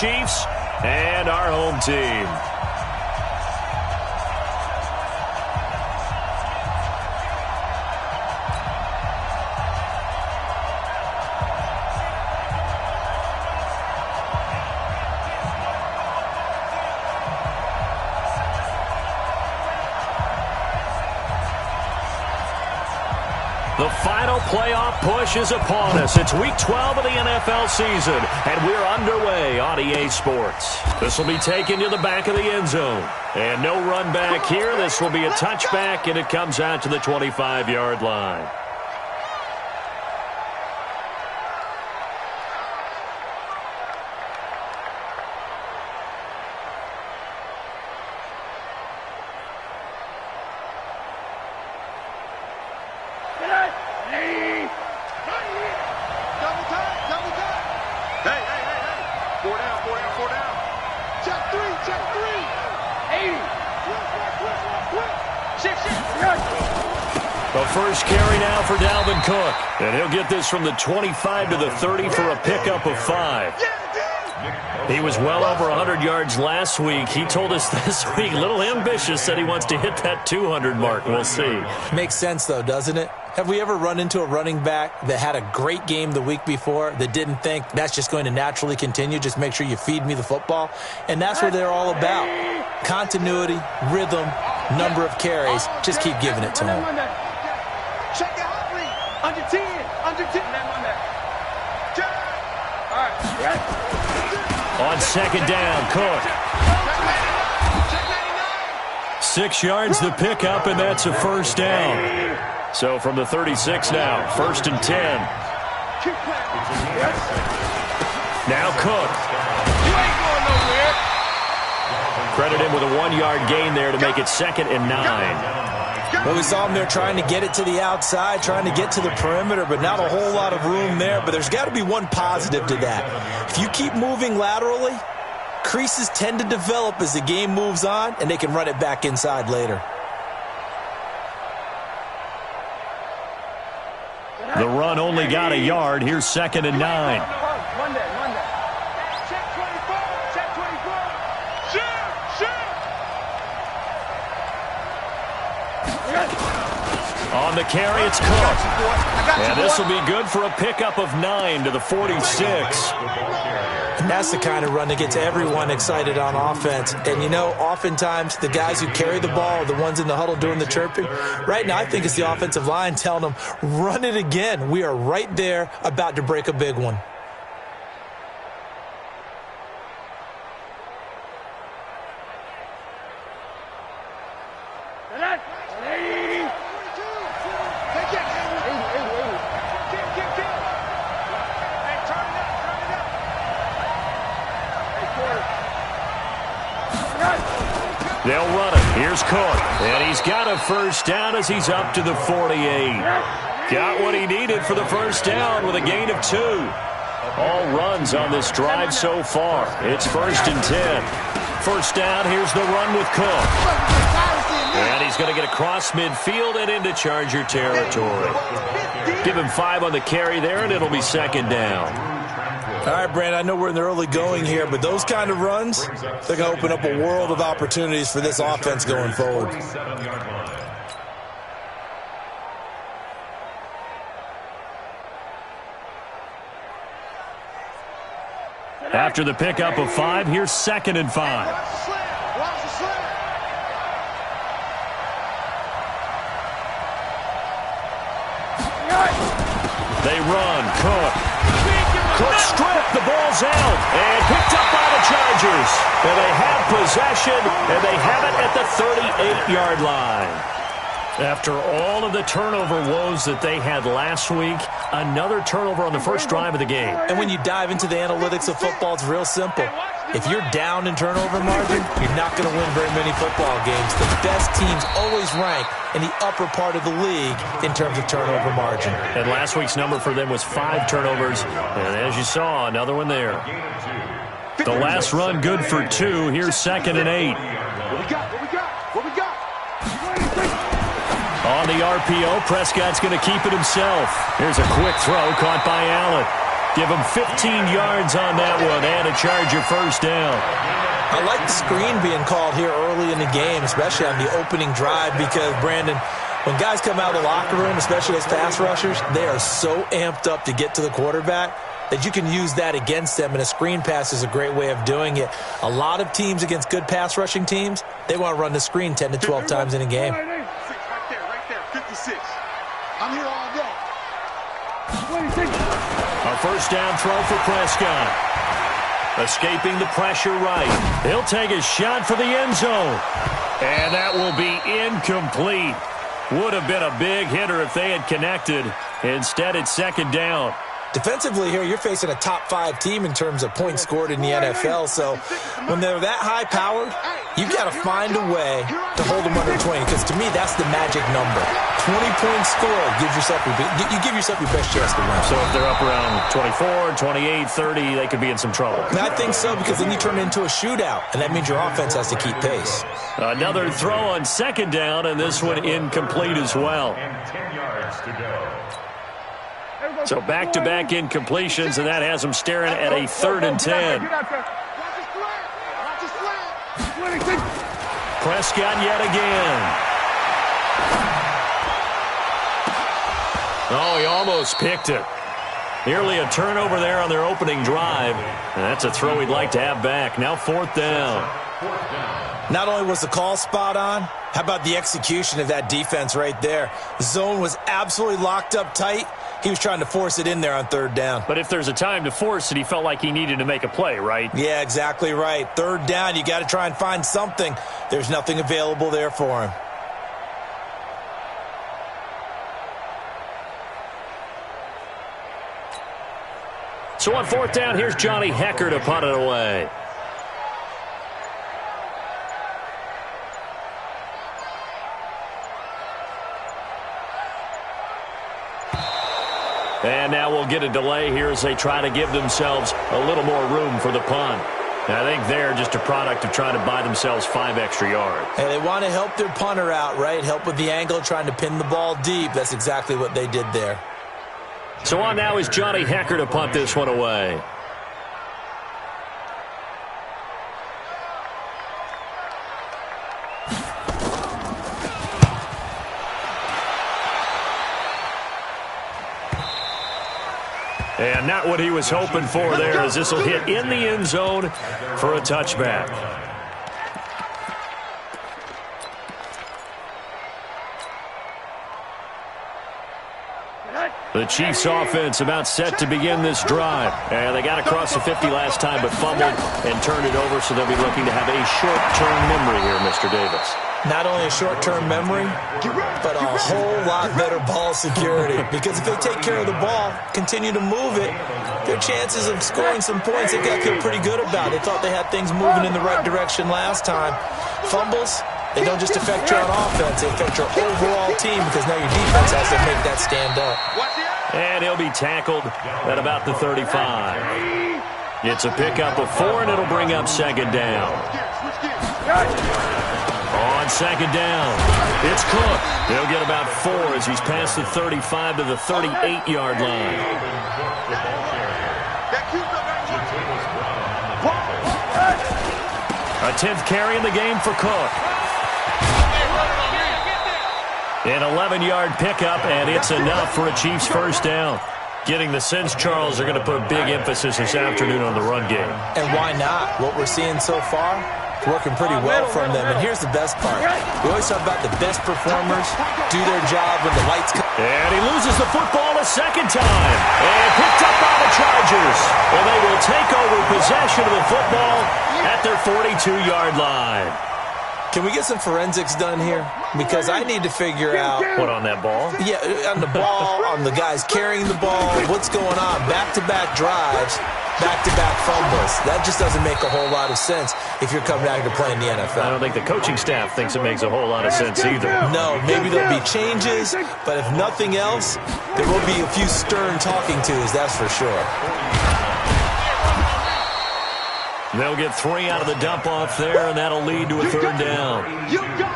Chiefs and our home team. The final playoff push is upon us. It's Week 12 of the NFL season, and we're underway on EA Sports. This will be taken to the back of the end zone. And no run back here. This will be a touchback, and it comes out to the 25-yard line. The first carry now for Dalvin Cook. And he'll get this from the 25 to the 30 for a pickup of 5. He was well over 100 yards last week. He told us this week, a little ambitious, said he wants to hit that 200 mark. We'll see. Makes sense, though, doesn't it? Have we ever run into a running back that had a great game the week before that didn't think that's just going to naturally continue? Just make sure you feed me the football. And that's what they're all about. Continuity, rhythm, number of carries. Just keep giving it to them. Check it out, under 10, under 10. All right. On second down, Cook. 6 yards the pickup, and that's a first down. So from the 36 now, 1st and 10. Now Cook. Credit him with a 1-yard gain there to make it 2nd and 9. Well, we saw him there trying to get it to the outside, trying to get to the perimeter, but not a whole lot of room there. But there's got to be one positive to that. If you keep moving laterally, creases tend to develop as the game moves on, and they can run it back inside later. The run only got a yard. Here's 2nd and 9. On the carry, it's Cook. And this will be good for a pickup of 9 to the 46. And that's the kind of run that gets everyone excited on offense. And, you know, oftentimes the guys who carry the ball are the ones in the huddle doing the chirping. Right now, I think it's the offensive line telling them, run it again. We are right there about to break a big one. They'll run it. Here's Cook. And he's got a first down as he's up to the 48. Got what he needed for the first down with a gain of 2. All runs on this drive so far. It's 1st and 10. First down, here's the run with Cook. And he's going to get across midfield and into Charger territory. Give him 5 on the carry there, and it'll be 2nd down. All right, Brandon, I know we're in the early going here, but those kind of runs, they're going to open up a world of opportunities for this offense going forward. After the pickup of 5, here's 2nd and 5. They run. Cook stripped. The ball's out. And picked up by the Chargers. And they have possession. And they have it at the 38-yard line. After all of the turnover woes that they had last week, another turnover on the first drive of the game. And when you dive into the analytics of football, it's real simple. If you're down in turnover margin, you're not going to win very many football games. The best teams always rank in the upper part of the league in terms of turnover margin. And last week's number for them was 5 turnovers. And as you saw, another one there. The last run good for 2. Here's 2nd and 8. What we got? On the RPO, Prescott's going to keep it himself. Here's a quick throw caught by Allen. Give him 15 yards on that one and a Charger first down. I like the screen being called here early in the game, especially on the opening drive, because, Brandon, when guys come out of the locker room, especially as pass rushers, they are so amped up to get to the quarterback that you can use that against them, and a screen pass is a great way of doing it. A lot of teams against good pass rushing teams, they want to run the screen 10 to 12 times in a game. Right there, 56. I'm here all day. 26. A first down throw for Prescott. Escaping the pressure right. He'll take a shot for the end zone. And that will be incomplete. Would have been a big hitter if they had connected. Instead, it's second down. Defensively here, you're facing a top-5 team in terms of points scored in the NFL, so when they're that high-powered, you've got to find a way to hold them under 20, because to me, that's the magic number. 20 points scored, you give yourself your best chance to win. So if they're up around 24, 28, 30, they could be in some trouble. I think so, because then you turn it into a shootout, and that means your offense has to keep pace. Another throw on second down, and this one incomplete as well. And 10 yards to go. So back-to-back incompletions, and that has them staring at a 3rd and 10. Prescott yet again. Oh, he almost picked it. Nearly a turnover there on their opening drive. And that's a throw he'd like to have back. Now 4th down. Not only was the call spot on, how about the execution of that defense right there? The zone was absolutely locked up tight. He was trying to force it in there on 3rd down. But if there's a time to force it, he felt like he needed to make a play, right? Yeah, exactly right. 3rd down, you got to try and find something. There's nothing available there for him. So on 4th down, here's Johnny Hecker to punt it away. And now we'll get a delay here as they try to give themselves a little more room for the punt. And I think they're just a product of trying to buy themselves 5 extra yards. And they want to help their punter out, right? Help with the angle, trying to pin the ball deep. That's exactly what they did there. So on now is Johnny Hecker to punt this one away. And not what he was hoping for there, as this will hit in the end zone for a touchback. The Chiefs offense about set to begin this drive. And they got across the 50 last time, but fumbled and turned it over, so they'll be looking to have a short-term memory here, Mr. Davis. Not only a short-term memory, but a whole lot better ball security. Because if they take care of the ball, continue to move it, their chances of scoring some points, they've got to feel pretty good about. They thought they had things moving in the right direction last time. Fumbles, they don't just affect you on offense, they affect your overall team, because now your defense has to make that stand up. And he'll be tackled at about the 35. It's a pickup of 4, and it'll bring up second down. On second down, it's Cook. He'll get about 4 as he's past the 35 to the 38-yard line. A 10th carry in the game for Cook. An 11-yard pickup, and it's enough for a Chiefs first down. Getting the sense, Charles, they're going to put a big emphasis this afternoon on the run game. And why not? What we're seeing so far, it's working pretty well from them. And here's the best part. We always talk about the best performers do their job when the lights come. And he loses the football a second time. And picked up by the Chargers. And they will take over possession of the football at their 42-yard line. Can we get some forensics done here? Because I need to figure out... What, on that ball? Yeah, on the ball, on the guys carrying the ball, what's going on? Back-to-back drives, back-to-back fumbles. That just doesn't make a whole lot of sense if you're coming out here to play in the NFL. I don't think the coaching staff thinks it makes a whole lot of sense either. No, maybe there'll be changes, but if nothing else, there will be a few stern talking tos, that's for sure. They'll get 3 out of the dump-off there, and that'll lead to a third down.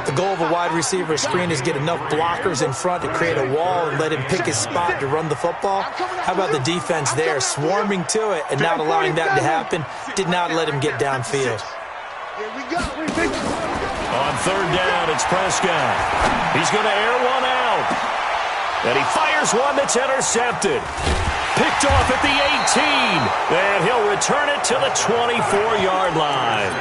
The goal of a wide receiver screen is get enough blockers in front to create a wall and let him pick his spot to run the football. How about the defense there, swarming to it and not allowing that to happen? Did not let him get downfield. On third down, it's Prescott. He's going to air one out. And he fires one that's intercepted. Picked off at the 18. And he'll return it to the 24-yard line.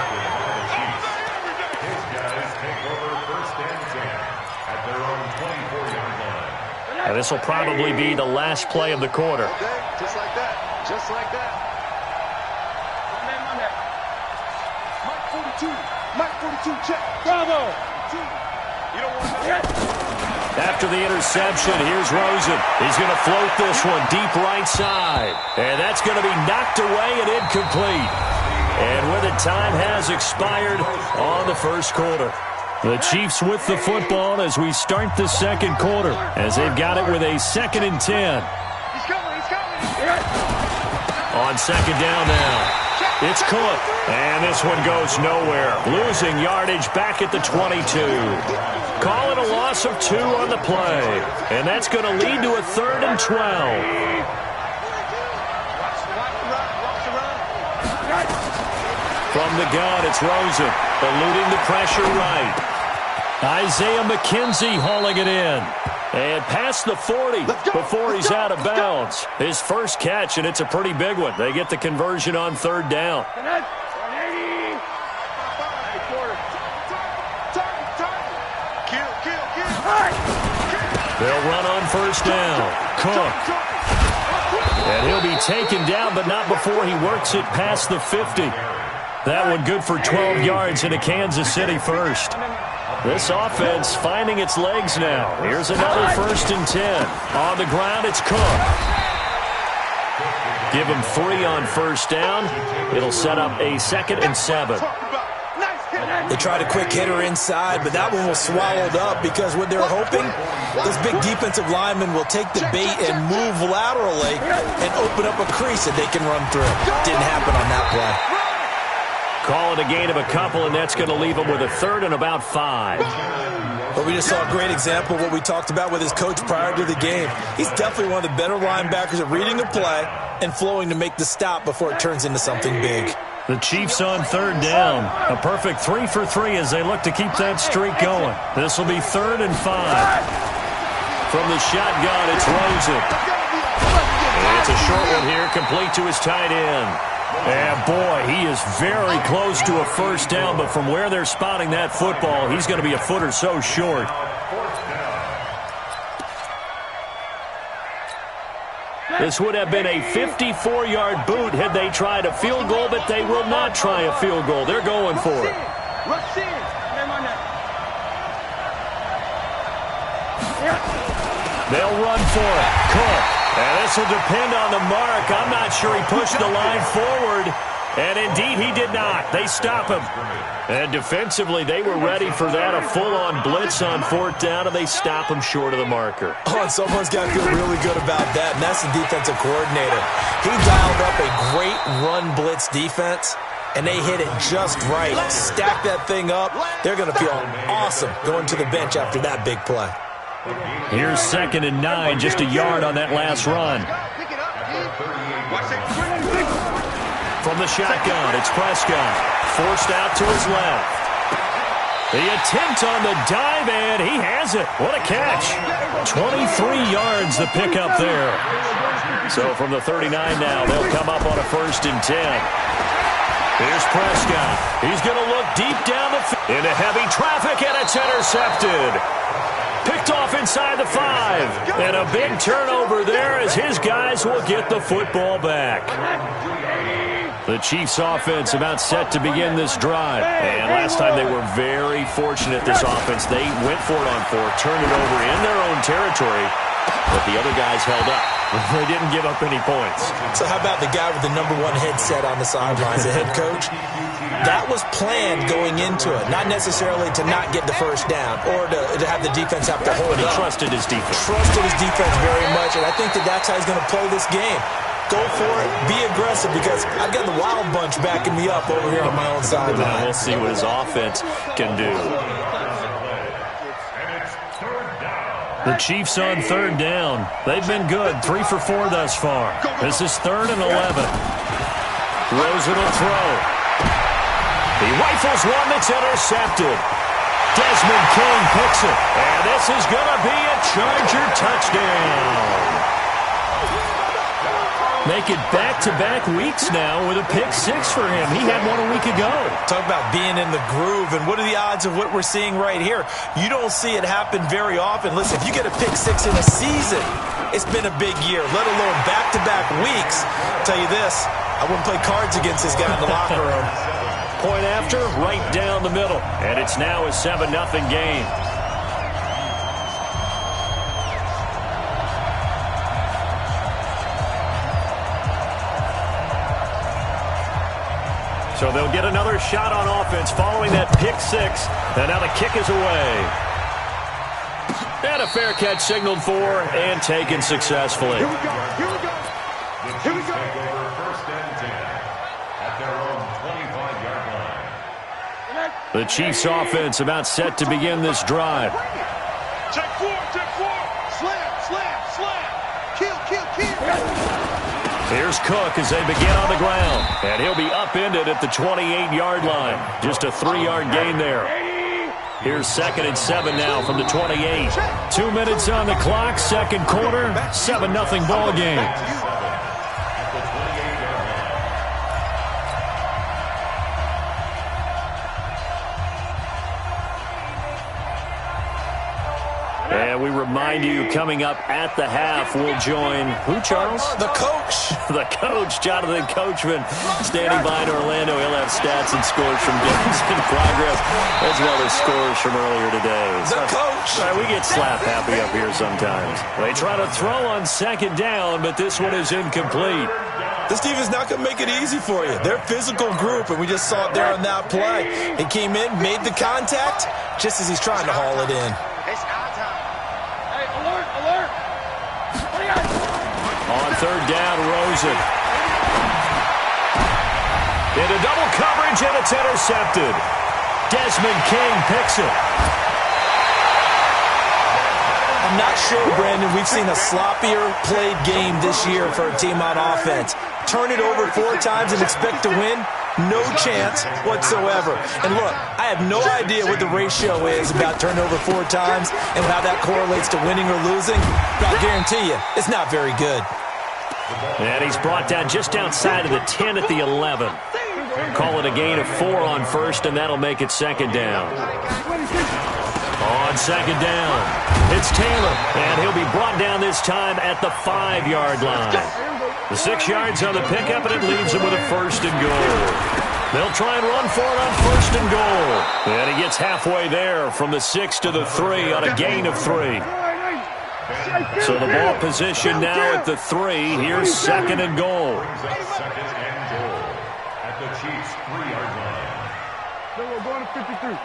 And this will probably be the last play of the quarter. Just like that. Just like that. Mike 42, check. Bravo. You don't want to. After the interception, here's Rosen. He's going to float this one deep right side. And that's going to be knocked away and incomplete. And with it, time has expired on the first quarter. The Chiefs with the football as we start the second quarter, as they've got it with a 2nd and 10. He's coming. On second down now. It's Cook, and this one goes nowhere. Losing yardage back at the 22. Call it a loss of 2 on the play, and that's going to lead to a 3rd and 12. From the gun, it's Rosen, eluding the pressure right. Isaiah McKenzie hauling it in. And past the 40 before he's out of bounds. His first catch, and it's a pretty big one. They get the conversion on third down. They'll run on first down. Cook. And he'll be taken down, but not before he works it past the 50. That one good for 12 yards into Kansas City first. This offense finding its legs now. Here's another 1st and 10. On the ground, it's Cook. Give him 3 on first down. It'll set up a 2nd and 7. They tried a quick hitter inside, but that one was swallowed up because what they're hoping, this big defensive lineman will take the bait and move laterally and open up a crease that they can run through. Didn't happen on that play. Call it a gain of a couple, and that's going to leave him with a 3rd and about 5. But we just saw a great example of what we talked about with his coach prior to the game. He's definitely one of the better linebackers at reading a play and flowing to make the stop before it turns into something big. The Chiefs on third down. A perfect 3 for 3 as they look to keep that streak going. This will be 3rd and 5. From the shotgun, it's Rosen. And it's a short one here, complete to his tight end. And boy, he is very close to a first down, but from where they're spotting that football, he's going to be a foot or so short. This would have been a 54-yard boot had they tried a field goal, but they will not try a field goal. They're going for it. They'll run for it. Cook. And this will depend on the mark. I'm not sure he pushed the line forward. And indeed, he did not. They stop him. And defensively, they were ready for that. A full-on blitz on 4th down, and they stop him short of the marker. Oh, and someone's got to feel really good about that, and that's the defensive coordinator. He dialed up a great run blitz defense, and they hit it just right. Stack that thing up. They're going to feel awesome going to the bench after that big play. Here's 2nd and 9, just a yard on that last run. From the shotgun, it's Prescott. Forced out to his left. The attempt on the dive, and he has it. What a catch. 23 yards the pickup there. So from the 39 now, they'll come up on a 1st and 10. Here's Prescott. He's going to look deep down the field. Into heavy traffic, and it's intercepted. Picked off inside the 5. And a big turnover there as his guys will get the football back. The Chiefs offense about set to begin this drive. And last time they were very fortunate, this offense. They went for it on 4, turned it over in their own territory, but the other guys held up. They didn't give up any points. So how about the guy with the #1 headset on the sidelines, the head coach? That was planned going into it, not necessarily to not get the first down or to have the defense have to hold He up. trusted his defense. Trusted his defense very much, and I think that's how he's going to play this game. go for it, be aggressive, because I've got the wild bunch backing me up over here on my own sideline. We'll see what his offense can do. The Chiefs on third down. They've been good, 3 for 4 thus far. This is 3rd and 11. Rosen will throw. He rifles one that's intercepted. Desmond King picks it. And this is going to be a Charger touchdown. Make it back-to-back weeks now with a pick 6 for him. He had one a week ago. Talk about being in the groove, and what are the odds of what we're seeing right here? You don't see it happen very often. Listen, if you get a pick 6 in a season, it's been a big year, let alone back-to-back weeks. I'll tell you this, I wouldn't play cards against this guy in the locker room. Point after, right down the middle. And it's now a 7-0 game. So they'll get another shot on offense following that pick 6. And now the kick is away. And a fair catch signaled for and taken successfully. Here we go. Here we go. Here we go. First and 10 at their own 25-yard line. The Chiefs offense about set to begin this drive. Check 4, check 4. Slam, slam, slam. Kill, kill, kill. Here's Cook as they begin on the ground. And he'll be upended at the 28-yard line. Just a 3-yard gain there. Here's 2nd and 7 now from the 28. 2 minutes on the clock, second quarter, 7-0 ball game. And we remind you, coming up at the half, we'll join who, Charles? The coach. The coach, Jonathan Coachman, standing by in Orlando. He'll have stats and scores from games in progress, as well as scores from earlier today. The coach. We get slap happy up here sometimes. They try to throw on 2nd down, but this one is incomplete. This team is not going to make it easy for you. They're a physical group, and we just saw it there on that play. He came in, made the contact, just as he's trying to haul it in. It's our time. Hey, alert, alert. On 3rd down, Rosen. Into double coverage, and it's intercepted. Desmond King picks it. I'm not sure, Brandon, we've seen a sloppier played game this year for a team on offense. Turn it over 4 times and expect to win? No chance whatsoever. And look, I have no idea what the ratio is about turnover 4 times and how that correlates to winning or losing. But I'll guarantee you, it's not very good. And he's brought down just outside of the 10 at the 11. Call it a gain of 4 on 1st, and that'll make it 2nd down. On 2nd down, it's Taylor, and he'll be brought down this time at the 5-yard line. The 6 yards on the pickup, and it leaves him with a 1st and goal. They'll try and run for it on 1st and goal. And he gets halfway there from the 6 to the 3 on a gain of 3. So the ball position now at the 3. Here's 2nd and goal. Second and goal at the Chiefs' 3-yard line. We're going to 53.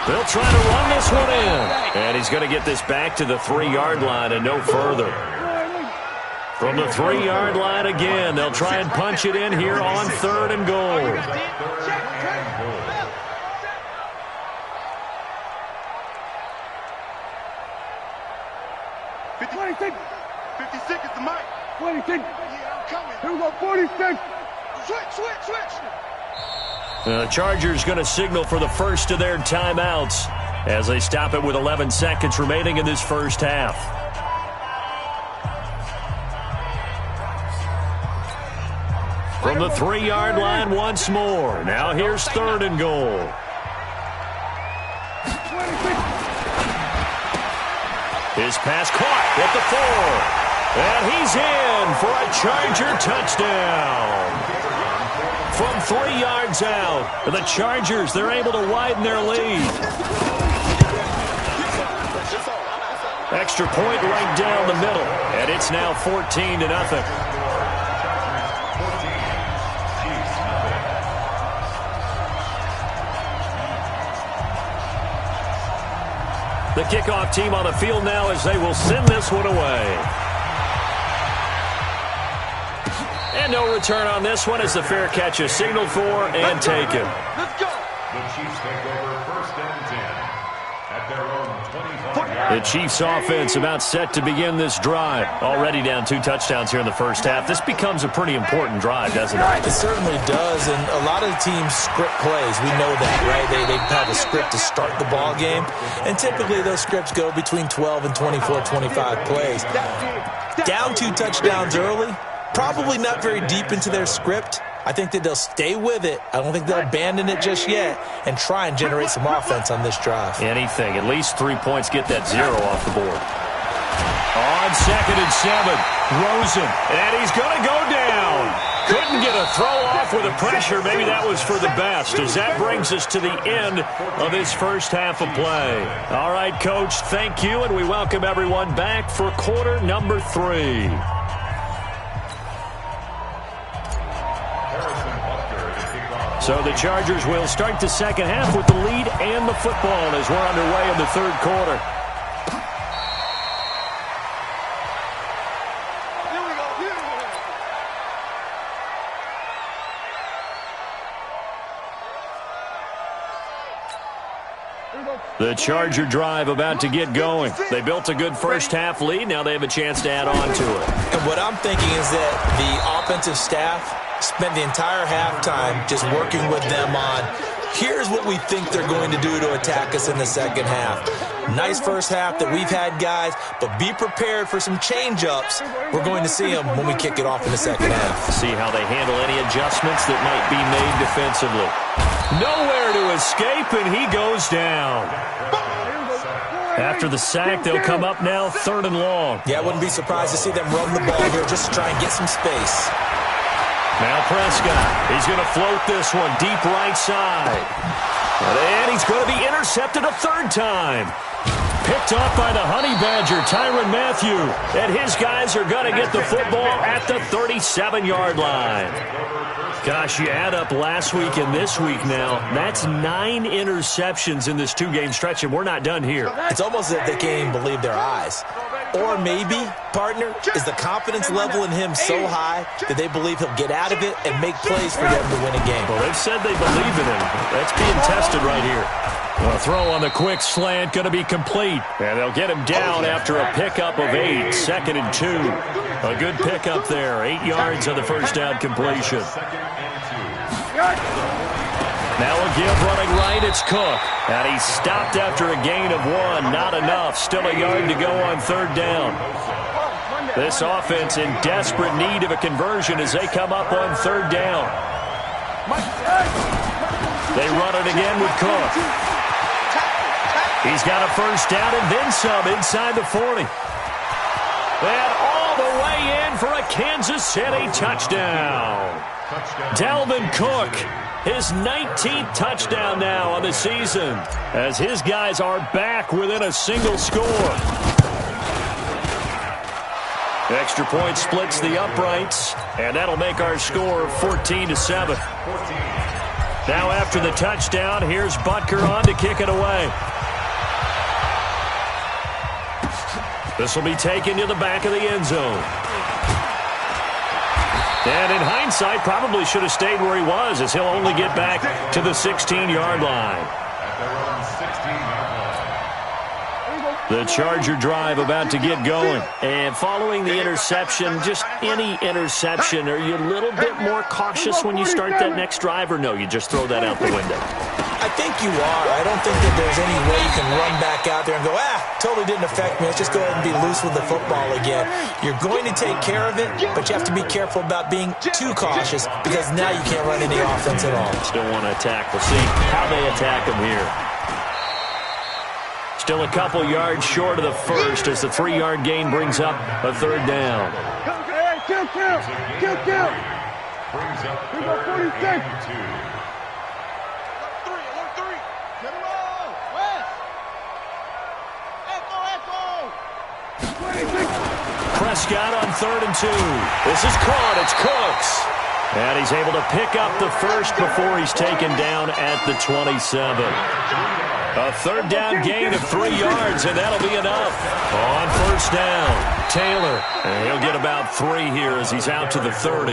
They'll try to run this one in. And he's going to get this back to the 3-yard line and no further. From the 3-yard line again, they'll try and punch it in here on 3rd and goal. $56 is the mic. 26. Yeah, I'm coming. Here we go, 46. Switch. The Chargers going to signal for the first of their timeouts as they stop it with 11 seconds remaining in this first half. From the 3-yard line once more. Now here's 3rd and goal. His pass caught at the 4. And he's in for a Charger touchdown. From 3 yards out, the Chargers, they're able to widen their lead. Extra point right down the middle, and it's now 14-0. The kickoff team on the field now as they will send this one away. no return on this one as the fair catch is signaled for and taken. Let's go. The Chiefs take over first and 10 at their own 25. The Chiefs offense about set to begin this drive. Already down 2 touchdowns here in the first half. This becomes a pretty important drive, doesn't it? It certainly does, and a lot of teams script plays. We know that, right? They have a script to start the ball game, and typically those scripts go between 12 and 24, 25 plays. Down 2 touchdowns early, probably not very deep into their script. I think that they'll stay with it. I don't think they'll abandon it just yet and try and generate some offense on this drive. Anything. At least 3 points. Get that 0 off the board. On 2nd and 7. Rosen. And he's going to go down. Couldn't get a throw off with the pressure. Maybe that was for the best, as that brings us to the end of this first half of play. All right, Coach, thank you, and we welcome everyone back for quarter number 3. So the Chargers will start the second half with the lead and the football as we're underway in the third quarter. The Charger drive about to get going. They built a good first half lead. Now they have a chance to add on to it. And what I'm thinking is that the offensive staff spent the entire halftime just working with them on, here's what we think they're going to do to attack us in the second half. Nice first half that we've had, guys, but be prepared for some change-ups. We're going to see them when we kick it off in the second half. See how they handle any adjustments that might be made defensively. Nowhere to escape, and he goes down. After the sack, they'll come up now 3rd and long. Yeah, I wouldn't be surprised to see them run the ball here just to try and get some space. Now Prescott, he's going to float this one deep right side. And he's going to be intercepted a 3rd time. Picked off by the Honey Badger, Tyrann Mathieu. And his guys are going to get the football at the 37-yard line. Gosh, you add up last week and this week now. That's 9 interceptions in this 2-game stretch, and we're not done here. It's almost as if they can't even believe their eyes. Or maybe, partner, is the confidence level in him so high that they believe he'll get out of it and make plays for them to win a game. Well, they've said they believe in him. That's being tested right here. A throw on the quick slant going to be complete. And they'll get him down after a pickup of 8. 2nd and 2. A good pickup there. 8 yards on the first down completion. Now a give running right, it's Cook. And he's stopped after a gain of 1. Not enough. Still a yard to go on 3rd down. This offense in desperate need of a conversion as they come up on 3rd down. They run it again with Cook. He's got a first down and then some inside the 40. And all the way in for a Kansas City touchdown. Dalvin Cook, his 19th touchdown now on the season, as his guys are back within a single score. Extra point splits the uprights, and that'll make our score 14-7. Now after the touchdown, here's Butker on to kick it away. This will be taken to the back of the end zone. And in hindsight, probably should have stayed where he was, as he'll only get back to the 16-yard line. The Charger drive about to get going. And following the interception, just any interception, are you a little bit more cautious when you start that next drive, or no, you just throw that out the window? I think you are. I don't think that there's any way you can run back out there and go, totally didn't affect me. Let's just go ahead and be loose with the football again. You're going to take care of it, but you have to be careful about being too cautious, because now you can't run any offense at all. Still want to attack. We'll see how they attack him here. Still a couple yards short of the first as the 3-yard gain brings up a 3rd down. Kill. Brings up 46. 3rd and 2. Prescott on 3rd and 2. This is caught. It's Cooks. And he's able to pick up the first before he's taken down at the 27. A 3rd down gain of 3 yards, and that'll be enough. On 1st down, Taylor. And he'll get about 3 here as he's out to the 30.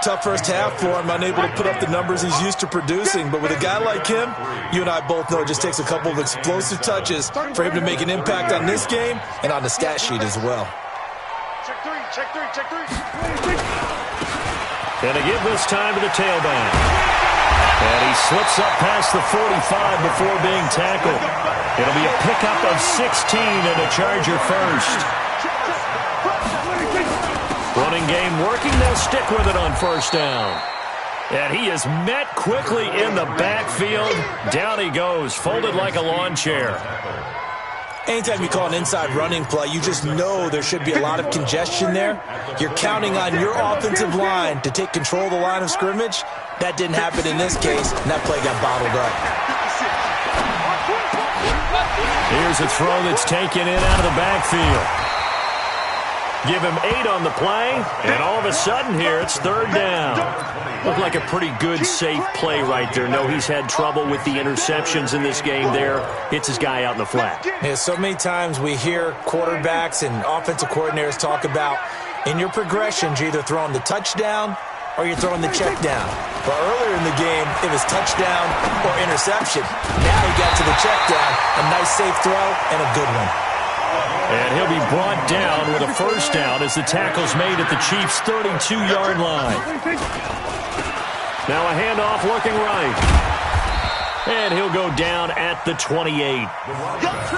tough first half for him, unable to put up the numbers he's used to producing. But with a guy like him, you and I both know it just takes a couple of explosive touches for him to make an impact on this game and on the stat sheet as well. Check three, check three, check three. And they give this time to the tailback. And he slips up past the 45 before being tackled. It'll be a pickup of 16 and a Charger first. Running game working. They'll stick with it on first down. And he is met quickly in the backfield. Down he goes, folded like a lawn chair. Anytime you call an inside running play, you just know there should be a lot of congestion there. You're counting on your offensive line to take control of the line of scrimmage. That didn't happen in this case, and that play got bottled up. Here's a throw that's taken in out of the backfield. Give him 8 on the play, and all of a sudden here, it's third down. Looked like a pretty good, safe play right there. No, he's had trouble with the interceptions in this game there. Hits his guy out in the flat. Yeah, so many times we hear quarterbacks and offensive coordinators talk about, in your progressions, you're either throwing the touchdown or you're throwing the check down. But earlier in the game, it was touchdown or interception. Now he got to the check down, a nice safe throw, and a good one. And he'll be brought down with a first down as the tackle's made at the Chiefs' 32-yard line. Now a handoff looking right. And he'll go down at the 28.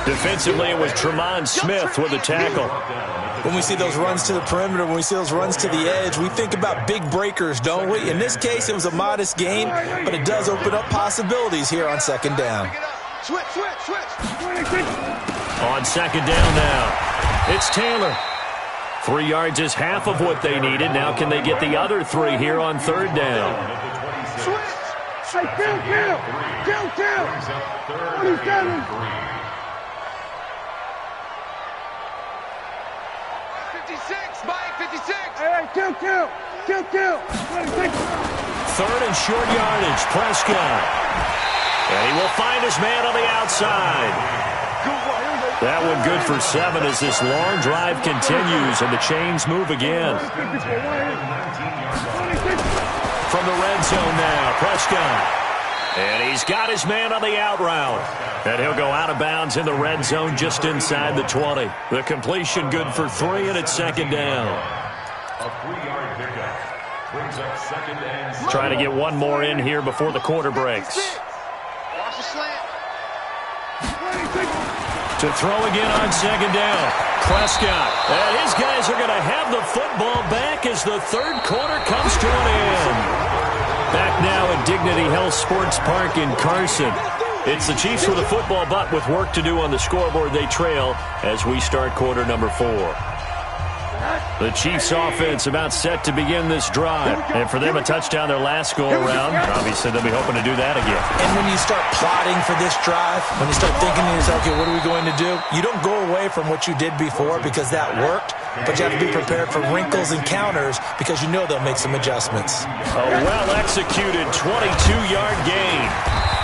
Defensively, it was Tremont Smith with the tackle. When we see those runs to the perimeter, when we see those runs to the edge, we think about big breakers, don't we? In this case, it was a modest gain, but it does open up possibilities here on second down. Switch, switch, switch. On second down now, it's Taylor. 3 yards is half of what they needed. Now can they get the other 3 here on third down? Switch. Hey, kill. 47. 56, Mike, 56. Hey, kill. 26. Third and short yardage, Prescott. And he will find his man on the outside. That one good for 7 as this long drive continues and the chains move again. From the red zone now, Prescott. And he's got his man on the out route. And he'll go out of bounds in the red zone just inside the 20. The completion good for 3, and it's second down. A 3-yard pickup brings up second and... Trying to get one more in here before the quarter breaks. Watch the slant. To throw again on second down. Prescott. And his guys are going to have the football back as the third quarter comes to an end. Back now at Dignity Health Sports Park in Carson. It's the Chiefs with a football, but with work to do on the scoreboard, they trail as we start quarter number 4. The Chiefs offense about set to begin this drive. And for them, a touchdown their last go-around. Obviously, they'll be hoping to do that again. And when you start plotting for this drive, when you start thinking to yourself, okay, what are we going to do? You don't go away from what you did before because that worked, but you have to be prepared for wrinkles and counters because you know they'll make some adjustments. A well-executed 22-yard gain.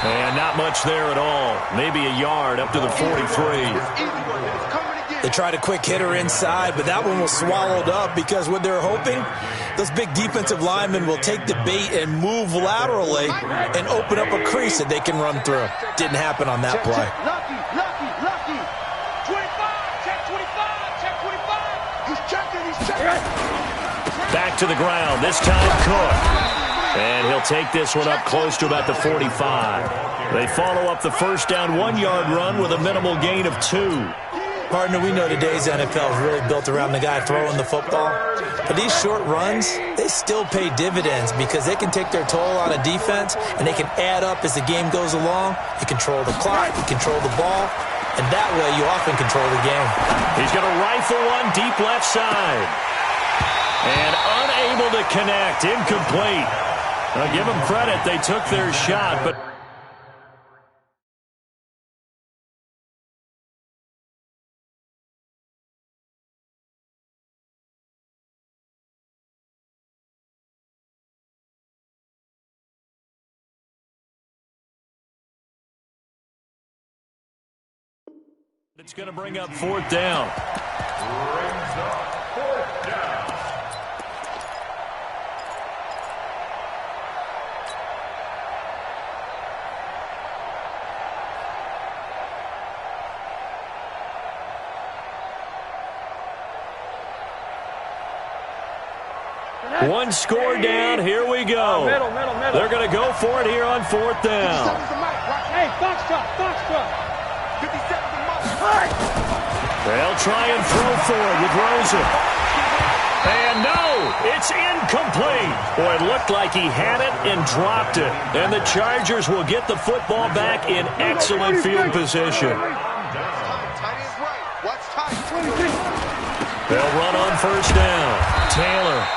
And not much there at all. Maybe a yard up to the 43. They tried a quick hitter inside, but that one was swallowed up because what they're hoping, those big defensive linemen will take the bait and move laterally and open up a crease that they can run through. Didn't happen on that play. Lucky. 25, check 25. He's checking. Back to the ground, this time Cook. And he'll take this one up close to about the 45. They follow up the first down 1-yard run with a minimal gain of 2. Partner, we know today's NFL is really built around the guy throwing the football. But these short runs, they still pay dividends because they can take their toll on a defense and they can add up as the game goes along. You control the clock, you control the ball, and that way you often control the game. He's going to rifle one deep left side. And unable to connect, incomplete. I'll give them credit, they took their shot, but... It's going to bring up fourth down. Brings up fourth down. One score down. Here we go. Middle. They're going to go for it here on 4th down. Hey, foxtrot. 57 the mic. They'll try and throw for it with Rosen. And no, it's incomplete. Boy, it looked like he had it and dropped it. And the Chargers will get the football back in excellent field position. Tight end's right. Watch tight. They'll run on 1st down. Taylor.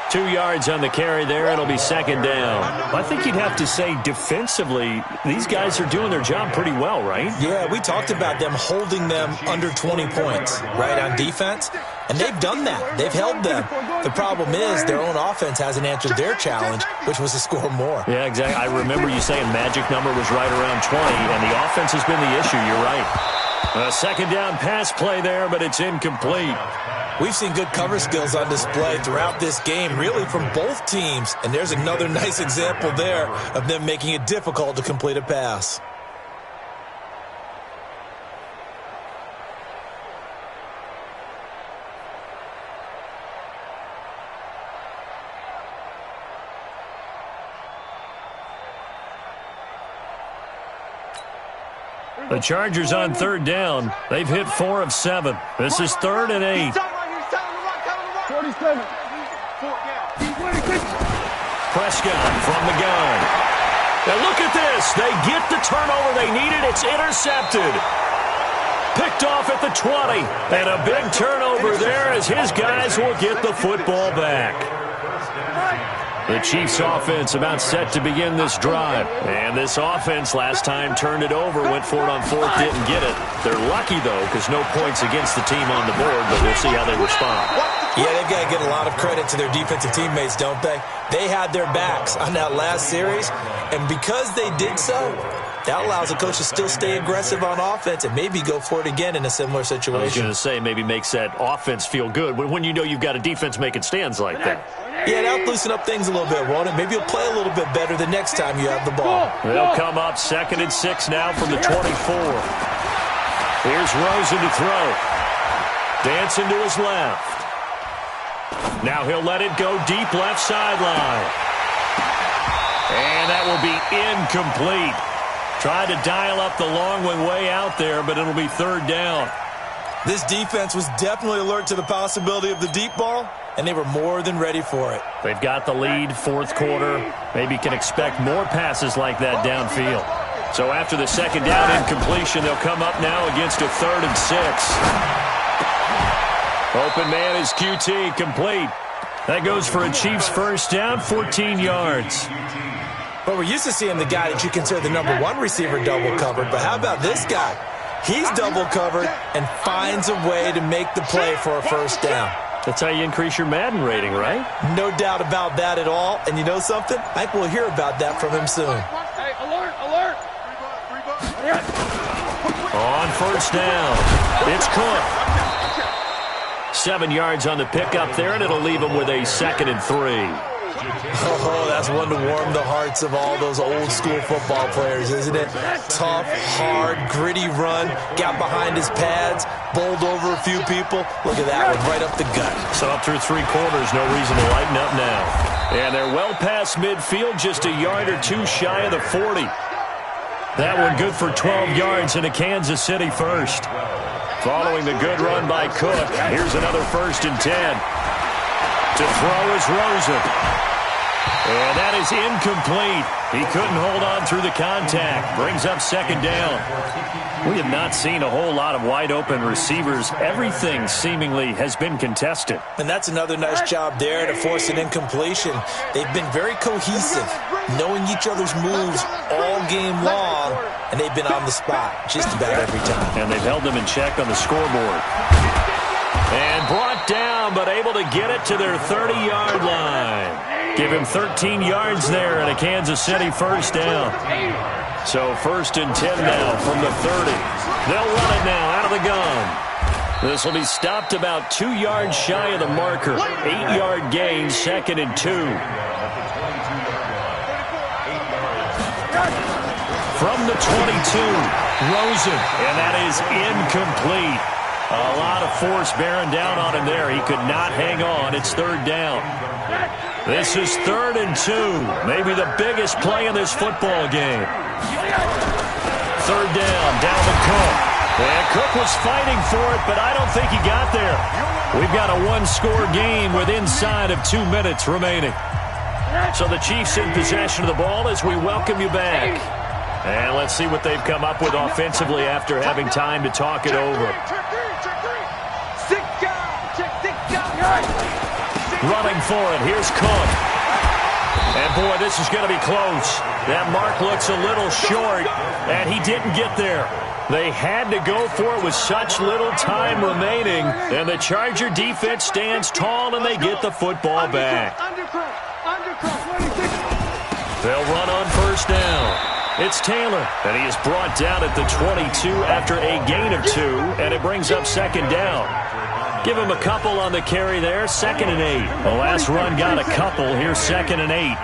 2 yards on the carry there. It'll be 2nd down. I think you'd have to say defensively, these guys are doing their job pretty well, right? Yeah, we talked about them holding them under 20 points, right, on defense. And they've done that. They've held them. The problem is their own offense hasn't answered their challenge, which was to score more. Yeah, exactly. I remember you saying magic number was right around 20, and the offense has been the issue. You're right. A 2nd down pass play there, but it's incomplete. We've seen good cover skills on display throughout this game, really from both teams. And there's another nice example there of them making it difficult to complete a pass. The Chargers on 3rd down. They've hit 4 of 7. This is 3rd and 8. 47. Prescott from the gun. Now look at this. They get the turnover they needed. It's intercepted. Picked off at the 20. And a big turnover there as his guys will get the football back. The Chiefs offense about set to begin this drive. And this offense last time turned it over, went for it on 4th, didn't get it. They're lucky, though, because no points against the team on the board, but we'll see how they respond. Yeah, they've got to give a lot of credit to their defensive teammates, don't they? They had their backs on that last series, and because they did so, that allows the coach to still stay aggressive on offense and maybe go for it again in a similar situation. I was going to say maybe makes that offense feel good when you know you've got a defense making stands like that. Yeah, that'll loosen up things a little bit, won't it? Maybe you'll play a little bit better the next time you have the ball. They'll come up 2nd and 6 now from the 24. Here's Rosen to throw. Dancing to his left. Now he'll let it go deep left sideline. And that will be incomplete. Tried to dial up the long way out there, but it'll be 3rd down. This defense was definitely alert to the possibility of the deep ball, and they were more than ready for it. They've got the lead, 4th quarter. Maybe can expect more passes like that downfield. So after the 2nd down incompletion, they'll come up now against a 3rd and 6. Open man is QT, complete. That goes for a Chiefs 1st down, 14 yards. But we're used to seeing the guy that you consider the number 1 receiver double covered. But how about this guy? He's double covered and finds a way to make the play for a 1st down. That's how you increase your Madden rating, right? No doubt about that at all. And you know something? I think we'll hear about that from him soon. Hey, alert. On 1st down, it's Cook. 7 yards on the pickup there, and it'll leave him with a 2nd and 3. Oh, that's one to warm the hearts of all those old-school football players, isn't it? Tough, hard, gritty run, got behind his pads, bowled over a few people. Look at that one, right up the gut. So up through 3 quarters, no reason to lighten up now. And they're well past midfield, just a yard or 2 shy of the 40. That one good for 12 yards in a Kansas City 1st. Following the good run by Cook, here's another 1st and 10. To throw is Rosen. And that is incomplete. He couldn't hold on through the contact. Brings up 2nd down. We have not seen a whole lot of wide-open receivers. Everything seemingly has been contested. And that's another nice job there to force an incompletion. They've been very cohesive, knowing each other's moves all game long, and they've been on the spot just about every time. And they've held them in check on the scoreboard. And brought down, but able to get it to their 30-yard line. Give him 13 yards there and a Kansas City 1st down. So 1st and 10 now from the 30. They'll run it now out of the gun. This will be stopped about 2 yards shy of the marker. 8-yard gain, 2nd and 2. From the 22, Rosen, and that is incomplete. A lot of force bearing down on him there. He could not hang on. It's third down. This is 3rd and 2. Maybe the biggest play in this football game. Third down, Dalvin Cook. And Cook was fighting for it, but I don't think he got there. We've got a one-score game with inside of 2 minutes remaining. So the Chiefs in possession of the ball as we welcome you back. And let's see what they've come up with offensively after having time to talk it over. Running for it. Here's Cook. And, boy, this is going to be close. That mark looks a little short, and he didn't get there. They had to go for it with such little time remaining, and the Charger defense stands tall, and they get the football back. They'll run on first down. It's Taylor, and he is brought down at the 22 after a gain of 2, and it brings up second down. Give him a couple on the carry there, 2nd and 8. The last run got a couple. Here's 2nd and 8.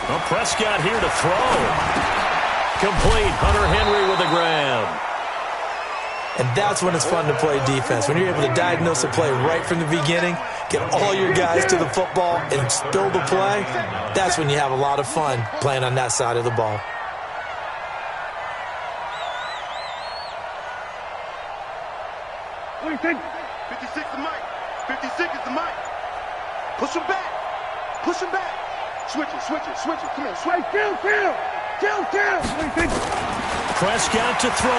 Well, Prescott here to throw. Complete. Hunter Henry with a grab. And that's when it's fun to play defense. When you're able to diagnose a play right from the beginning, get all your guys to the football, and spill the play, that's when you have a lot of fun playing on that side of the ball. What do you think? 56 the mic. 56 is the mic. Push him back. Push him back. Switch it, switch it, switch it. Come on, switch. Kill. What do you think? Prescott to throw.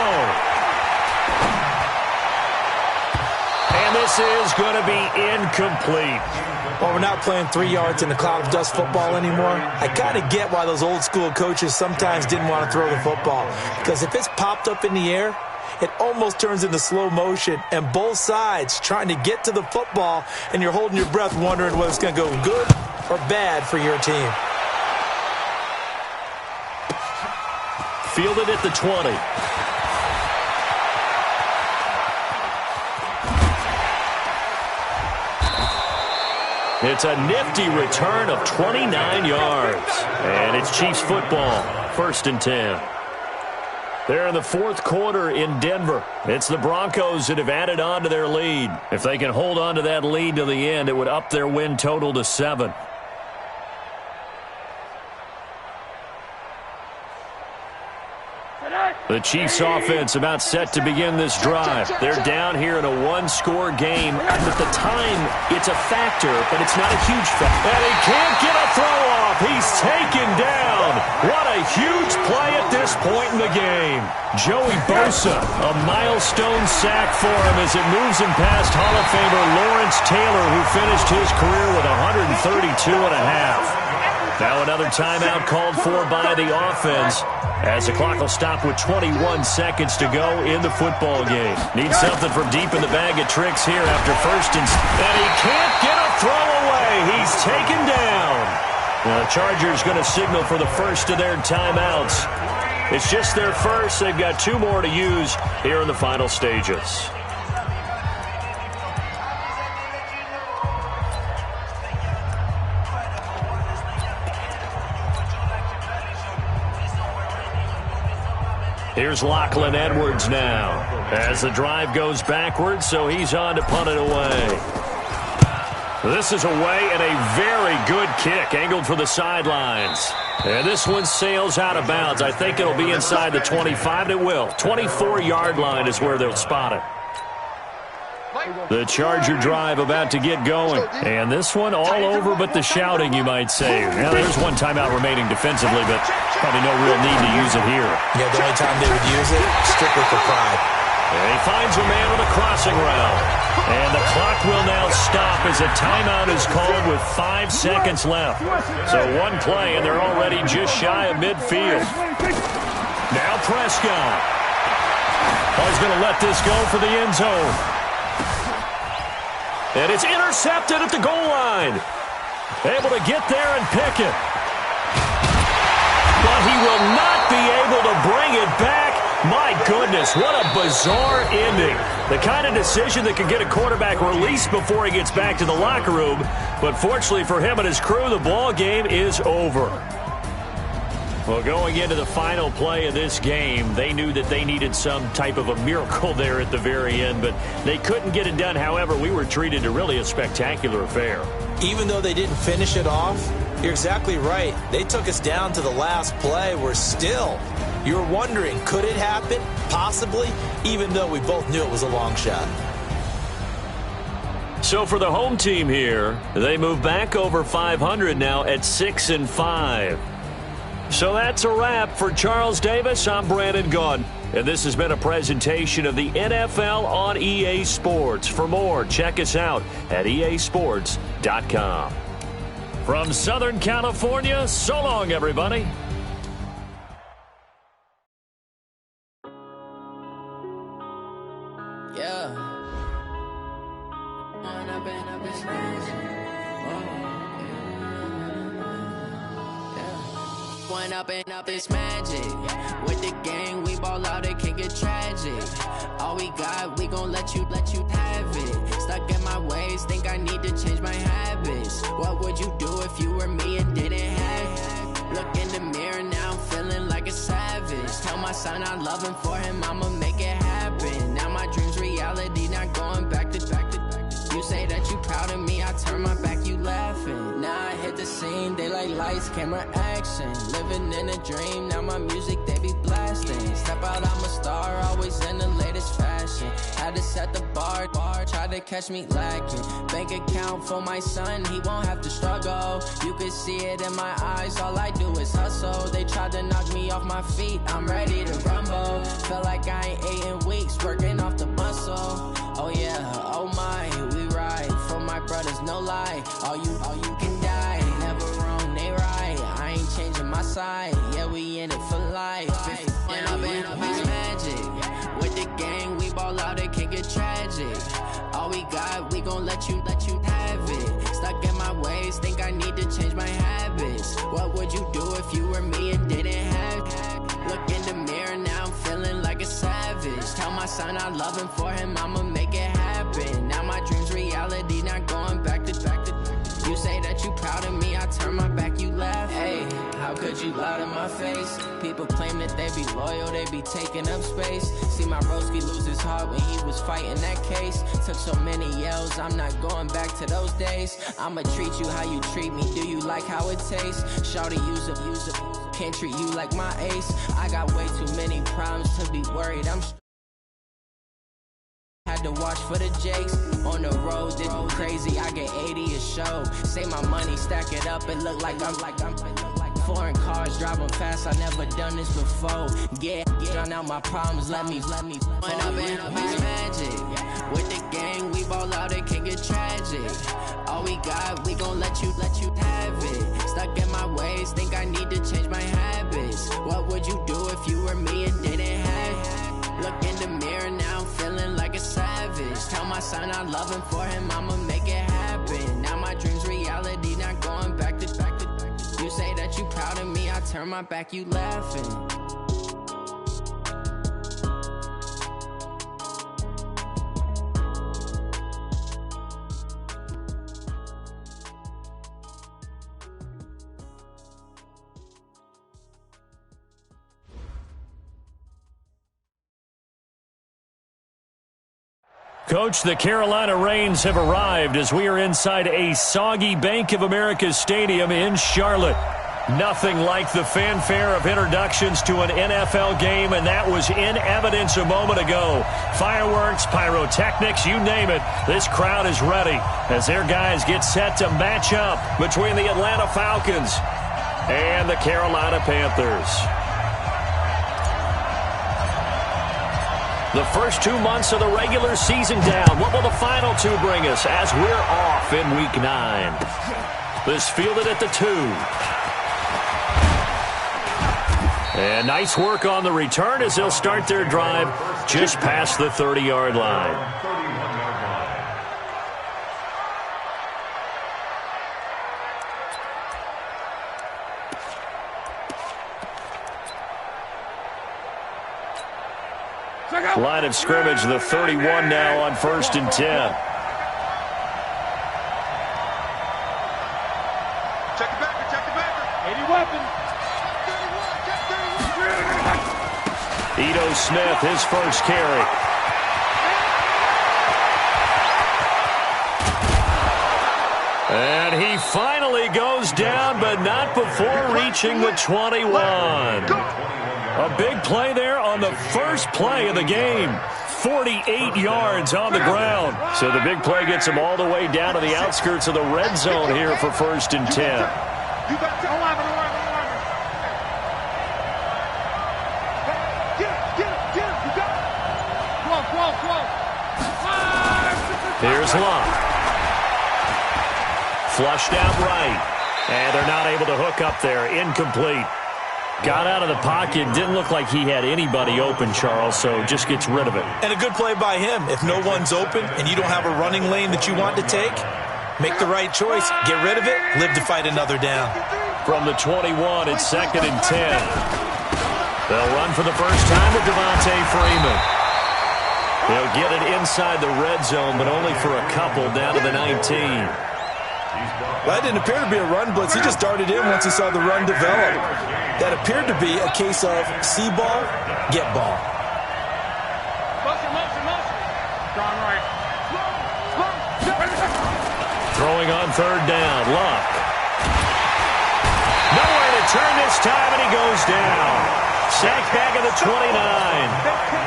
And this is going to be incomplete. Well, we're not playing 3 yards in a cloud of dust football anymore. I kind of get why those old school coaches sometimes didn't want to throw the football. Because if it's popped up in the air, it almost turns into slow motion, and both sides trying to get to the football, and you're holding your breath wondering whether it's going to go good or bad for your team. Fielded at the 20. It's a nifty return of 29 yards. And it's Chiefs football, 1st and 10. They're in the 4th quarter in Denver. It's the Broncos that have added on to their lead. If they can hold on to that lead to the end, it would up their win total to 7. The Chiefs offense about set to begin this drive. They're down here in a one-score game. And at the time, it's a factor, but it's not a huge factor. And he can't get a throw off. He's taken down. What a huge play at this point in the game. Joey Bosa, a milestone sack for him as it moves him past Hall of Famer Lawrence Taylor, who finished his career with 132 and a half. Now another timeout called for by the offense, as the clock will stop with 21 seconds to go in the football game. Needs something from deep in the bag of tricks here after first and he can't get a throw away. He's taken down. Now the Chargers going to signal for the first of their timeouts. It's just their first. They've got 2 more to use here in the final stages. Here's Lachlan Edwards now as the drive goes backwards, so he's on to punt it away. This is away and a very good kick angled for the sidelines. And this one sails out of bounds. I think it'll be inside the 25, and it will. 24-yard line is where they'll spot it. The Charger drive about to get going. And this one all over but the shouting, you might say. Now, there's one timeout remaining defensively, but probably no real need to use it here. Yeah, the only time they would use it, strictly for pride. And he finds a man with a crossing route. And the clock will now stop as a timeout is called with 5 seconds left. So one play, and they're already just shy of midfield. Now Prescott. Oh, he's going to let this go for the end zone. And it's intercepted at the goal line. Able to get there and pick it. But he will not be able to bring it back. My goodness, what a bizarre ending. The kind of decision that could get a quarterback released before he gets back to the locker room. But fortunately for him and his crew, the ball game is over. Well, going into the final play of this game, they knew that they needed some type of a miracle there at the very end, but they couldn't get it done. However, we were treated to really a spectacular affair. Even though they didn't finish it off, you're exactly right. They took us down to the last play. We're still, you're wondering, could it happen? Possibly, even though we both knew it was a long shot. So for the home team here, they move back over 500 now at 6-5. So that's a wrap. For Charles Davis, I'm Brandon Gaudin, and this has been a presentation of the NFL on EA Sports. For more, check us out at easports.com. From Southern California, so long, everybody. Yeah. One up and up is magic. With the gang, we ball out, it can get tragic. All we got, we gon' let you have it. Stuck in my ways, think I need to change my habits. What would you do if you were me and didn't have it? Look in the mirror, now I'm feeling like a savage. Tell my son I love him, for him I'ma make it happen. Now my dream's reality, not going back to. You say that you proud of me, I turn my back, you laughing. Now I hit the scene, they like lights, camera, action. Living in a dream, now my music, they be blasting. Step out, I'm a star, always in the latest fashion. Had to set the bar, try to catch me lacking. Bank account for my son, he won't have to struggle. You can see it in my eyes, all I do is hustle. They tried to knock me off my feet, I'm ready to rumble. Felt like I ain't ate in weeks, working off the muscle. Oh yeah, oh my, we ride for my brothers, no lie. All you can die, never wrong, they right. I ain't changing my side, yeah, we in it for life. And up is magic. With the gang, we ball out, it can get tragic. All we got, we gon' let you have it. Stuck in my ways, think I need to change my habits. What would you do if you were me and didn't have it? Look in the mirror, now I'm feeling like a savage. Tell my son I love him, for him I'ma make it happen. Now my dream's reality, not going back to. You say that you proud of me, I turn my back, you laugh. Hey, how could you lie to my face? People claim that they be loyal, they be taking up space. See my broski lose his heart when he was fighting that case. Took so many yells, I'm not going back to those days. I'ma treat you how you treat me, do you like how it tastes? Shawty, use up, can't treat you like my ace. I got way too many problems to be worried, I'm had to watch for the jakes. On the road, this crazy, I get 80 a show. Say my money, stack it up, it look like I'm foreign cars, driving fast, I never done this before. Yeah, drown out my problems, let me When up and magic. With the gang, we ball out, it can get tragic. All we got, we gon' let you have it. Stuck in my ways, think I need to change my habits. What would you do if you were me and didn't have it? Look in the mirror, now I'm feeling like a savage. Tell my son I love him, for him I'ma make it happen. Now my dream's reality, not going back to. You say that you proud of me, I turn my back, you laughing. Coach, the Carolina Rains have arrived as we are inside a soggy Bank of America Stadium in Charlotte. Nothing like the fanfare of introductions to an NFL game, and that was in evidence a moment ago. Fireworks, pyrotechnics, you name it. This crowd is ready as their guys get set to match up between the Atlanta Falcons and the Carolina Panthers. The first 2 months of the regular season down. What will the final two bring us as we're off in Week 9? This fielded at the 2. And nice work on the return as they'll start their drive just past the 30-yard line. Line of scrimmage, the 31 now on 1st and 10. Check the backer, check the backer. 80 weapon. Ito Smith, his first carry. And he finally goes down, but not before reaching the 21. A big play there on the first play of the game. 48 yards on the ground. So the big play gets him all the way down to the outskirts of the red zone here for 1st and 10. You got to Get him. You got it. Here's Love. Flushed out right. And they're not able to hook up there. Incomplete. Got out of the pocket. Didn't look like he had anybody open, Charles, so just gets rid of it. And a good play by him. If no one's open and you don't have a running lane that you want to take, make the right choice. Get rid of it. Live to fight another down. From the 21, it's 2nd and 10. They'll run for the first time with Devontae Freeman. They'll get it inside the red zone, but only for a couple down to the 19. Well, that didn't appear to be a run blitz. He just darted in once he saw the run develop. That appeared to be a case of see ball, get ball. Throwing on 3rd down, Luck. Nowhere to turn this time, and he goes down. Sack back at the 29.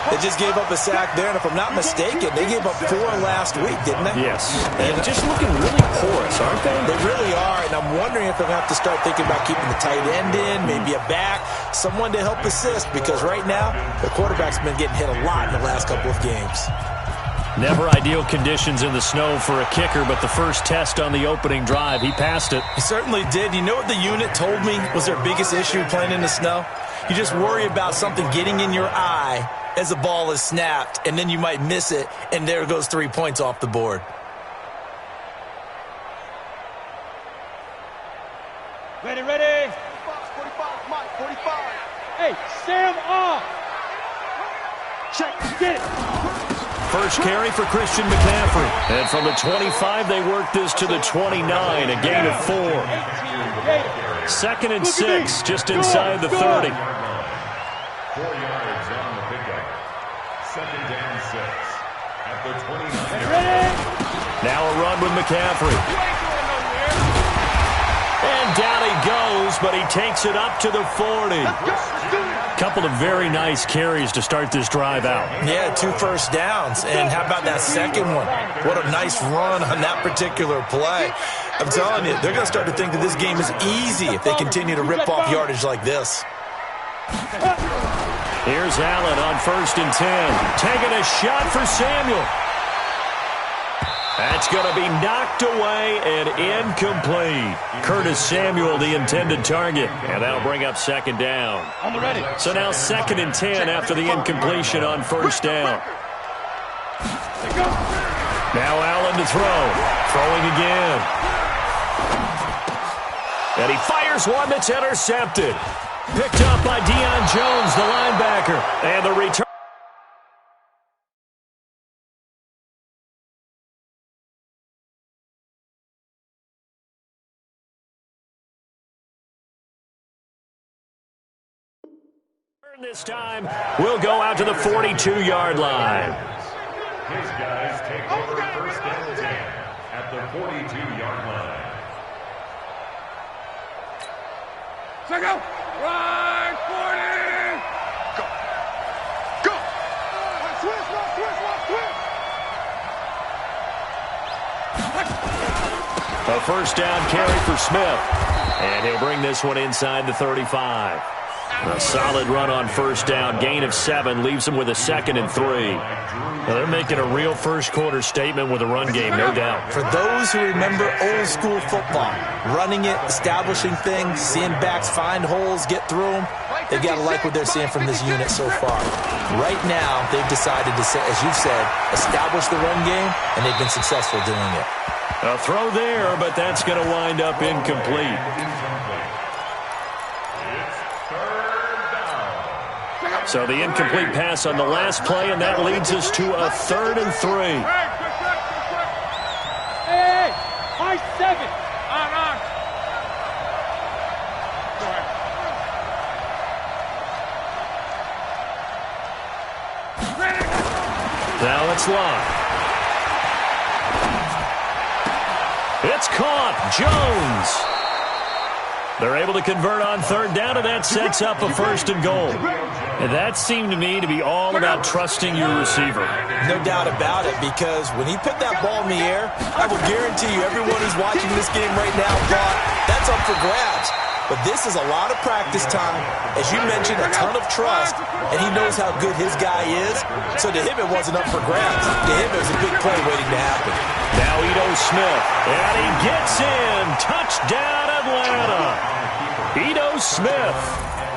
They just gave up a sack there, and if I'm not mistaken, they gave up 4 last week, didn't they? Yes. And just looking really porous, aren't they? They really are, and I'm wondering if they're going to have to start thinking about keeping the tight end in, maybe a back, someone to help assist, because right now, the quarterback's been getting hit a lot in the last couple of games. Never ideal conditions in the snow for a kicker, but the first test on the opening drive, he passed it. He certainly did. You know what the unit told me was their biggest issue playing in the snow? You just worry about something getting in your eye as the ball is snapped, and then you might miss it, and there goes 3 points off the board. Ready, ready. 45, Mike, 45. Hey, Sam off. Check, get it. First carry for Christian McCaffrey. And from the 25, they work this to the 29, a gain of 4. 2nd and 6, just inside the 30. 4 yards on the pickup. 2nd and 6 at the 29. Now a run with McCaffrey. And down he goes, but he takes it up to the 40. Couple of very nice carries to start this drive out. Yeah, 2 first downs. And how about that second one? What a nice run on that particular play. I'm telling you, they're going to start to think that this game is easy if they continue to rip off yardage like this. Here's Allen on 1st and 10. Taking a shot for Samuel. That's going to be knocked away and incomplete. Curtis Samuel, the intended target. And that'll bring up 2nd down. On the ready. So now 2nd and 10 after the incompletion on 1st down. Now Allen to throw. Throwing again. And he fires one that's intercepted. Picked up by Deion Jones, the linebacker. And the return. This time, we'll go out to the 42-yard line. His guys take over 1st and 10 at the 42-yard line. Check out. Right, 40. Go. Switch. A 1st down carry for Smith. And he'll bring this one inside the 35. A solid run on 1st down. Gain of 7 leaves him with a 2nd and 3. Well, they're making a real first-quarter statement with a run game, no doubt. For those who remember old-school football, running it, establishing things, seeing backs find holes, get through them, they've got to like what they're seeing from this unit so far. Right now, they've decided to, as you've said, establish the run game, and they've been successful doing it. A throw there, but that's going to wind up incomplete. So the incomplete pass on the last play, and that leads us to a 3rd and 3. Hey, high 7. On. Go ahead. It's Luck. It's caught. Jones. They're able to convert on third down, and that sets up a first and goal. And that seemed to me to be all about trusting your receiver. No doubt about it, because when he put that ball in the air, I will guarantee you everyone who's watching this game right now thought that's up for grabs. But this is a lot of practice time. As you mentioned, a ton of trust, and he knows how good his guy is. So to him, it wasn't up for grabs. To him, it was a big play waiting to happen. Now Ito Smith, and he gets in. Touchdown, Atlanta. Ito Smith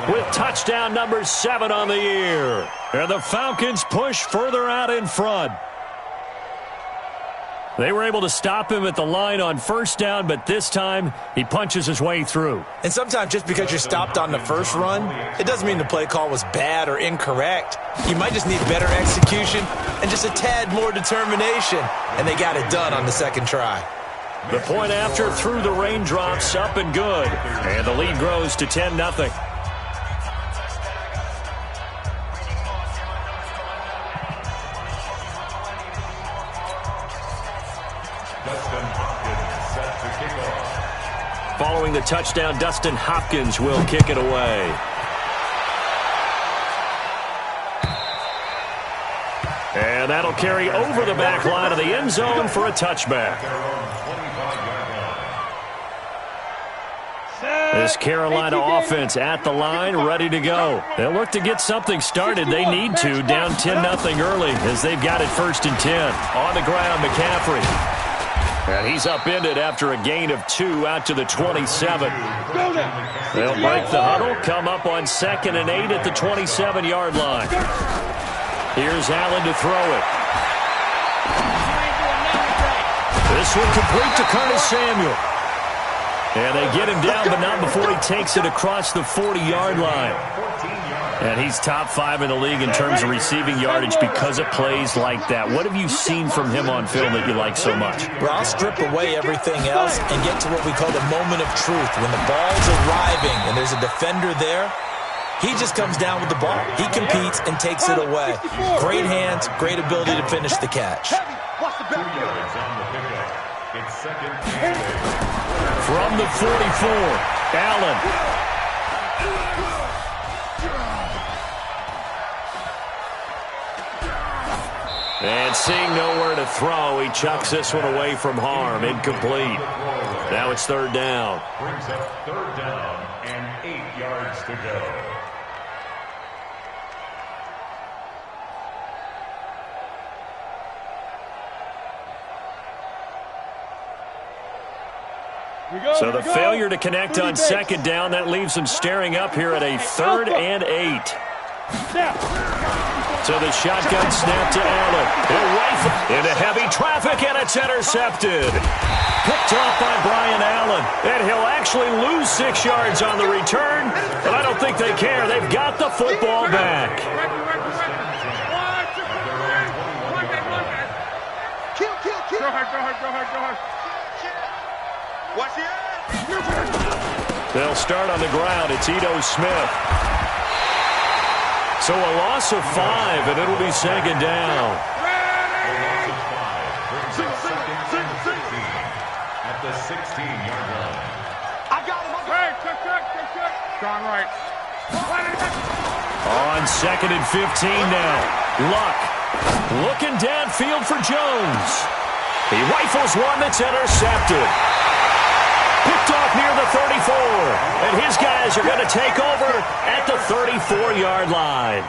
with touchdown number 7 on the year. And the Falcons push further out in front. They were able to stop him at the line on first down, but this time he punches his way through. And sometimes just because you're stopped on the first run, it doesn't mean the play call was bad or incorrect. You might just need better execution and just a tad more determination, and they got it done on the second try. The point after through the raindrops, up and good. And the lead grows to 10-0. Following the touchdown, Dustin Hopkins will kick it away. And that'll carry over the back line of the end zone for a touchback. This Carolina offense at the line, ready to go. They'll look to get something started. They need to, down 10-0 early as they've got it 1st and 10. On the ground, McCaffrey. And he's upended after a gain of 2 out to the 27. They'll break the huddle, come up on 2nd and 8 at the 27-yard line. Here's Allen to throw it. This one complete to Curtis Samuel. And they get him down, but not before he takes it across the 40-yard line. And he's top 5 in the league in terms of receiving yardage because of plays like that. What have you seen from him on film that you like so much? Well, I'll strip away everything else and get to what we call the moment of truth. When the ball's arriving and there's a defender there, he just comes down with the ball. He competes and takes it away. Great hands, great ability to finish the catch. From the 44, Allen. And seeing nowhere to throw, he chucks this one away from harm. Incomplete. Now it's 3rd down. Brings up 3rd down and 8 yards to go. So the failure to connect on 2nd down, that leaves them staring up here at a 3rd and 8. So the shotgun snap to Allen. He'll rifle into heavy traffic, and it's intercepted. Picked off by Brian Allen. And he'll actually lose 6 yards on the return, but I don't think they care. They've got the football back. Go ahead. Watch it. They'll start on the ground. It's Ito Smith. So a loss of 5, and it'll be 2nd down. At the 16-yard line. I got him. Check. Gone right. On 2nd and 15 now. Luck looking downfield for Jones. He rifles one that's intercepted. Picked off near the 34. And his guys are going to take over at the 34-yard line.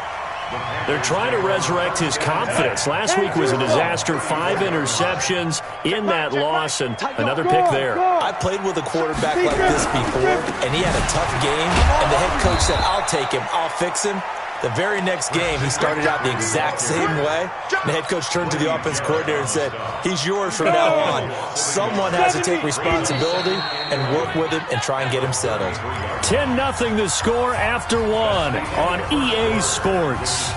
They're trying to resurrect his confidence. Last week was a disaster. 5 interceptions in that loss, and another pick there. I played with a quarterback like this before, and he had a tough game, and the head coach said, I'll take him, I'll fix him. The very next game, he started out the exact same way. The head coach turned to the offense coordinator and said, he's yours from now on. Someone has to take responsibility and work with him and try and get him settled. 10-0 the score after 1 on EA Sports.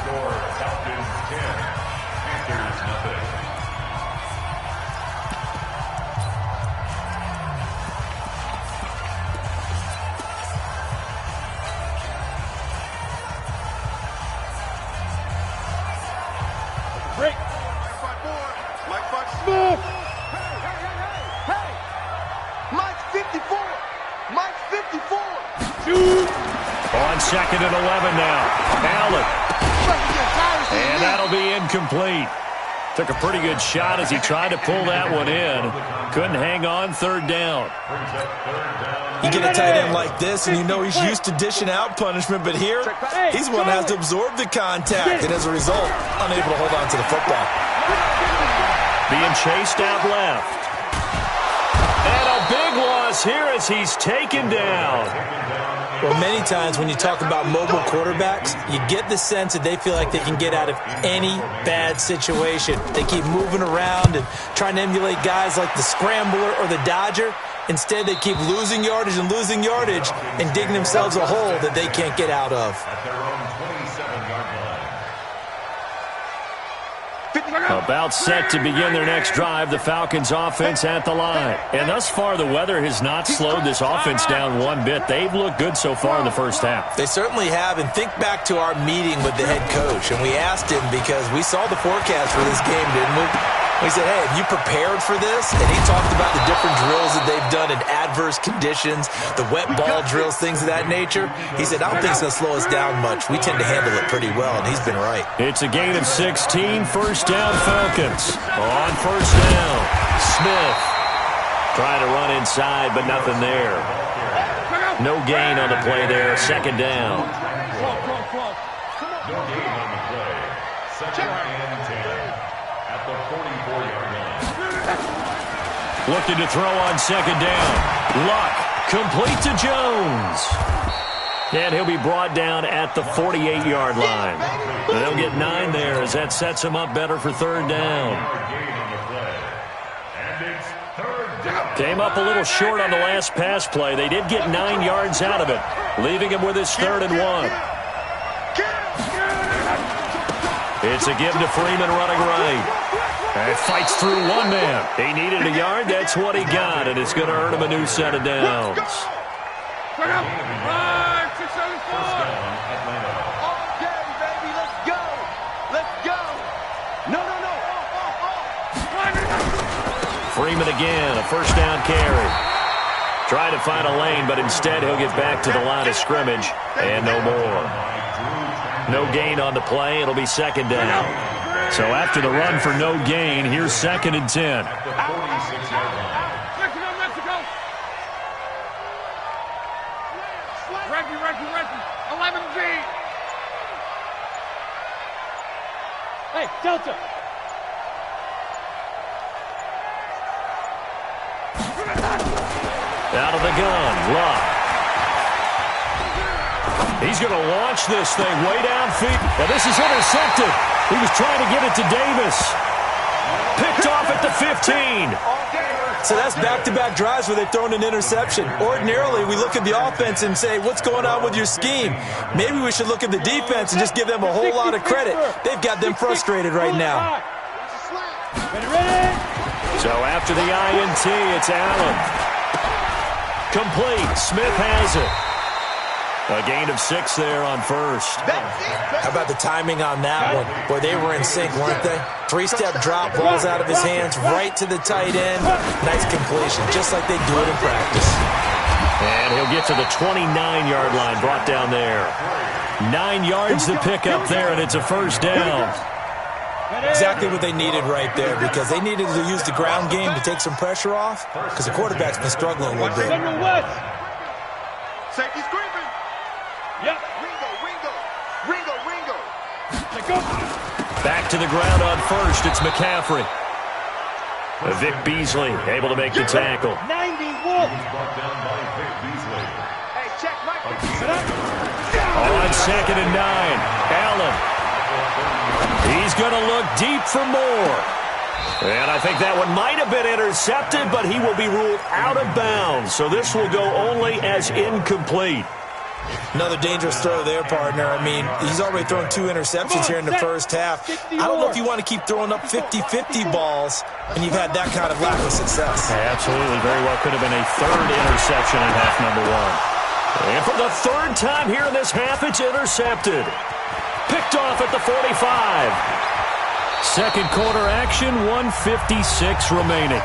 On 2nd and 11 now. Allen. And that'll be incomplete. Took a pretty good shot as he tried to pull that one in. Couldn't hang on 3rd down. You get a tight end like this, and you know he's used to dishing out punishment, but here, he's the one that has to absorb the contact, and as a result, unable to hold on to the football. Being chased out left. And a big loss here as he's taken down. Well, many times when you talk about mobile quarterbacks, you get the sense that they feel like they can get out of any bad situation. They keep moving around and trying to emulate guys like the scrambler or the dodger. Instead, they keep losing yardage and digging themselves a hole that they can't get out of. About set to begin their next drive, the Falcons offense at the line. And thus far, the weather has not slowed this offense down one bit. They've looked good so far in the first half. They certainly have. And think back to our meeting with the head coach. And we asked him because we saw the forecast for this game, didn't we? We said, hey, have you prepared for this? And he talked about the different drills that they've done in adverse conditions, the wet ball drills, things of that nature. He said, I don't think it's going to slow us down much. We tend to handle it pretty well, and he's been right. It's a gain of 16, first down Falcons. On first down, Smith trying to run inside, but nothing there. No gain on the play there, 2nd down. No gain on the play. 2nd and 10. At the 44-yard line. Looking to throw on 2nd down. Luck complete to Jones. And he'll be brought down at the 48-yard line. They'll get 9 there as that sets him up better for 3rd down. Came up a little short on the last pass play. They did get 9 yards out of it, leaving him with his 3rd and 1. It's a give to Freeman running right. And fights through one man. He needed a yard. That's what he got, and it's going to earn him a new set of downs. Freeman again, a first down carry. Trying to find a lane, but instead he'll get back to the line of scrimmage, and no more. No gain on the play. It'll be 2nd down. So after the run for no gain, here's 2nd and 10. Hey, Delta. Out of the gun, Luck. He's going to launch this thing way downfield. Now this is intercepted. He was trying to get it to Davis. Picked off at the 15. So that's back-to-back drives where they've thrown an interception. Ordinarily, we look at the offense and say, what's going on with your scheme? Maybe we should look at the defense and just give them a whole lot of credit. They've got them frustrated right now. So after the INT, it's Allen. Complete. Smith has it. A gain of 6 there on first. How about the timing on that one? Boy, they were in sync, weren't they? 3-step drop, balls out of his hands, right to the tight end. Nice completion, just like they do it in practice. And he'll get to the 29-yard line, brought down there. 9 yards to pick up there, and it's a first down. Exactly what they needed right there, because they needed to use the ground game to take some pressure off, because the quarterback's been struggling a little bit. Safety screaming. Yep. Ringo. Back to the ground on first. It's McCaffrey. Vic Beasley able to make the tackle. 91. Brought down by Vic Beasley. Hey, check Mike. On 2nd and 9. Allen. He's going to look deep for more. And I think that one might have been intercepted, but he will be ruled out of bounds. So this will go only as incomplete. Another dangerous throw there, partner. I mean, he's already thrown 2 interceptions here in the first half. I don't know if you want to keep throwing up 50-50 balls, and you've had that kind of lack of success. Absolutely. Very well could have been a 3rd interception in half number 1. And for the 3rd time here in this half, it's intercepted. Picked off at the 45. Second quarter action, 1:56 remaining.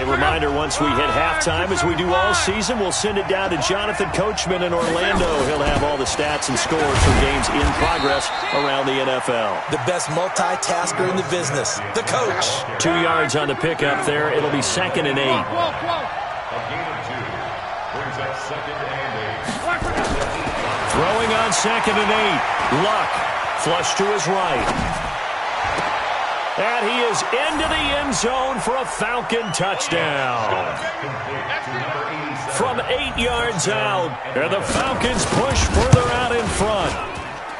reminder, once we hit halftime, as we do all season, we'll send it down to Jonathan Coachman in Orlando. He'll have all the stats and scores from games in progress around the NFL. The best multitasker in the business, the coach. 2 yards on the pickup there. It'll be 2nd and 8. A gain of 2 brings up 2nd and 8. Throwing on 2nd and 8. Luck. Flush to his right. And he is into the end zone for a Falcon touchdown. From 8 yards out. And the Falcons push further out in front.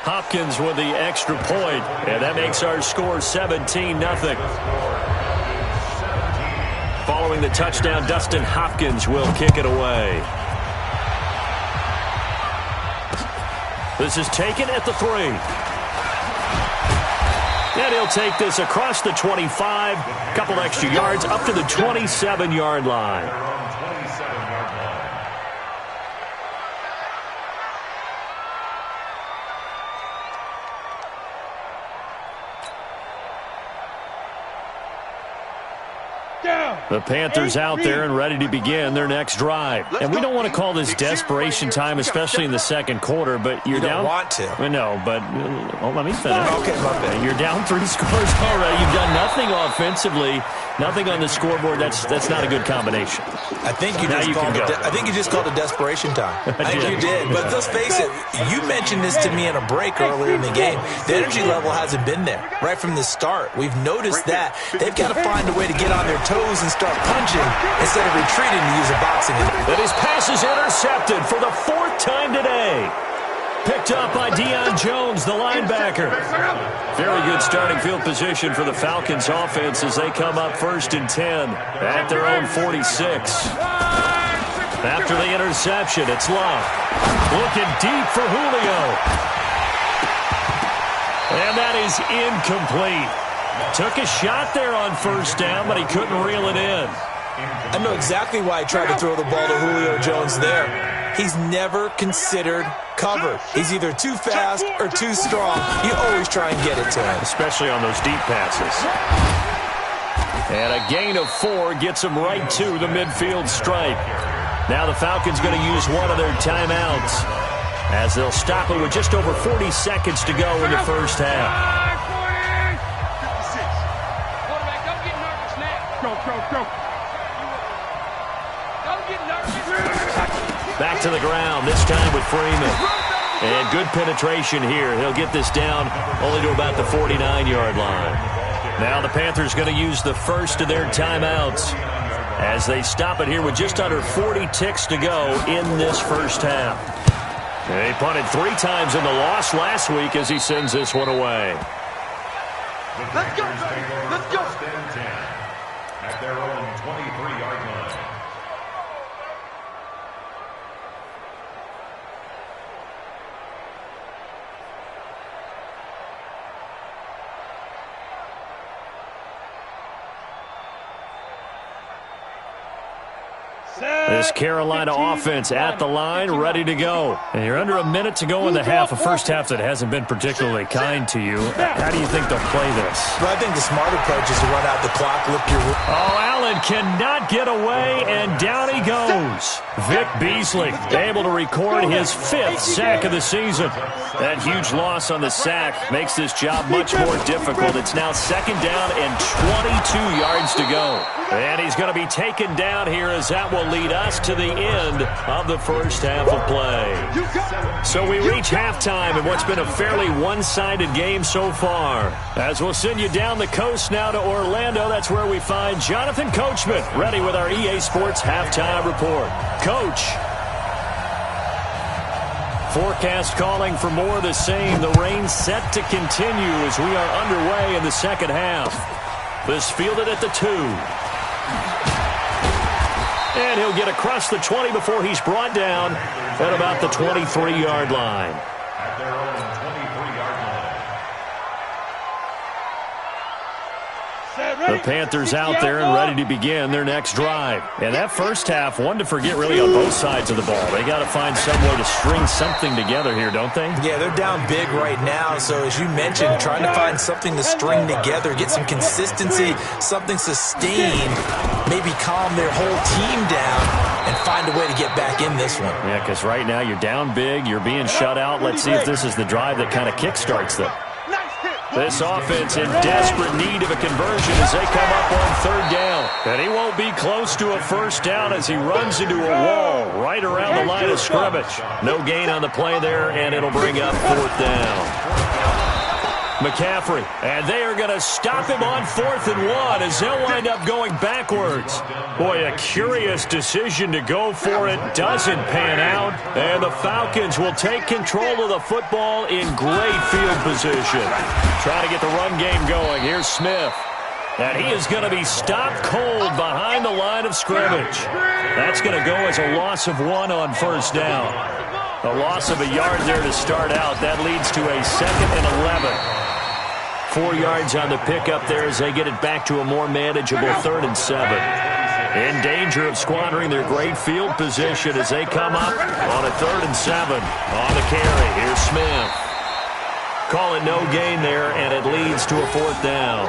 Hopkins with the extra point. And that makes our score 17-0. Following the touchdown, Dustin Hopkins will kick it away. This is taken at the 3. And he'll take this across the 25, couple extra yards, up to the 27-yard line. The Panthers out there and ready to begin their next drive. And we don't want to call this desperation time, especially in the second quarter, but you're down. You don't want to. No, but let me finish. Okay, my bad. You're down 3 scores already. You've done nothing offensively, nothing on the scoreboard. That's not a good combination. I think you just called it desperation time. I think you did. But let's face it, you mentioned this to me in a break earlier in the game. The energy level hasn't been there right from the start. We've noticed that. They've got to find a way to get on their toes and start punching instead of retreating to use a boxing. And his pass is intercepted for the 4th time today. Picked up by Deion Jones, the linebacker. Very good starting field position for the Falcons offense as they come up 1st and 10 at their own 46. After the interception, it's Love. Looking deep for Julio. And that is incomplete. Took a shot there on 1st down, but he couldn't reel it in. I know exactly why he tried to throw the ball to Julio Jones there. He's never considered cover. He's either too fast or too strong. You always try and get it to him. Especially on those deep passes. And a gain of 4 gets him right to the midfield stripe. Now the Falcons going to use one of their timeouts as they'll stop it with just over 40 seconds to go in the first half. Back to the ground, this time with Freeman. And good penetration here. He'll get this down only to about the 49-yard line. Now the Panthers going to use the first of their timeouts as they stop it here with just under 40 ticks to go in this first half. They punted 3 times in the loss last week as he sends this one away. Let's go, baby. Let's go. At their own 23-yard line. This Carolina offense at the line, ready to go. And you're under a minute to go in the half, a first half that hasn't been particularly kind to you. How do you think they'll play this? Well, I think the smart approach is to run out the clock, lift your... Oh, Allen cannot get away, and down he goes. Vic Beasley able to record his 5th sack of the season. That huge loss on the sack makes this job much more difficult. It's now 2nd down and 22 yards to go. And he's going to be taken down here as that will lead us to the end of the first half of play. So we reach halftime in what's been a fairly one-sided game so far. As we'll send you down the coast now to Orlando, that's where we find Jonathan Coachman, ready with our EA Sports halftime report. Coach. Forecast calling for more of the same. The rain set to continue as we are underway in the second half. This fielded at the 2. And he'll get across the 20 before he's brought down at about the 23-yard line. At their own 23-yard line. The Panthers out there and ready to begin their next drive. And that first half, one to forget really on both sides of the ball. They got to find some way to string something together here, don't they? Yeah, they're down big right now. So as you mentioned, trying to find something to string together, get some consistency, something sustained, maybe calm their whole team down and find a way to get back in this one. Yeah, because right now you're down big, you're being shut out. Let's see if this is the drive that kind of kickstarts them. This offense in desperate need of a conversion as they come up on third down. And he won't be close to a first down as he runs into a wall right around the line of scrimmage. No gain on the play there, and it'll bring up fourth down. McCaffrey, and they are going to stop him on 4th and 1 as they'll wind up going backwards. Boy, a curious decision to go for it. Doesn't pan out, and the Falcons will take control of the football in great field position. Trying to get the run game going. Here's Smith. And he is going to be stopped cold behind the line of scrimmage. That's going to go as a loss of 1 on first down. A loss of a yard there to start out. That leads to a 2nd and 11. 4 yards on the pickup there as they get it back to a more manageable 3rd and 7. In danger of squandering their great field position as they come up on a 3rd and 7. On the carry, here's Smith. Call it no gain there, and it leads to a 4th down.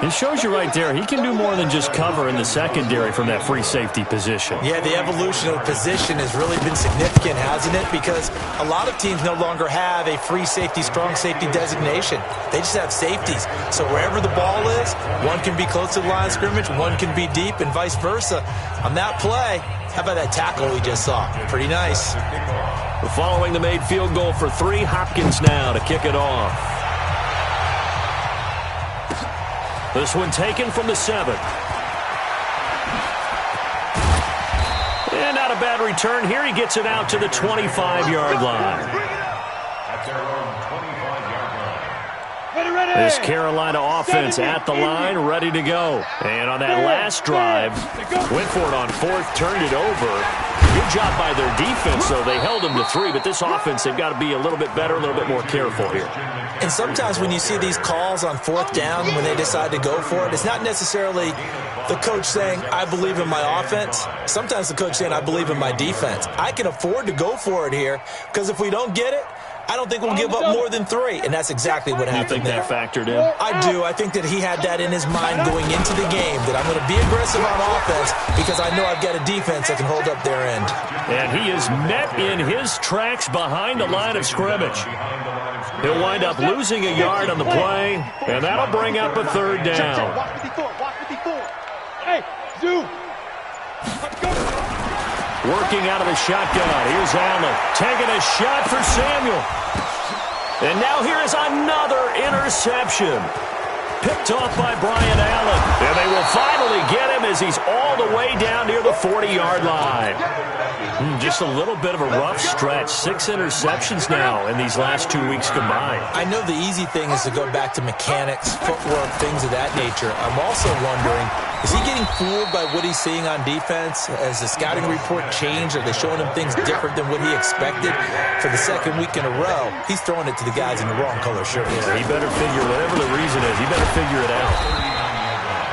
It shows you right there, he can do more than just cover in the secondary from that free safety position. Yeah, the evolution of the position has really been significant, hasn't it? Because a lot of teams no longer have a free safety, strong safety designation. They just have safeties. So wherever the ball is, one can be close to the line of scrimmage, one can be deep, and vice versa. On that play, how about that tackle we just saw? Pretty nice. Following the made field goal for 3, Hopkins now to kick it off. This one taken from the 7. And not a bad return here. He gets it out to the 25-yard line. At their own 25-yard line. Ready. This Carolina offense at the line, ready to go. And on that last drive, went for it on 4th, turned it over. Good job by their defense, though. They held them to 3, but this offense, they've got to be a little bit better, a little bit more careful here. And sometimes when you see these calls on 4th down, when they decide to go for it, it's not necessarily the coach saying, I believe in my offense. Sometimes the coach saying, I believe in my defense. I can afford to go for it here because if we don't get it, I don't think we'll give up more than 3, and that's exactly what happened there. You think that factored in? I do. I think that he had that in his mind going into the game, that I'm going to be aggressive on offense because I know I've got a defense that can hold up their end. And he is met in his tracks behind the line of scrimmage. He'll wind up losing a yard on the play, and that'll bring up a 3rd down. Hey, Zoo. Working out of the shotgun. Here's Allen taking a shot for Samuel. And now here is another interception. Picked off by Brian Allen. And they will finally get him as he's all the way down near the 40-yard line. Just a little bit of a rough stretch. 6 interceptions now in these last 2 weeks combined. I know the easy thing is to go back to mechanics, footwork, things of that nature. I'm also wondering, is he getting fooled by what he's seeing on defense? Has the scouting report changed? Are they showing him things different than what he expected? For the 2nd week in a row, he's throwing it to the guys in the wrong color shirts. Yeah, he better figure, whatever the reason is, he better figure it out.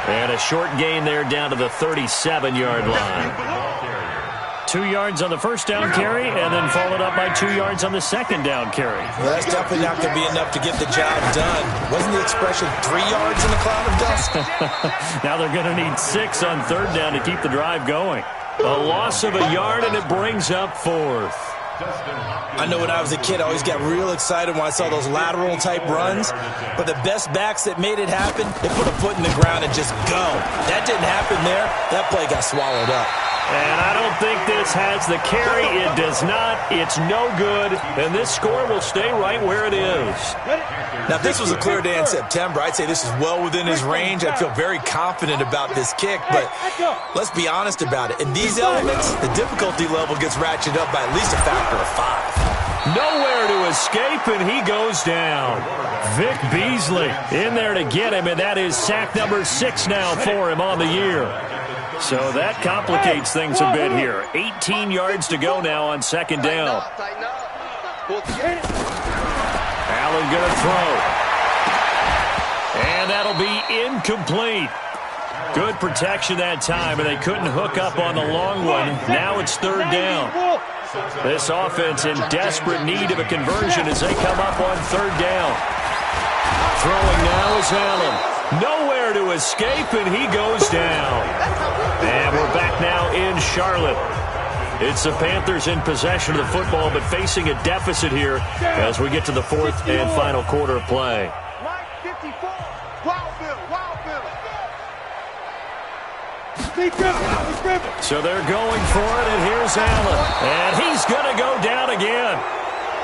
And a short gain there down to the 37-yard line. 2 yards on the first down carry, and then followed up by 2 yards on the second down carry. Well, that's definitely not going to be enough to get the job done. Wasn't the expression 3 yards in a cloud of dust? Now they're going to need 6 on third down to keep the drive going. A loss of a yard, and it brings up 4th. I know when I was a kid, I always got real excited when I saw those lateral-type runs. But the best backs that made it happen, they put a foot in the ground and just go. That didn't happen there. That play got swallowed up. And I don't think this has the carry. It does not. It's no good. And this score will stay right where it is. Now, if this was a clear day in September, I'd say this is well within his range. I'd feel very confident about this kick. But let's be honest about it. In these elements, the difficulty level gets ratcheted up by at least a factor of 5. Nowhere to escape, and he goes down. Vic Beasley in there to get him, and that is sack number 6 now for him on the year. So that complicates things a bit here. 18 yards to go now on second down. Allen going to throw. And that'll be incomplete. Good protection that time, and they couldn't hook up on the long one. Now it's third down. This offense in desperate need of a conversion as they come up on third down. Throwing now is Allen. Nowhere to escape, and he goes down. And we're back now in Charlotte. It's the Panthers in possession of the football, but facing a deficit here as we get to the fourth and final quarter of play. So they're going for it, and here's Allen. And he's going to go down again.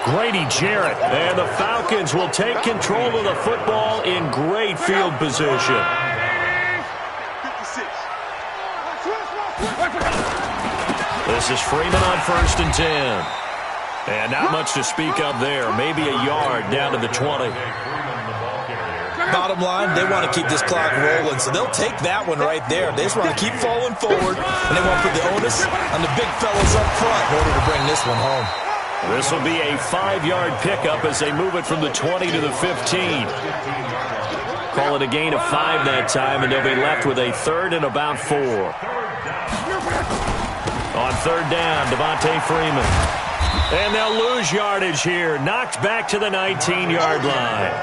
Grady Jarrett. And the Falcons will take control of the football in great field position. This is Freeman on 1st and 10. And not much to speak of there. Maybe a yard down to the 20. Bottom line, they want to keep this clock rolling, so they'll take that one right there. They just want to keep falling forward, and they want to put the onus on the big fellas up front in order to bring this one home. This will be a 5-yard pickup as they move it from the 20 to the 15. Call it a gain of 5 that time, and they'll be left with a third and about 4. On third down, Devontae Freeman. And they'll lose yardage here. Knocked back to the 19-yard line.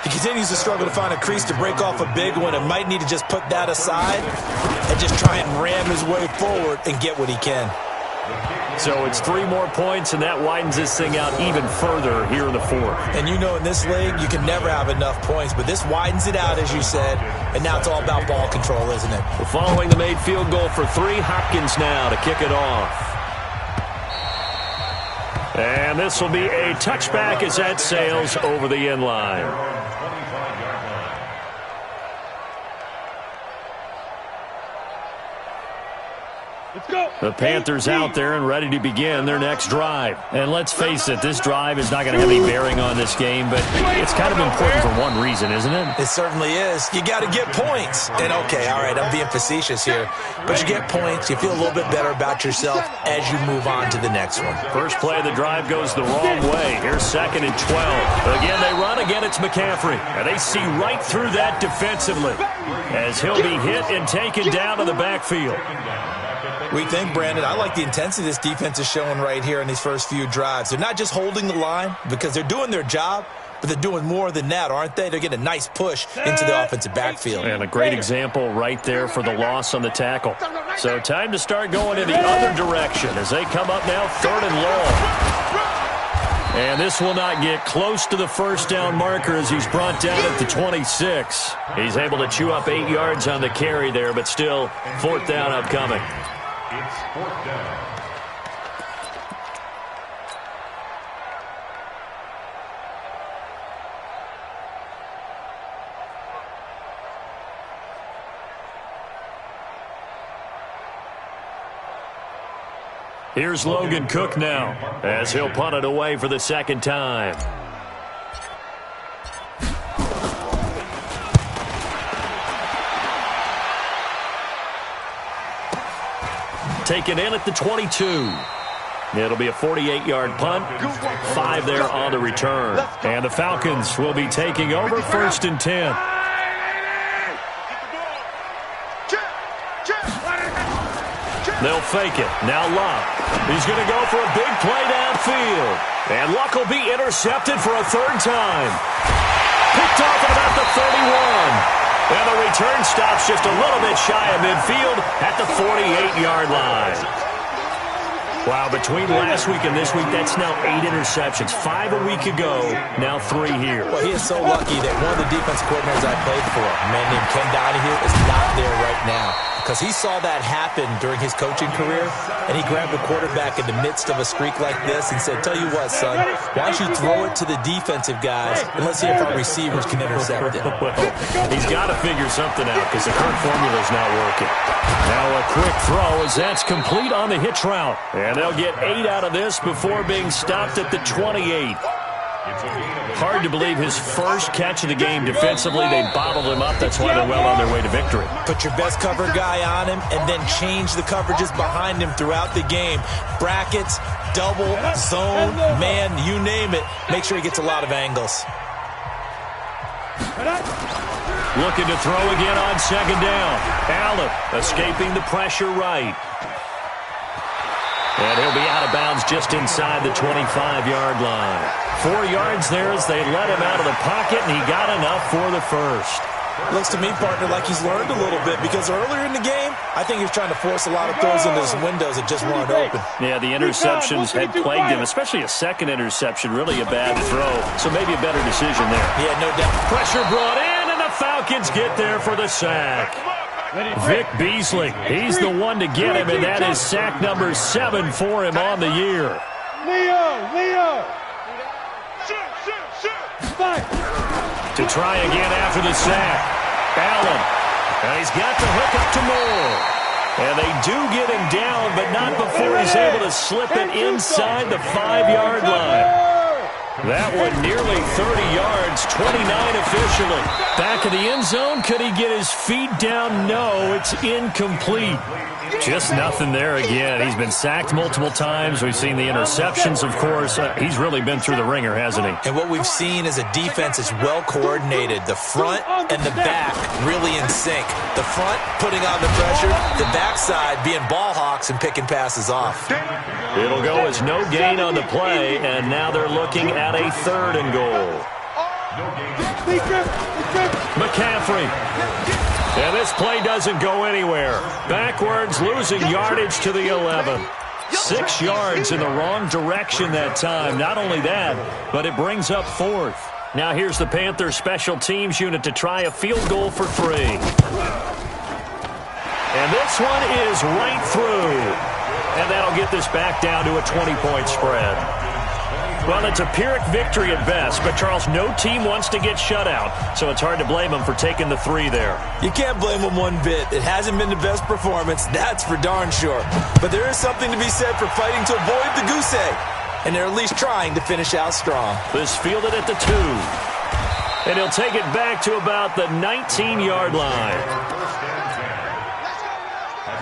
He continues to struggle to find a crease to break off a big one and might need to just put that aside and just try and ram his way forward and get what he can. So it's 3 more points, and that widens this thing out even further here in the fourth. And you know in this league, you can never have enough points, but this widens it out, as you said, and now it's all about ball control, isn't it? Well, following the made field goal for 3, Hopkins now to kick it off. And this will be a touchback as that sails over the end line. The Panthers out there and ready to begin their next drive. And let's face it, this drive is not going to have any bearing on this game, but it's kind of important for one reason, isn't it? It certainly is. You got to get points. And okay, all right, I'm being facetious here, but you get points, you feel a little bit better about yourself as you move on to the next one. First play of the drive goes the wrong way. Here's 2nd and 12. Again, they run. Again, it's McCaffrey. And they see right through that defensively as he'll be hit and taken down to the backfield. We think, Brandon, I like the intensity this defense is showing right here in these first few drives. They're not just holding the line because they're doing their job, but they're doing more than that, aren't they? They're getting a nice push into the offensive backfield. And a great example right there for the loss on the tackle. So time to start going in the other direction as they come up now 3rd and long. And this will not get close to the first down marker as he's brought down at the 26. He's able to chew up 8 yards on the carry there, but still 4th down upcoming. It's 4th down. Here's Logan Cook now as he'll punt it away for the 2nd time. Taken in at the 22. It'll be a 48-yard punt. 5 there on the return. And the Falcons will be taking over 1st and 10. They'll fake it. Now Luck. He's going to go for a big play downfield. And Luck will be intercepted for a 3rd time. Picked off at about the 31. And the return stops just a little bit shy of midfield at the 48-yard line. Wow, between last week and this week, that's now 8 interceptions. 5 a week ago, now 3 here. Well, he is so lucky that one of the defense coordinators I played for, a man named Ken Donahue, is not there right now. Because he saw that happen during his coaching career, and he grabbed the quarterback in the midst of a streak like this and said, tell you what, son, why don't you throw it to the defensive guys, and let's see if our receivers can intercept it. Well, he's got to figure something out because the current formula is not working. Now a quick throw as that's complete on the hitch route. And they'll get 8 out of this before being stopped at the 28. Hard to believe his first catch of the game defensively. They bottled him up. That's why they're well on their way to victory. Put your best cover guy on him and then change the coverages behind him throughout the game. Brackets, double, zone, man, you name it. Make sure he gets a lot of angles. Looking to throw again on second down. Allen escaping the pressure right. And he'll be out of bounds just inside the 25-yard line. 4 yards there as they let him out of the pocket, and he got enough for the first. Looks to me, partner, like he's learned a little bit, because earlier in the game, I think he was trying to force a lot of throws into his windows that just weren't open. Yeah, the interceptions had plagued him, especially a second interception, really a bad throw. So maybe a better decision there. Yeah, no doubt. Pressure brought in, and the Falcons get there for the sack. Vic Beasley, he's the one to get him, and that is sack number 7 for him on the year. Leo! Fight! To try again after the sack. Allen. And he's got the hook up to Moore. And they do get him down, but not before he's able to slip it inside the 5-yard line. That one nearly 30 yards, 29 officially. Back of the end zone, could he get his feet down? No, it's incomplete. Just nothing there again. He's been sacked multiple times. We've seen the interceptions, of course. He's really been through the ringer, hasn't he? And what we've seen is a defense is well coordinated. The front and the back really in sync. The front putting on the pressure, the backside being ball hawks and picking passes off. It'll go as no gain on the play, and now they're looking at a 3rd and goal. McCaffrey. And this play doesn't go anywhere. Backwards, losing yardage to the 11. 6 yards in the wrong direction that time. Not only that, but it brings up 4th. Now here's the Panthers special teams unit to try a field goal for 3. And this one is right through. And that'll get this back down to a 20-point spread. Well, it's a Pyrrhic victory at best, but, Charles, no team wants to get shut out, so it's hard to blame them for taking the 3 there. You can't blame them one bit. It hasn't been the best performance, that's for darn sure. But there is something to be said for fighting to avoid the goose egg, and they're at least trying to finish out strong. This fielded at the 2. And he'll take it back to about the 19-yard line.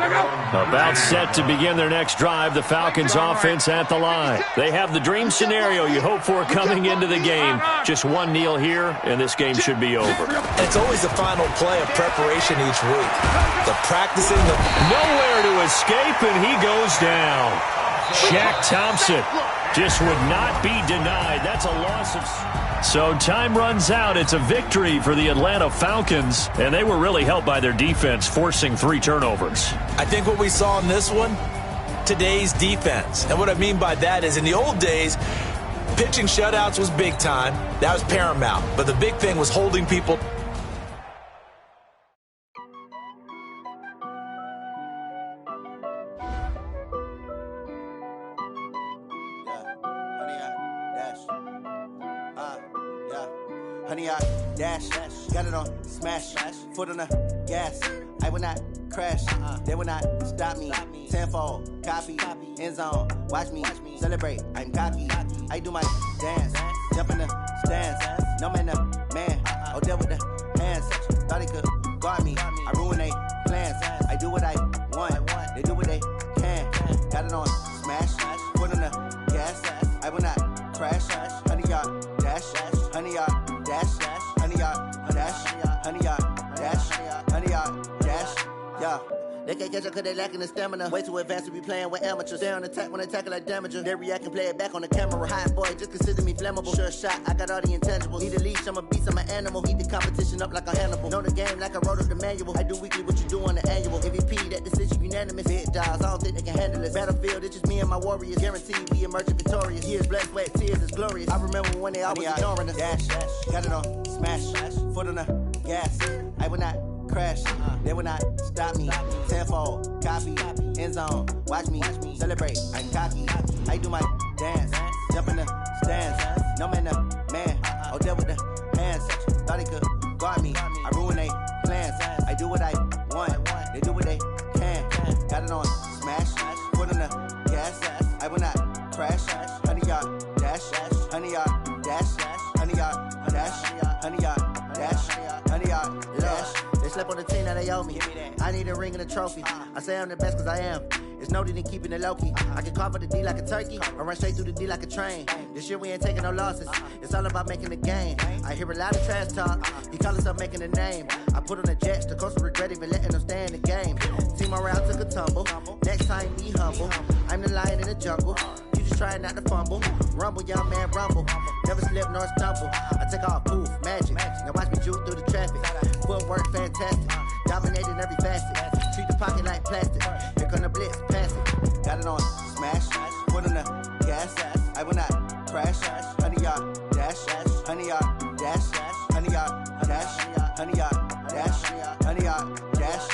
About set to begin their next drive, the Falcons offense at the line. They have the dream scenario you hope for coming into the game. Just one kneel here, and this game should be over. And it's always the final play of preparation each week. The practicing, nowhere to escape, and he goes down. Shaq Thompson just would not be denied. That's a loss of... So time runs out. It's a victory for the Atlanta Falcons, and they were really helped by their defense, forcing 3 turnovers. I think what we saw in this one, today's defense. And what I mean by that is in the old days, pitching shutouts was big time. That was paramount. But the big thing was holding people. Honey, I dash, got it on smash, foot on the gas. I will not crash, they will not stop me. Tenfold, copy, end zone, watch me celebrate. I'm cocky, I do my dance, jump in the stands. No man, the man, oh, deal with the hands. Thought he could guard me, I ruin they plans. I do what I want, they do what they can. Got it on smash, foot on the gas. I will not crash, honey, y'all dash, honey, y'all dash, honey, y'all dash, honey, y'all dash, honey, y'all dash, yeah. They can't catch up cause they lacking the stamina. Way too advanced to be playing with amateurs. Stay on attack when they tackle like damager. They react and play it back on the camera. Hot boy, just consider me flammable. Sure shot, I got all the intangibles. Need a leash, I'm a beast, I'm an animal. Heat the competition up like a Hannibal. Know the game like I wrote up the manual. I do weekly what you do on the annual. MVP, that decision unanimous. Hit dials, I don't think they can handle it. Battlefield, it's just me and my warriors. Guaranteed we emerge victorious. Years, blood, sweat, tears, it's glorious. I remember when they always ignoring us. Dash, got it on smash, foot on the gas. I will not crash, they will not stop me. Tenfold, copy, end zone, watch me celebrate. I'm cocky, I do my dance, jump in the stands. No man, the man, oh, deal with the hands. Thought he could guard me, I ruin they plans. I do what I want, they do what they can. Got it on smash, foot on the gas. I will not crash, honey, y'all dash, honey, y'all dash, honey, y'all dash, honey, y'all dash, honey, y'all dash. slept on the team, now they owe me. I need a ring and a trophy. I say I'm the best cause I am. It's no need in keeping it low-key. I can carve up the D like a turkey, or run straight through the D like a train. This year we ain't taking no losses. It's all about making the game. I hear a lot of trash talk. He call himself making a name. I put on the Jets, the coach will regret even letting them stay in the game. Team around took a tumble. Next time be humble. I'm the lion in the jungle. You just trying not to fumble. Rumble, young man, rumble. Never slip nor stumble. I take off, poof, magic. Now watch me juke through the traffic. Footwork fantastic. Dominating every facet. Treat the pocket like plastic. Here come the blitz, pass it. Got it on smash. Foot on the gas. I will not crash. 100-yard dash. 100-yard dash. 100-yard dash. 100-yard dash. 100-yard dash.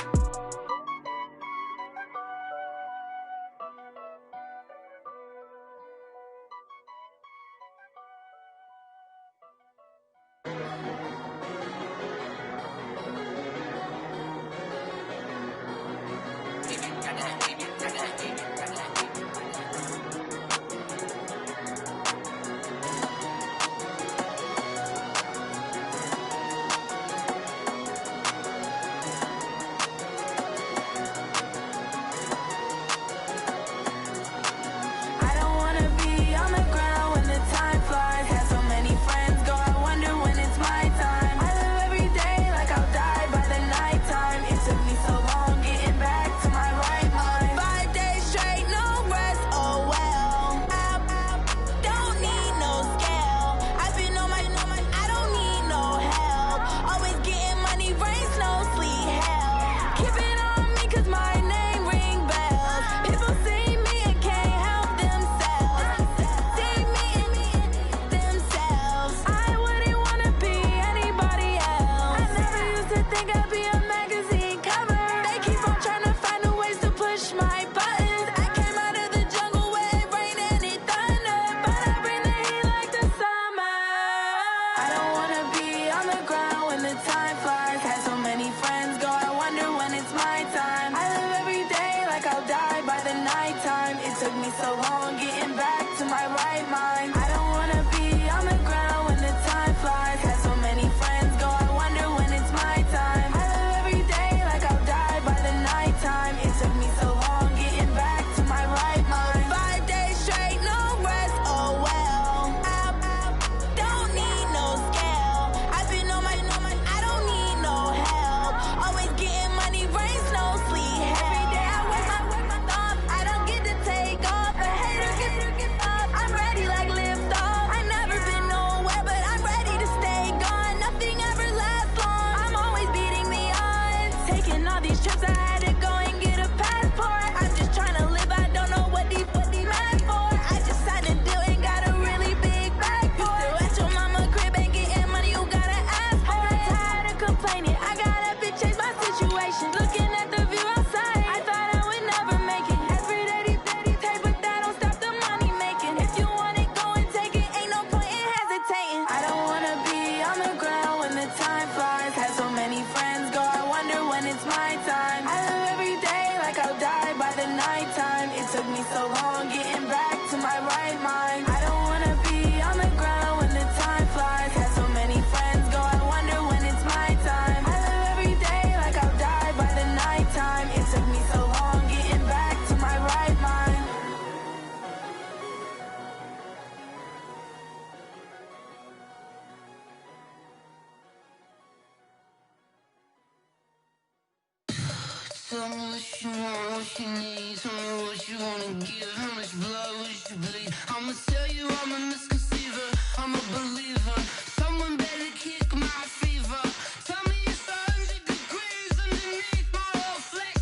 Tell me what you want, what you need. Tell me what you wanna give. How much blood would you bleed? I'ma tell you I'm a misconceiver. I'm a believer. Someone better kick my fever. Tell me it's 100 degrees underneath my whole flesh.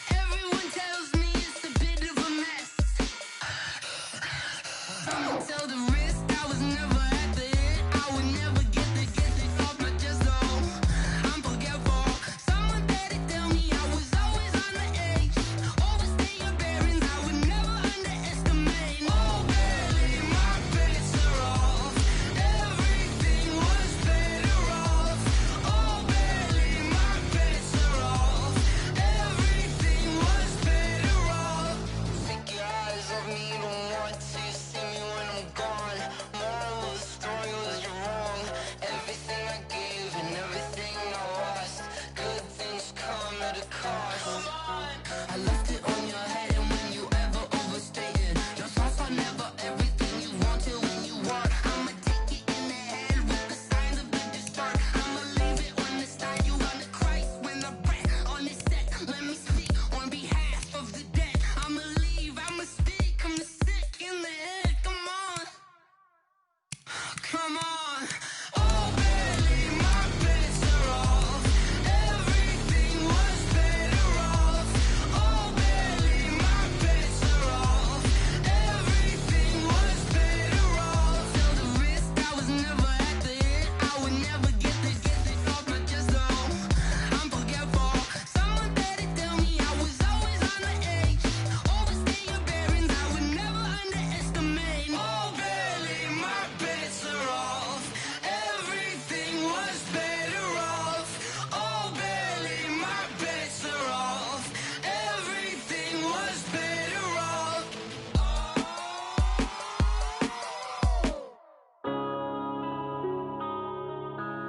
Everyone tells me it's a bit of a mess. I'ma tell the risk I was never at the end. I would never get it off my chest. Oh, I'm forgetful. Someone better tell me I was always on the edge. Overstay your bearings. I would never underestimate. Oh, barely my face.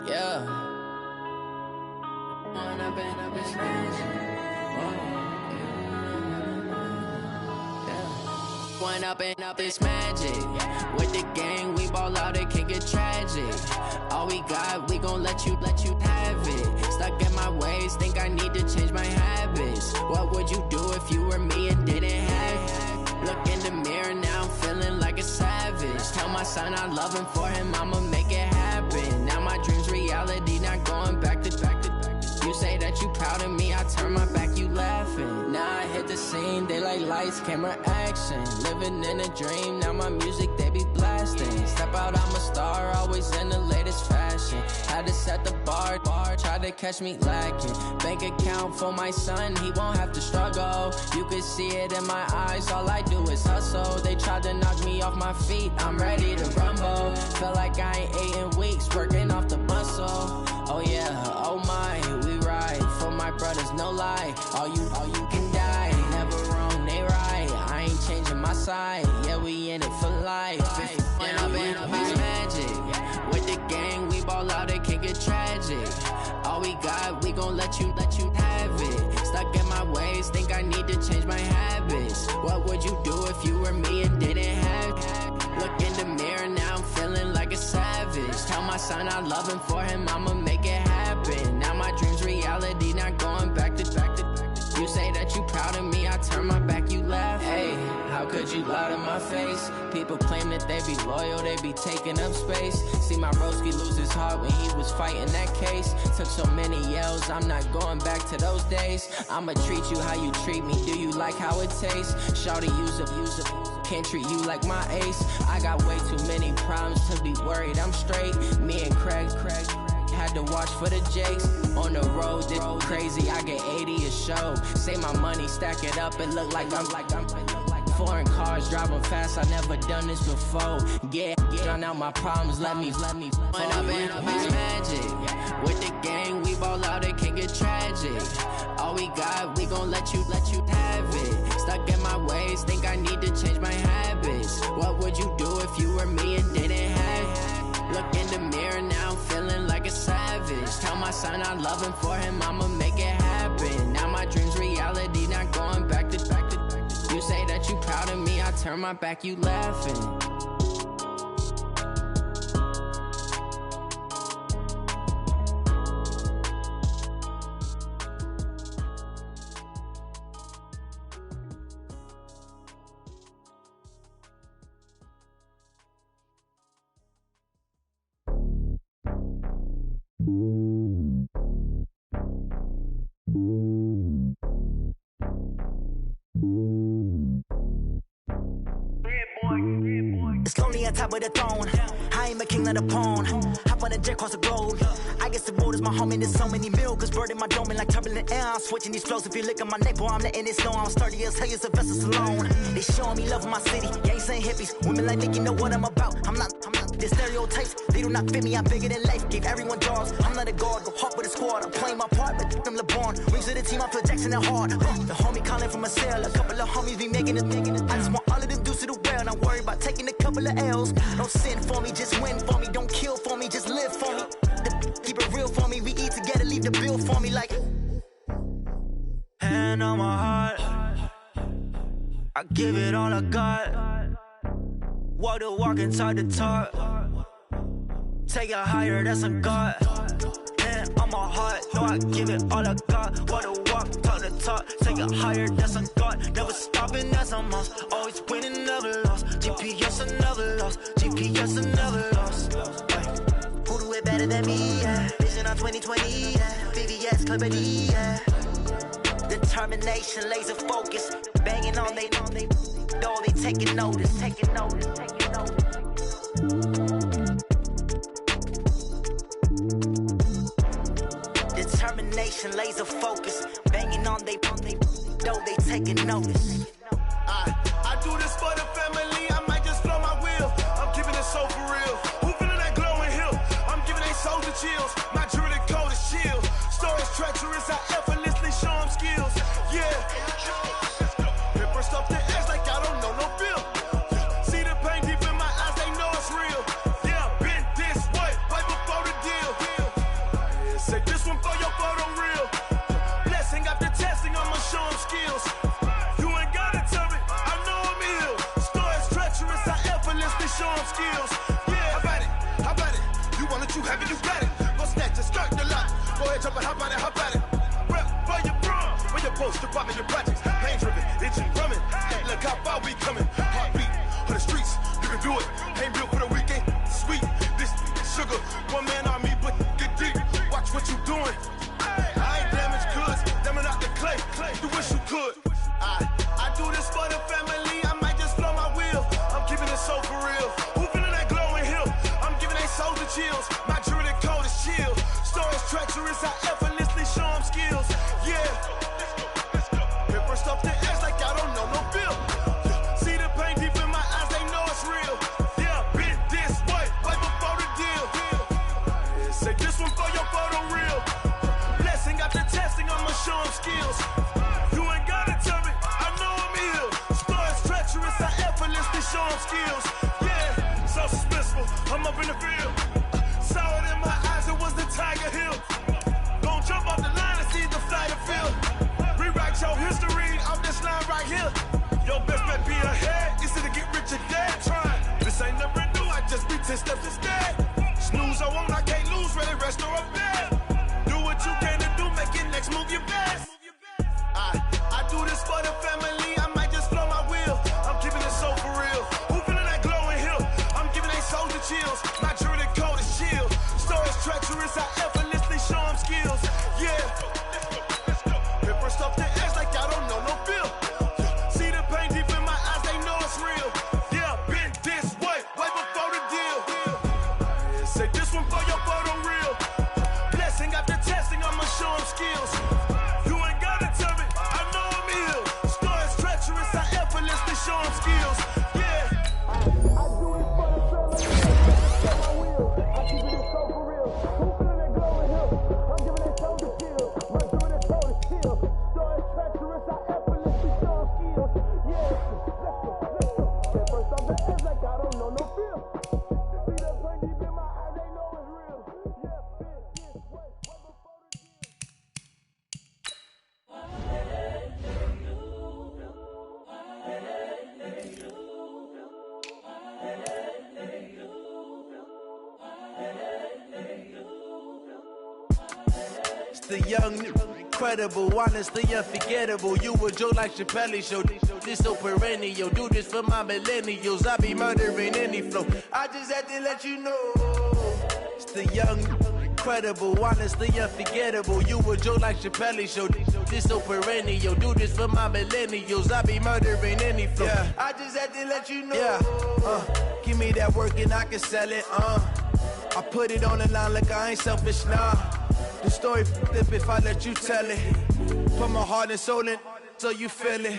Yeah. One up and up, it's magic. With the gang, we ball out, it can get tragic. All we got, we gon' let you have it. Stuck in my ways, think I need to change my habits. What would you do if you were me and didn't have it? Look in the mirror, now I'm feeling like a savage. Tell my son I love him, for him I'ma make it happen. Now my dream's reality, not going back to. You say that you proud of me, I turn my back, you laughing. Now I hit the scene, they like lights, camera, action. Living in a dream, now my music, they be blasting. Step out, I'm a star, always in the latest fashion. Had to set the bar, try to catch me lacking. Bank account for my son, he won't have to struggle. You can see it in my eyes, all I do is hustle. They tried to knock me off my feet, I'm ready to rumble. Felt like I ain't ate in weeks, working off the muscle. Oh yeah, oh my, we ride for my brothers, no lie. All you can die, never wrong, they right. I ain't changing my side, yeah, we in it for life. When up and up, it's magic. With the gang, we ball out, it can get tragic. All we got, we gon' let you have it. Stuck in my ways, think I need to change my habits. What would you do if you were me and didn't have it? Look in the mirror, now I'm feeling like a savage. Tell my son I love him, for him I'ma make it happen. Now my dream's reality, not going back to. You say that you proud of me, I turn my back, you laugh. Hey, how could you lie to my face? People claim that they be loyal, they be taking up space. See my broski lose his heart when he was fighting that case. Took so many yells, I'm not going back to those days. I'ma treat you how you treat me, do you like how it tastes? Shawty, use up, can't treat you like my ace. I got way too many problems to be worried, I'm straight. Me and Craig had to watch for the Jakes. On the road, this crazy, I get 80 a show. Say my money, stack it up, it look like I'm foreign cars, driving fast, I never done this before. Get drown out my problems, let me When up and up, it's magic. With the gang, we ball out, it can get tragic. All we got, we gon' let you have it. Stuck in my ways, think I need to change my habits. What would you do if you were me and didn't have it? Look in the mirror, now I'm feeling like a savage. Tell my son I love him, for him I'ma make it happen. Now my dream's reality, not going back to. You say that you proud of me, I turn my back, you laughing. It's lonely on top of the throne. I am a king of the pawn. Hop on a jet across the globe. I guess the road is my home and there's so many milkers burning my dome like turbulent air. I'm switching these flows. If you look at my neck, boy, I'm letting it snow. I'm sturdy as hell, as Sylvester Stallone. They showing me love in my city. Gangs and hippies. Women like Nick, you know what I'm about. I'm not. The stereotypes, they do not fit me. I'm bigger than life. Gave everyone jaws. I'm not a guard. Go hard with a squad. I'm playing my part, but I'm LeBron. Rings of the team, I feel Jackson and hard. The homie calling from a cell. A couple of homies be making it. I just want all of them dudes to the well. Not worry about taking a couple of L's. Don't sin for me, just win for me. Don't kill for me, just live for me. Keep it real for me. We eat together, leave the bill for me like. Hand on my heart, I give it all I got. Walk the walk and talk the talk. Take it higher, that's a God. Hand on my heart, no, I give it all I got. Walk the walk, talk the talk. Take it higher, that's a God. Never stopping, that's a must. Always winning, never lost. GPS, I never lost. GPS, I never lost. Who do it better than me? Yeah. Vision on 2020. Yeah. VVS, Clarity. Yeah. Determination, laser focus. Banging on they door, they taking notice. Determination, laser focus. Banging on they door, they taking notice. I do this for the family, I might just blow my wheel. I'm giving it so for real. Who feeling that glowing hill? I'm giving they soldier chills. My jewelry code is chill. Stories treacherous, I effortlessly show them skills. Yeah. Paper stuff the edge like I don't know no bill. See the pain deep in my eyes, they know it's real. Yeah, been this way, right before the deal. one for your photo reel. Blessing after testing, I'ma show 'em skills. You ain't gotta tell me, I know I'm ill. Stories treacherous, I effortlessly show 'em skills. Yeah, how about it? You want it, you have it, you got it. Go snatch it, skirt the lot. Go ahead, jump it, how about it? Rep for your bro, when you're supposed to pop in your projects. Pain driven, itching, drumming. Hey, look how far we coming. Heartbeat on the streets, you can do it. Ain't built for the weekend, sweet. This sugar, one man army, but get deep. Watch what you doing. I ain't damaged goods, damn out the clay. You wish you could. I do this for the family. I might just blow my wheel. I'm keeping it so for real. Who feeling that glowing hill? I'm giving they soldier chills. My jewelry cold is chill. Stories treacherous, I effortlessly show 'em skills. Yeah. Paper stuff to edge like I don't know no bill. See the pain deep in my eyes, they know it's real. Yeah, bit this way, right before the deal. Say this one for your photo reel. Blessing after testing, I'ma show 'em skills. You ain't gotta tell me, I know I'm ill. Stories treacherous, I effortlessly show 'em skills. Yeah, so suspenseful, I'm up in the field. Saw it in my eyes, it was the Tiger Hill. Don't jump off the line and see the fly the field. Rewrite your history off this line right here. Your best bet be ahead, easy to get rich or dead. Try, this ain't never new, I just be 10 steps instead. Snooze I won't, I can't lose, ready, rest or a bed. Do what you can to do, make it next move your best. I do this for the family, I might just blow my wheel. I'm keeping it so for real. Who feeling that glowing hill? I'm giving they soldier chills. My jewelry cold is chill. Stories treacherous, I effortlessly show 'em skills. Yeah. Paper stuff to edge like I don't know no bill. See the pain deep in my eyes, they know it's real. Yeah, been this way, way before the deal. Say this one for your photo reel. Blessing after testing, I'ma show 'em skills. You ain't gotta tell me, I know I'm ill. Stories treacherous, I effortlessly show 'em skills. Yeah. I do it for the family. My wheel, I keep it so for real. Who feeling that glowing hill? I'm giving they soldier chills. My jewelry cold is chill. Stories treacherous, I effortlessly show 'em skills. Yeah, let's go. At first I'm the edge like I don't know no feel. See that pain deep in my eyes, they know it's real. Yeah, been this way, way before the deal. It's the young, incredible, honestly unforgettable. You a joke like Chappelle show. This so perennial. Do this for my millennials. I be murdering any flow. I just had to let you know. It's the young, incredible, honestly unforgettable. You a joke like Chappelle show. This so perennial. Do this for my millennials. I be murdering any flow. Yeah. I just had to let you know. Yeah. Give me that work and I can sell it. I put it on the line like I ain't selfish, nah. The story flip if I let you tell it. Put my heart and soul in so you feel it.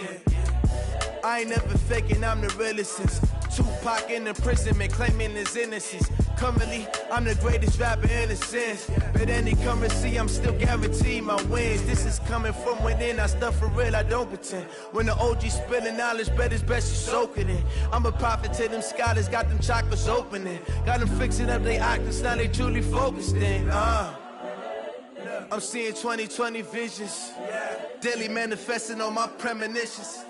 I ain't never faking, I'm the realest since Tupac in imprisonment, claiming his innocence. Currently, I'm the greatest rapper in a sense. But any currency, I'm still guaranteed my wins. This is coming from within, I stuff for real, I don't pretend. When the OG spilling knowledge, bet it's best you soak it in. I'm a prophet to them scholars, got them chakras opening. Got them fixing up they octaves, now they truly focused in. I'm seeing 2020 visions. Daily manifesting on my premonitions.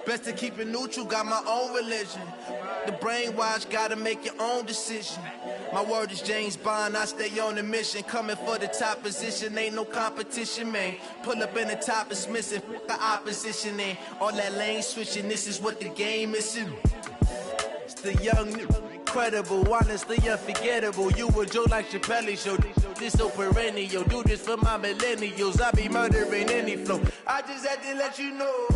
Best to keep it neutral, got my own religion. The brainwash, gotta make your own decision. My word is James Bond, I stay on a mission. Coming for the top position, ain't no competition, man. Pull up in the top, it's missing, the opposition, ain't all that lane switching, this is what the game is. It's the young, incredible, honestly unforgettable. You a joke like Chappelle show. This so perennial. Do this for my millennials. I be murdering any flow. I just had to let you know.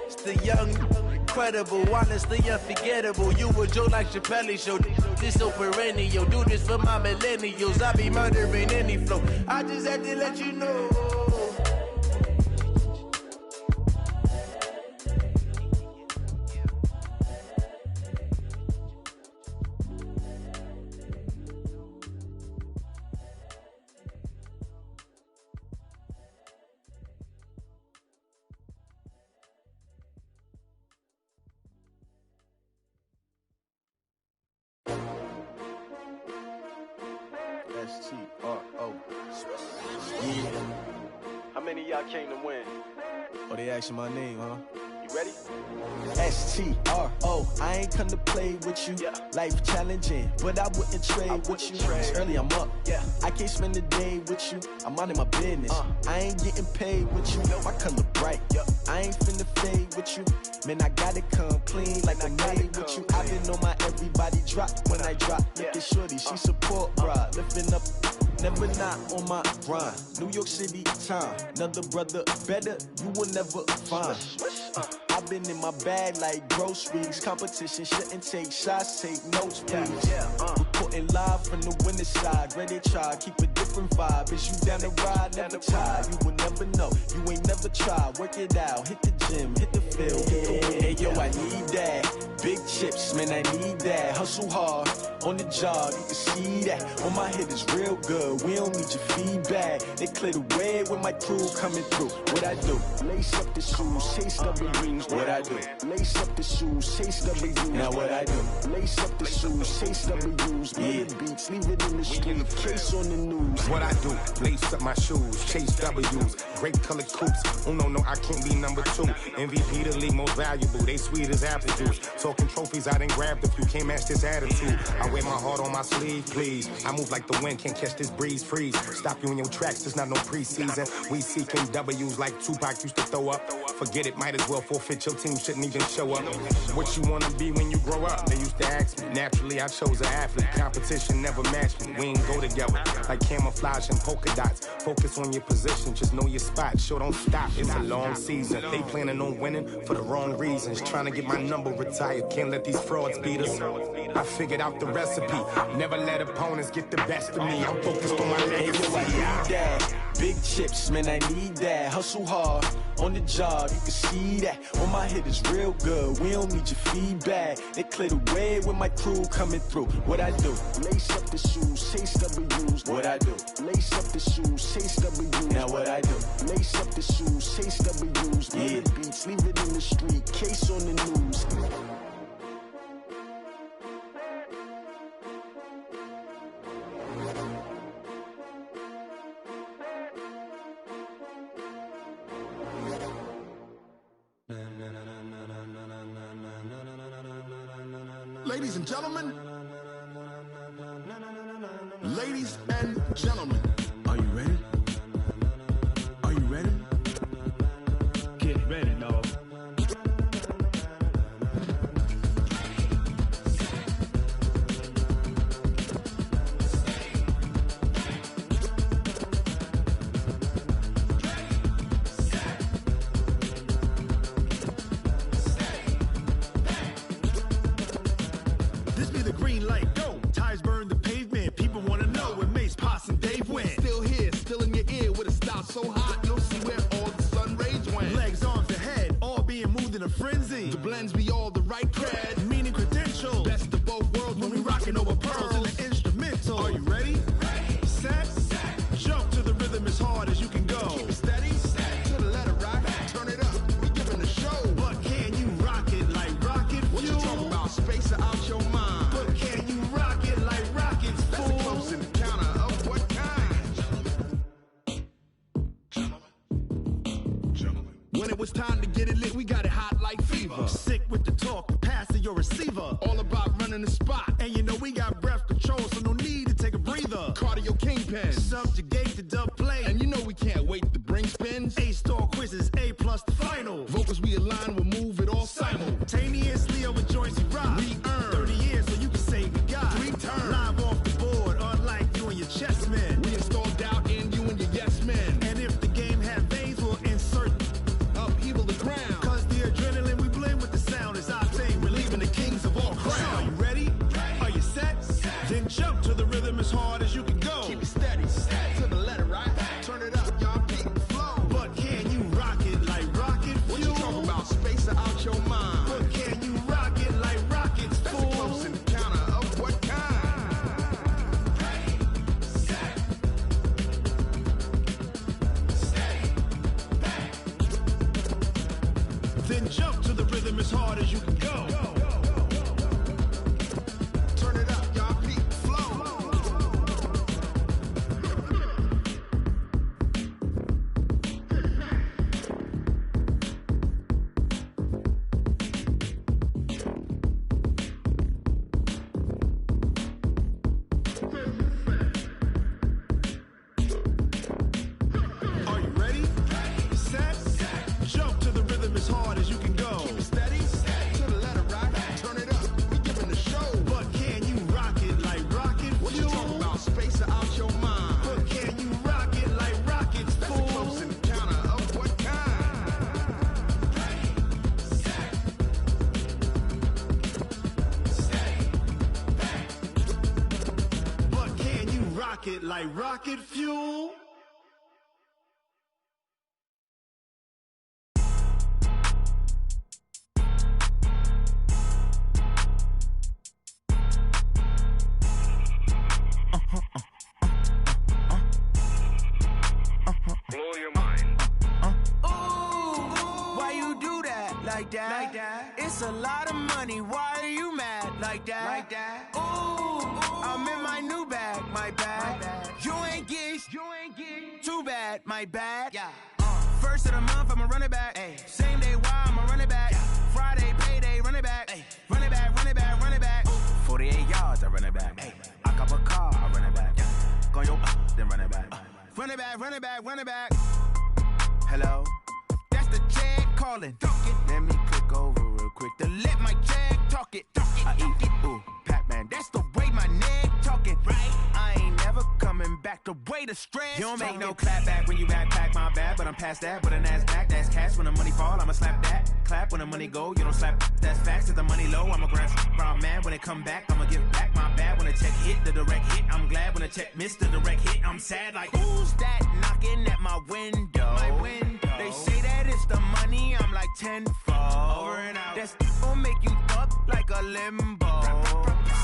It's the young, incredible, honestly unforgettable. You a joke like Chappelle show. This so perennial. Do this for my millennials. I be murdering any flow. I just had to let you know. S-T-R-O. Yeah. How many of y'all came to win? Oh, they asking my name, huh? You ready? S-T-R-O. I ain't come to play with you. Life challenging, but I wouldn't trade with you. It's early, I'm up. I can't spend the day with you. I'm out in my business. I ain't getting paid with you. My color bright. I ain't finna fade with you. Man, I gotta come clean like I'm made with you. I've been on my everybody drop when I drop. Look at shorty, she support, bruh. Lifting up, never not on my grind. New York City time, another brother better, you will never find. I've been in my bag like groceries. Competition shouldn't take shots, take notes, please. Reporting live from the winning side. Ready to try, keep a different vibe. Is you down the ride, never tired. You will never know, you ain't never tried. Work it out, hit the gym, hit the field. Hey yo, I need that. Big chips, man, I need that. Hustle hard, on the job, you can see that. On my head is real good, we don't need your feedback. They clear the way with my crew coming through. What I do? Lace up the shoes, chase double dreams. What I do? Lace up the shoes, chase double dreams. Now what I do? Lace up the shoes, chase double dreams. Beat beats, leave it in the street, case on the news. What I do? Lace up my shoes, chase W's. Great colored coops. Oh no, I can't be number 2. MVP the league most valuable. They sweet as apple juice. Talking trophies, I done grabbed a few. Can't match this attitude. I wear my heart on my sleeve, please. I move like the wind, can't catch this breeze, freeze. Stop you in your tracks, there's not no preseason. We seeking W's like Tupac used to throw up. Forget it, might as well forfeit. Your team shouldn't even show up. What you wanna be when you grow up? They used to ask me. Naturally, I chose an athlete. Competition never matched me. We ain't go together like camouflage and polka dots. Focus on your position, just know your spot. Sure, don't stop. It's a long season. They planning on winning for the wrong reasons. Trying to get my number retired. Can't let these frauds beat us. I figured out the recipe. Never let opponents get the best of me. I'm focused on my legacy. I need that. Big chips, man, I need that. Hustle hard, on the job, you can see that. On my head is real good, we don't need your feedback. They clear the way with my crew coming through. What I do? Lace up the shoes, chase W's. What I do? Lace up the shoes, chase W's. Now what I do? Lace up the shoes, chase W's. Beat beats, leave it in the street, case on the news. Ladies and gentlemen, ladies and gentlemen, are you ready? Are you ready? Get ready, dog. So hot, you'll see where all the sun rays went. Legs, arms, and head, all being moved in a frenzy. The blends be all the right cred, meaning credentials. Best of both worlds when we rockin' over pearls in the instrumental. Are you ready? Ready. Set. Jump to the rhythm as hard as you can go. Keep it steady. To the letter right. Turn it up. We giving a show. But can you rock it like rocket fuel? What you talking about? Space out your mind. But can you rock it like rockets, fool? That's a close encounter of what kind? When it was time to get it lit, we got it hot like fever. Sick with the talk, passing your receiver. All about running the spot. And you know we got breath control, so no need to take a breather. Cardio kingpin, subjugate the dub play. And you know we can't wait to bring spins. A-star quizzes, A+ the final. Vocals we align, we'll move it all simultaneously over joints we rock. We earn 30 years, so you can say we got 3 turns. Live off the board, unlike you and your chess men. We install doubt in you and your yes men. And if the game had veins, we'll insert upheaval the ground. Cause the adrenaline we blend with the sound is our thing. We're leaving the kings of all crowns. So are you ready? Are you set? Then jump to the rhythm as hard as you can go. Keep it steady. To the letter right. like rocket fuel. Blow your mind. Why you do that like that? Like that? It's a lot of money. Why are you mad like that? Like that? I'm in my new bag, my bag. You ain't get too bad, my bad. Yeah. First of the month, I'ma run it back. Ay. Same day, why I'ma run it back. Friday, payday, run it back. Ay. Run it back, run it back, run it back. 48 yards, I run it back. Ay. I cop a car, I run it back. Go yo, then run it back. Run it back, run it back, run it back. Hello? That's the jag calling. Let me click over real quick to let my jag talk it. I eat it, ooh, Pac-Man. That's the way my neck talking. Right? I ain't never coming back the way the stress. You don't make no clap back when you backpack my bad, but I'm past that. But an ass back, that's cash. When the money fall, I'ma slap that. Clap when the money go, you don't slap. That's facts. If the money low, I'ma grab brown man. When it come back, I'ma give back my bad. When the check hit, the direct hit. I'm glad when the check missed the direct hit. I'm sad like, who's that knocking at my window? My window. They say that it's the money, I'm like tenfold. Over and out. That's gon' make you up like a limbo.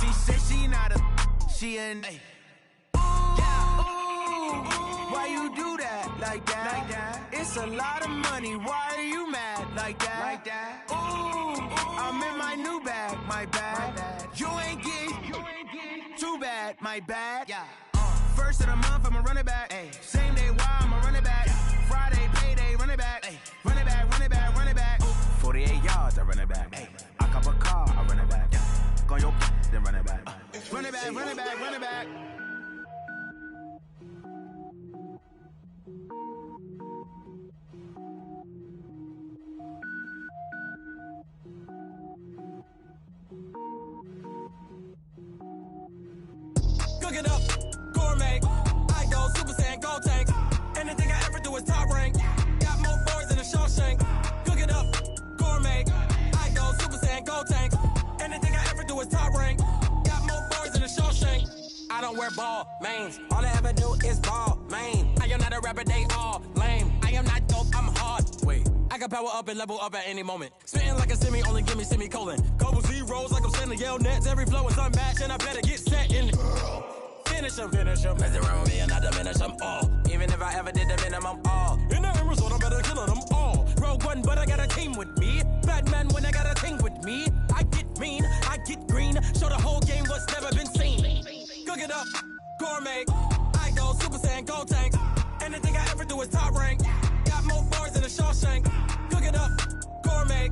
She said she not a, she an. Why you do that like that? Like that? It's a lot of money. Why are you mad like that? Like that? I'm in my new bag, my bag. You ain't get too bad, my bad. Yeah. First of the month, I'ma run it back. Ay. Same day, why I'ma run it back. Friday, payday, run it back. Ay. Run it back, run it back, run it back. 48 yards, I run it back. Ay. I cop a car, I run it back. Go yo, then run it back. Run it back, run it back, run it back. Cook it up, gourmet. I go Super Saiyan, go tank. Anything I ever do is top rank. Got more boys than a Shawshank. Cook it up, gourmet. I go Super Saiyan, go tank. Anything I ever do is top rank. Got more boys than a Shawshank. I don't wear ball mains. All I ever do is ball main. I am not a rapper, they all lame. I am not dope, I'm hard. Wait, I can power up and level up at any moment. Spitting like a semi, only give me semicolon. Couple zeros like I'm sending yell nets. Every flow is unmatched and I better get set in. Finish him. Mess around with me and I diminish them all. Even if I ever did the minimum all. In the end result, I'm better killing them all. Rogue One, but I got a team with me. Batman when I got a team with me. I get mean, I get green. Show the whole game what's never been seen. Cook it up, gourmet. I go Super Saiyan, go tank. Anything I ever do is top rank. Got more boys than a Shawshank. Cook it up, gourmet.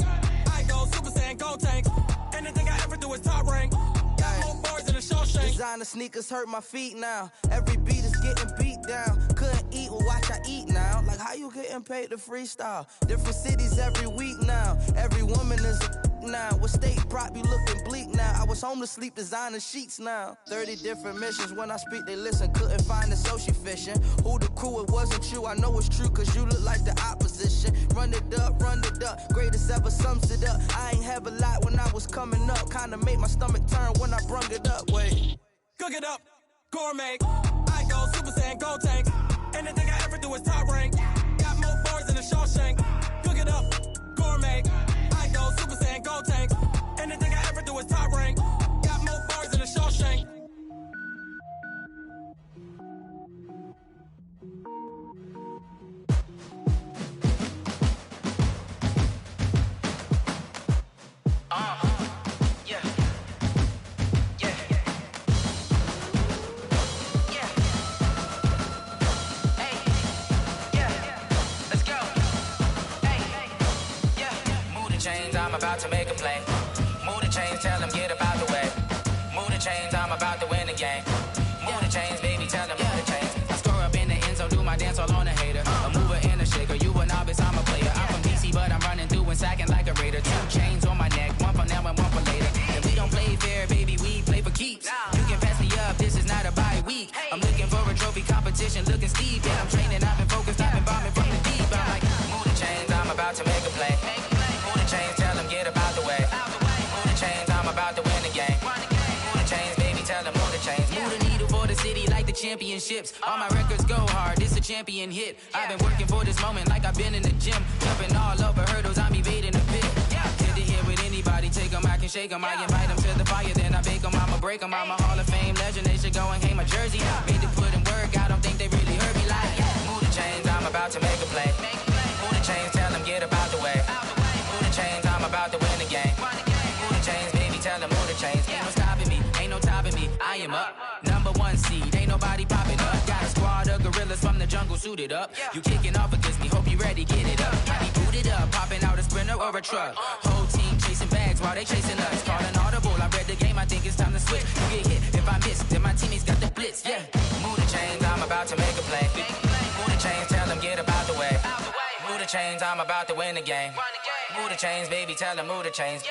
I go Super Saiyan, go tank. Anything I ever do is top rank. Got more boys than a Shawshank. Designer sneakers hurt my feet now. Every beat is getting beat down. Couldn't eat, well watch I eat now. Like how you getting paid to freestyle? Different cities every week now. Every woman is a now. What state prop you looking bleak now? I was home to sleep designer sheets now. 30 different missions. When I speak they listen. Couldn't find the social fishing. Who the crew? It wasn't you. I know it's true cause you look like the opposition. Run it up, run it up. Greatest ever sums it up. I ain't have a lot when I was coming up. Kinda made my stomach turn when I brung it up. Wait. Cook it up, gourmet. I go Super Saiyan, go tank. Anything I ever do is top rank. Got more boys than a Shawshank. Cook it up, gourmet. I go Super Saiyan, go tank. Anything I ever do is top rank. Got more boys than a Shawshank. I'm about to make a play. Move the chains, tell them get up out the way. Move the chains, I'm about to win the game. Move the chains, baby, tell them move the chains. I score up in the end zone, do my dance all on a hater. A mover and a shaker, you a novice, I'm a player. I'm from DC, but I'm running through and sacking like a raider. 2 chains on my neck, one for now and one for later. And we don't play fair, baby, we play for keeps. You can pass me up, this is not a bye week. I'm looking for a trophy competition, looking steep. Yeah, I'm training, I've been focused, I've been bombing from the deep. I'm like, move the chains, I'm about to make a play. Move the chains, tell them get up out the way. Move the chains, I'm about to win the game. Move the chains, baby, tell them move the chains. Move the needle for the city like the championships. All my records go hard, this a champion hit. I've been working for this moment like I've been in the gym. Jumping all over hurdles, I'm evading the pit. Head to head with anybody, take them, I can shake them. I invite them to the fire, then I bake them, I'ma break them. I'm a Hall of Fame legend, they should go and hang my jersey. Made to put in work, I don't think they really heard me like, move the chains, I'm about to make a play. Move the chains, tell them get about the way. Move the chains, I'm about to win the game. Move the chains, baby, tell them move the chains. Ain't no stopping me, ain't no topping me, I am up. Number one seed, ain't nobody popping up. Got a squad of gorillas from the jungle suited up. You kicking off against me, hope you ready, get it up. I be booted up, popping out a Sprinter or a truck. Whole team chasing bags while they chasing us. Calling audible, I read the game, I think it's time to switch. You get hit, if I miss, then my teammates got the blitz, yeah. Move the chains, I'm about to make a play. Move the chains, tell them get about the way. Move the chains, I'm about to win the game. Move the chains, baby, tell them move the chains.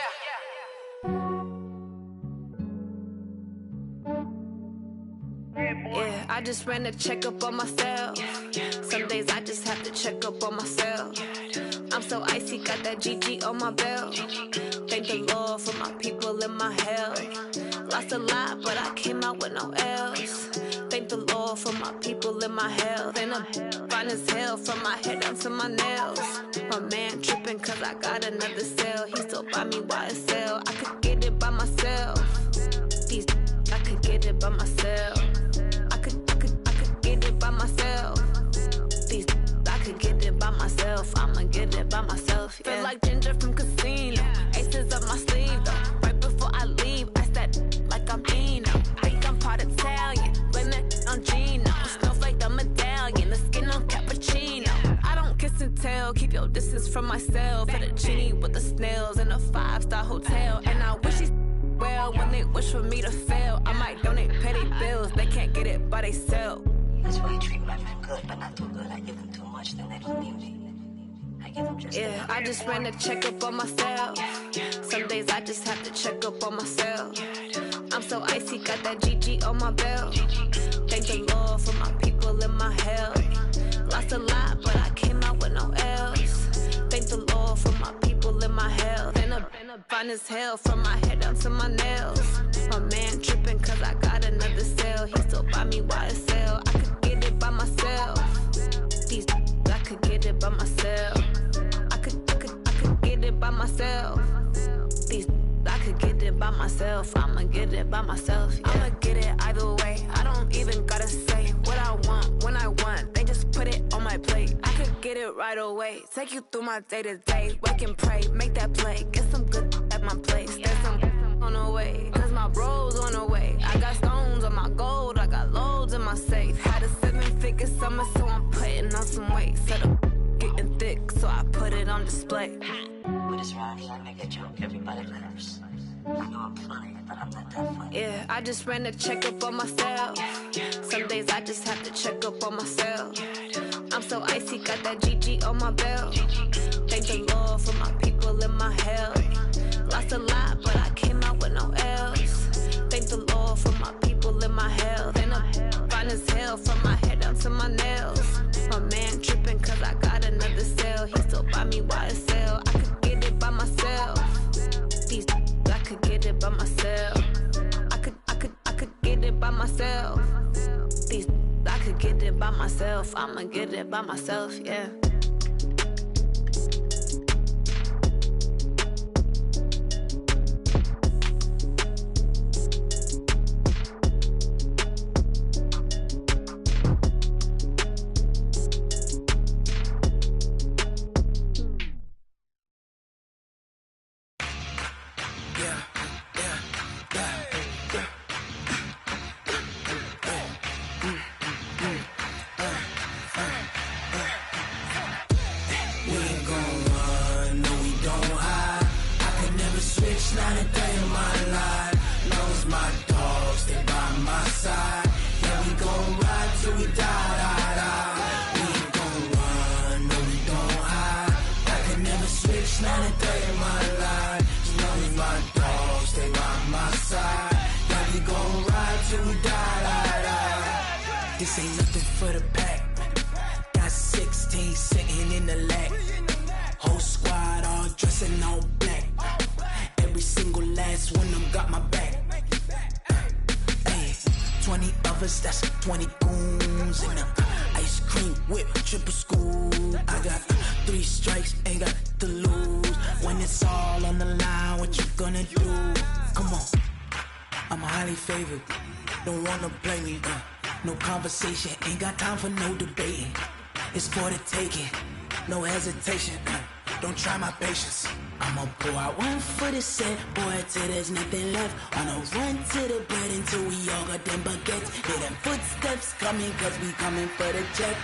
Yeah, I just ran a checkup on myself. Some days I just have to check up on myself. I'm so icy, got that GG on my belt. Thank the Lord for my people in my health. Lost a lot, but I came out with no L's. Thank the Lord for my people in my health. And I'm fine as hell from my head down to my nails. My man tripping cause I got another cell. He still buy me YSL. I could get it by myself. These I could get it by myself. I could get it by myself. These I could get it by myself. I'ma get it by myself. Yeah. Feel like Ginger from Casino. Aces up my sleeve though. Right before I leave, I said like I'm Eno. Think I'm part Italian. Blame that on Gino. Snowflake the medallion. The skin on cappuccino. I don't kiss and tell. Keep your distance from myself. At a genie with the snails in a 5-star hotel. And I wish he's well when they wish for me to fail. I might donate petty bills. They can't get it by they sell. That's why you treat my friend good, but not too good. I give them too much, then they don't need me. I give them just enough. I just ran a checkup on myself. Some days I just have to check up on myself. I'm so icy, got that GG on my belt. Thank the Lord for my people in my health. Lost a lot, but I came out with no L's. Thank the Lord for my people in my health. And I'm fine as hell from my head down to my nails. My man tripping cause I got another cell. He still buy me YSL. I could get it by myself. These I could get it by myself. I could get it by myself. These I could get it by myself. I'ma get it by myself. Yeah. I'ma get it either way. I don't even gotta say what I want when I want. They just put it on my plate. I could get it right away. Take you through my day to day. Wake and pray, make that play. Get some good at my place. There's some on the way. Cause my bro's on the way. I got stones on my gold. I got loads in my safe. Had a 7-figure summer, so I'm putting on some weight. Set up getting thick, so I put it on display. With this round here, I make a joke. Everybody laughs. I know I'm funny, but I'm not that funny. Yeah, I just ran a checkup on myself. Some days I just have to check up on myself. I'm so icy, got that GG on my belt. Thank the Lord for my people in my health. Lost a lot, but I came out with no L's. Thank the Lord for my people in my health. And I'm fine as hell from my head down to my nails. My man tripping cause I got another cell. He still buy me YSL. I could get it by myself. These I could get it by myself. I could get it by myself. These I could get it by myself. I'ma get it by myself, yeah. This ain't nothing for the pack. Got 16 sitting in the lap. Whole squad all dressing all black. Every single last one of them got my back. Ay, 20 of lovers, that's 20 goons. And ice cream whip, triple scoop. I got 3 strikes, ain't got to lose. When it's all on the line, what you gonna do? Come on, I'm highly favored. Don't wanna play me, no conversation, ain't got time for no debating. It's for the taking, no hesitation, don't try my patience. I'ma pull out one foot and set, boy, till there's nothing left. On a run to the bed until we all got them baguettes. Hear them footsteps coming, cause we coming for the check.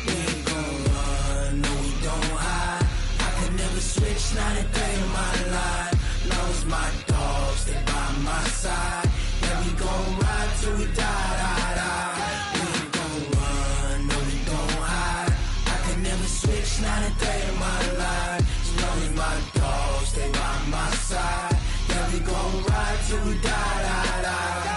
We ain't gon' run, no we don't hide. I can never switch, not a day in my life. Knows my dogs, they by my side. Yeah, we gon' ride till we die, die, die. We ain't gon' run, no we don't hide. I can never switch, not a day in my life. As long as my dogs, they by my side. Yeah, we gon' ride till we die, die, die.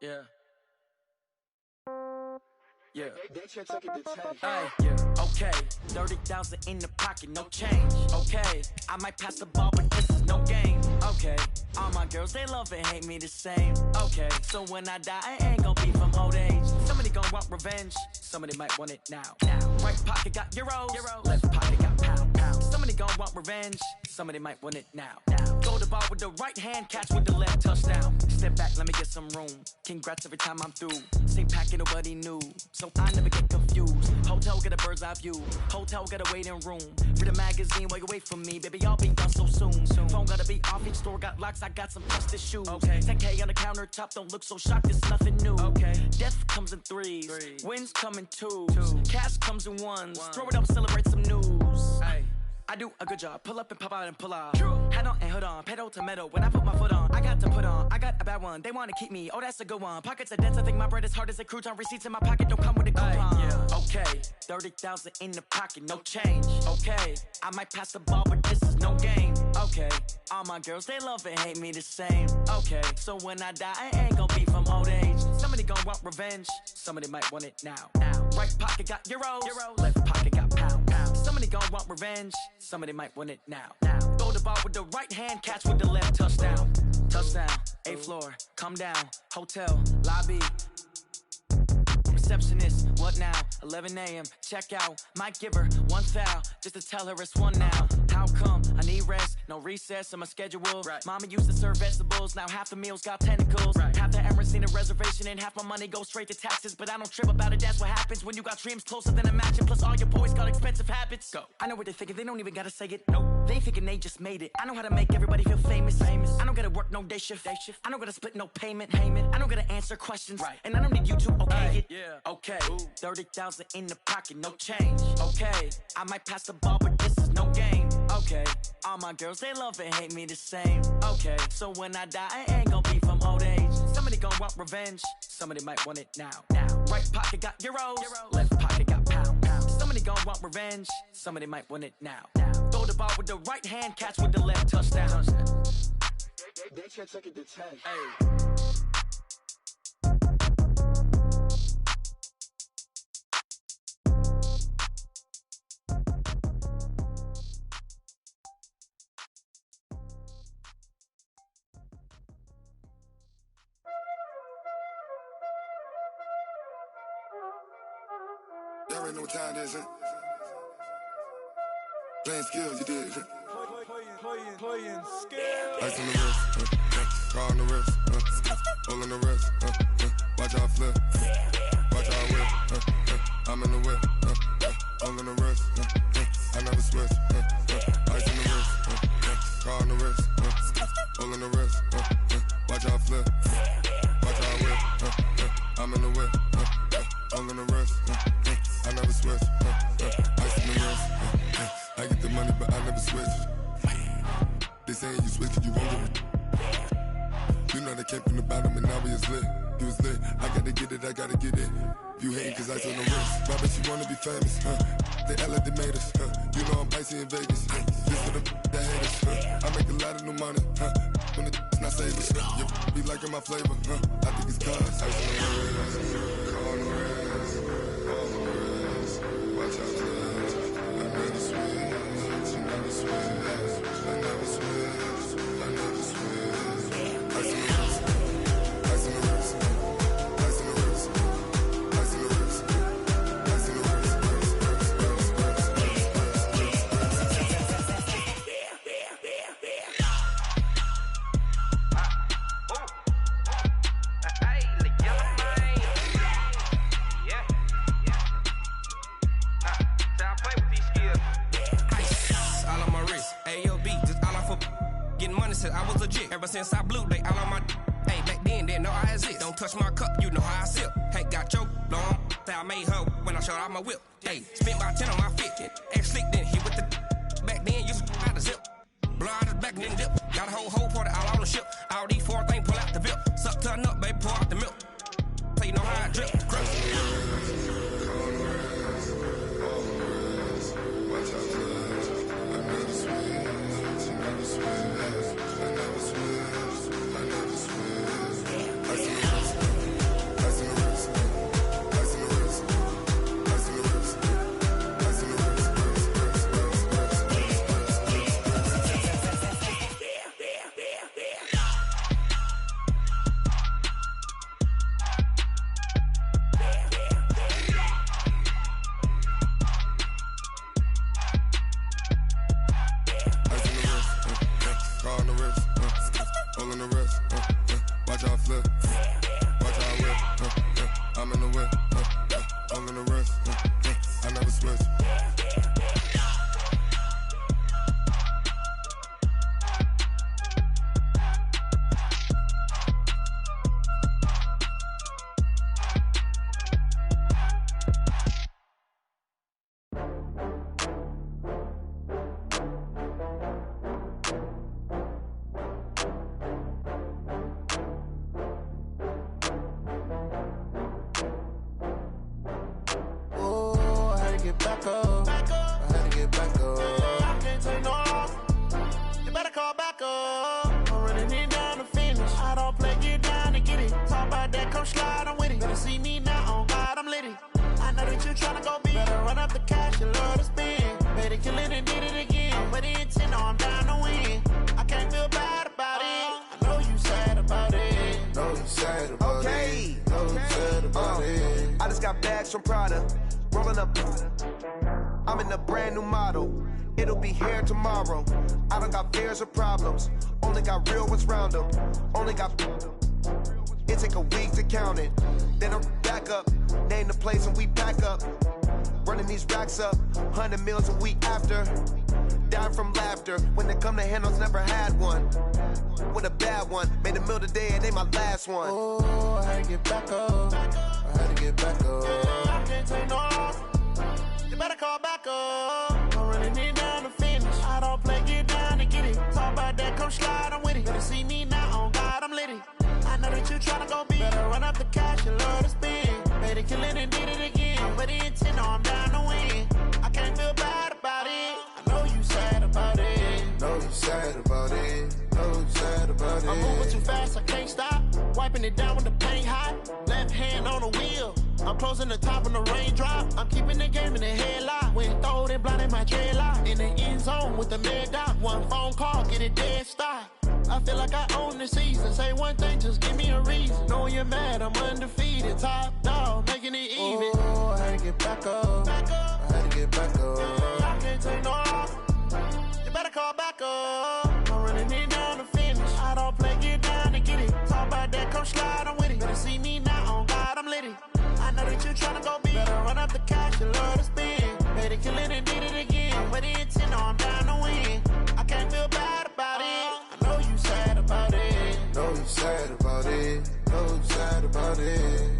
Yeah. Yeah. Hey, yeah. Okay. 30,000 in the pocket, no change. Okay. I might pass the ball, but this is no game. Okay. All my girls, they love and hate me the same. Okay. So when I die, I ain't gon' be from old age. Somebody gon' want revenge. Somebody might want it now. Right pocket got euros. Left pocket got pound. Somebody gon' want revenge. Somebody might want it now. Go the ball with the right hand, catch with the left, touchdown. Step back, let me get some room. Congrats every time I'm through. Same packet, nobody knew, so I never get confused. Hotel get a bird's eye view. Hotel get a waiting room. Read a magazine while you wait for me, baby. I'll be done so soon. Phone gotta be off, each store got locks. I got some trusted shoes. Okay. 10K on the countertop, don't look so shocked. It's nothing new. Okay. Death comes in threes. Wins come in twos. Cash comes in ones. Throw it up, celebrate some news. Hey. I do a good job, pull up and pop out and pull out. True. Hat on and hood on, pedal to metal. When I put my foot on, I got to put on. I got a bad one, they wanna keep me. Oh, that's a good one. Pockets are dense, I think my bread is hard as a crouton. Receipts in my pocket don't come with a coupon. Yeah. Okay, 30,000 in the pocket, no change. Okay, I might pass the ball, but this is no game. Okay, all my girls, they love and hate me the same. Okay, so when I die, I ain't gon' be from old age. Somebody gon' want revenge, somebody might want it now. Right pocket got euros. Left pocket got pound. Somebody gon' want revenge, somebody might want it now. Throw the ball with the right hand, catch with the left, touchdown. Touchdown, 8th floor, come down, hotel, lobby. Receptionist, what now? 11 a.m., check out. Might give her one foul, just to tell her it's one now. How come? I need rest, no recess in my schedule. Right. Mama used to serve vegetables, now half the meals got tentacles. Right. Half the Emirates need a reservation and half my money goes straight to taxes. But I don't trip about it, that's what happens when you got dreams closer than a matching. Plus all your boys got expensive habits. Go. I know what they're thinking, they don't even gotta say it. Nope. They thinking they just made it. I know how to make everybody feel famous. I don't gotta work no day shift. I don't gotta split no payment. I don't gotta answer questions. Right. And I don't need you to okay it. Yeah. Okay, 30,000 in the pocket, no change. Okay, I might pass the ball, but this is no game. Okay, all my girls, they love and hate me the same. Okay, so when I die, I ain't gon' be from old age. Somebody gon' want revenge, somebody might want it now. Right pocket got euros. Left pocket got pound. Somebody gon' want revenge, somebody might want it now. Throw the ball with the right hand, catch with the left, touchdown. They can't take it to 10. Hey. There ain't no time, this it. Playing skills, you did. Playing skills. Ice on the wrist, car on the wrist, hole on the wrist, watch out flip, watch out whip, I'm in the whip, hole on the wrist, I never switch, ice on the wrist, car on the wrist, hole on the wrist, watch out flip, watch out whip, I'm in the whip, hole on the wrist, I never switch, ice on the wrist, I get the money but I never switch. They saying you switch, you won't get it. You know they came from the bottom and now we is lit. You was lit, I gotta get it, I gotta get it. You hate cause I on the wrist. My bitch, you wanna be famous, They act like they made us, You know I'm icy in Vegas, This for the that hate us, I make a lot of new money, When it's not savers, You be liking my flavor, I think it's cause ice on the wrist, car on the wrist, all on the wrist. Watch out, cuz I never switch, I never switch, I never switch, I never switch. Ice on the wrist, ice on the wrist, ice on the wrist, ice on the wrist, ice on the wrist. I was legit. Ever since I blew, they all on my hey, back then, didn't know I exist. Don't touch my cup, you know how I sip. Hey, got choked, long. Say I made her when I showed out my whip. Hey, spent about 10 on my fit. Ex slick, then hit with the back then, used to out the zip. Blow out his back, then dip. Got a whole party all on the ship. All these four things pull out the bip. Suck to a nut, baby, pour out the milk. So you know how I drip. Crush. Watch out, cuz I never switch, I never switch. I'm in a brand new model. It'll be here tomorrow. I don't got fears or problems. Only got real ones round them. Only got. It take a week to count it. Then I'm back up. Name the place and we pack up. Running these racks up. 100 meals a week after. Down from laughter. When they come to handles, never had one. With a bad one. Made a meal today and they my last one. Oh, I had to get back up. I had to get back up. I can't take no loss. You better call back up. I'm running it down to finish. I don't play, get down to get it. Talk about that, come slide, I'm with it. Better see me now, on God, I'm litty. I know that you tryna go big. Better run up the cash, you love to spend. Made it, kill it, and did it again. But the intent, no, I'm down to win. I can't feel bad about it. I know you sad about it. Know you sad about it. Know you sad about it. I'm moving too fast, I can't stop. Wiping it down with the paint hot. Left hand on the wheel. I'm closing the top when the raindrop. I'm keeping the game in the headlock. When throwed and blinded my dreadlock. In the end zone with the mad dot. One phone call, get it dead stop. I feel like I own the season. Say one thing, just give me a reason. Knowing you're mad, I'm undefeated. Top dog, making it even. Oh, I had to get back up. Back up. I had to get back up. I can't take no loss. You better call back up. I'm running it down to finish. I don't play, get down to get it. Talk about that, come slide, I'm with it. Better see me now, on God, I'm litty. I know that you tryna go big. Better run up the cash, you love to spend. Made it, kill it, and did it again. But the intent, no, I'm down to win. I can't feel bad about it. I know you sad about it. Know you sad about it. Know you sad about it.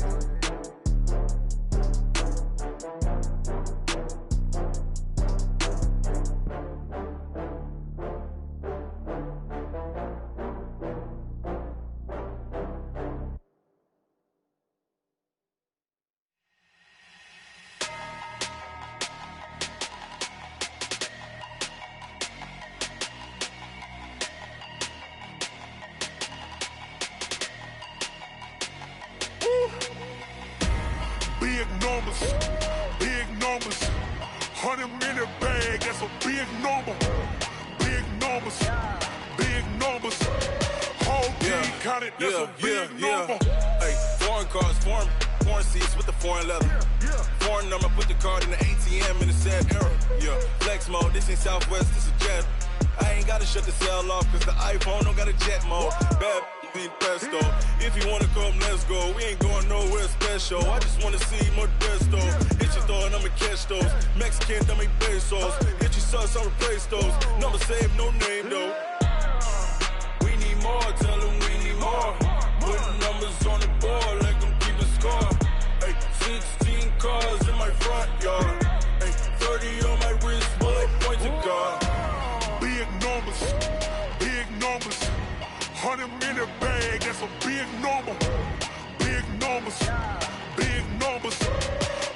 big numbers, big numbers. 100-minute bag, that's a big number. Big numbers, big numbers. Whole team counted, that's a big number. Hey, foreign cars, foreign seats with the foreign leather. Foreign number, put the card in the ATM in the sad era. Yeah, flex mode, this ain't Southwest, this is jet. I ain't gotta shut the cell off, cause the iPhone don't got a jet mode. Bad be pesto. If you wanna come, let's go. We ain't going nowhere special. I just wanna see Modesto. Hit your throw and I'ma catch those. Mexican, dummy pesos. Hit your sus, I'll replace those. Number saved, no name though. We need more, tell them we need more. Putting numbers on the board, like them keep a score. Hey, 16 cars in my front yard. Hey, 30 on my wrist, bullet point to God. Big numbers, big numbers. 100-minute bag, that's a big number. Big numbers, big numbers.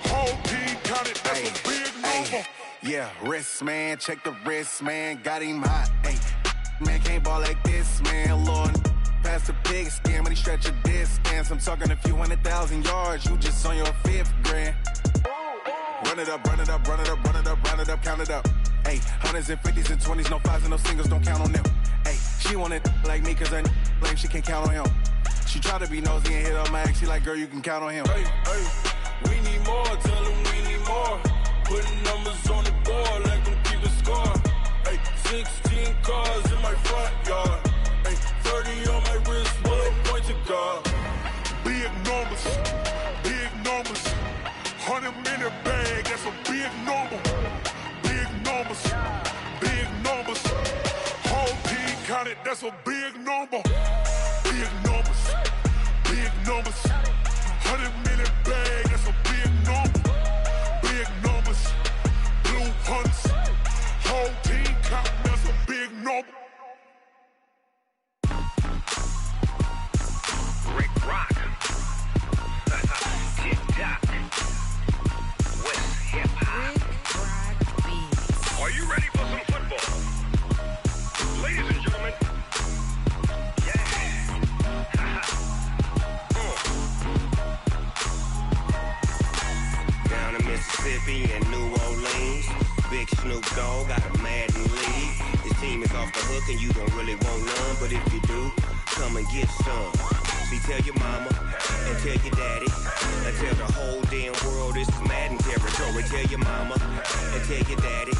Whole team counted, that's a big number. Yeah, wrist man, check the wrist man, got him hot. Hey, man can't ball like this, man. Lord, past the big scam, when he stretch a distance. I'm talking a few 100,000 yards, you just on your 5th grand. Run it up, run it up, run it up, run it up, run it up, count it up. Hey, 100s and 50s and 20s, no 5s and no singles, don't count on them. Hey, she want it like me, cause her lame, she can't count on him. She try to be nosy and hit her max, she like, girl, you can count on him. Hey, we need more, tell them we need more. Putting numbers on the board, like them keep a score. Hey, 16 cars in my front yard. Hey, 30 on my wrist, bullet point to God. Big numbers, big numbers. 100-minute bag, that's a big number. Big numbers, big numbers. Whole team counted, that's a big number. Big numbers, big numbers. 100-minute bag, that's a big number. Big numbers, blue hunts. Whole team counting, that's a big number. Rick Rock. Tick-tock. West hip-hop. Are you ready for some football? Ladies and gentlemen. Yeah. Down in Mississippi and New Orleans, Big Snoop Dogg got a Madden lead. His team is off the hook and you don't really want none, but if you do, come and get some. See, tell your mama and tell your daddy and tell the whole damn world this is Madden territory. Tell your mama and tell your daddy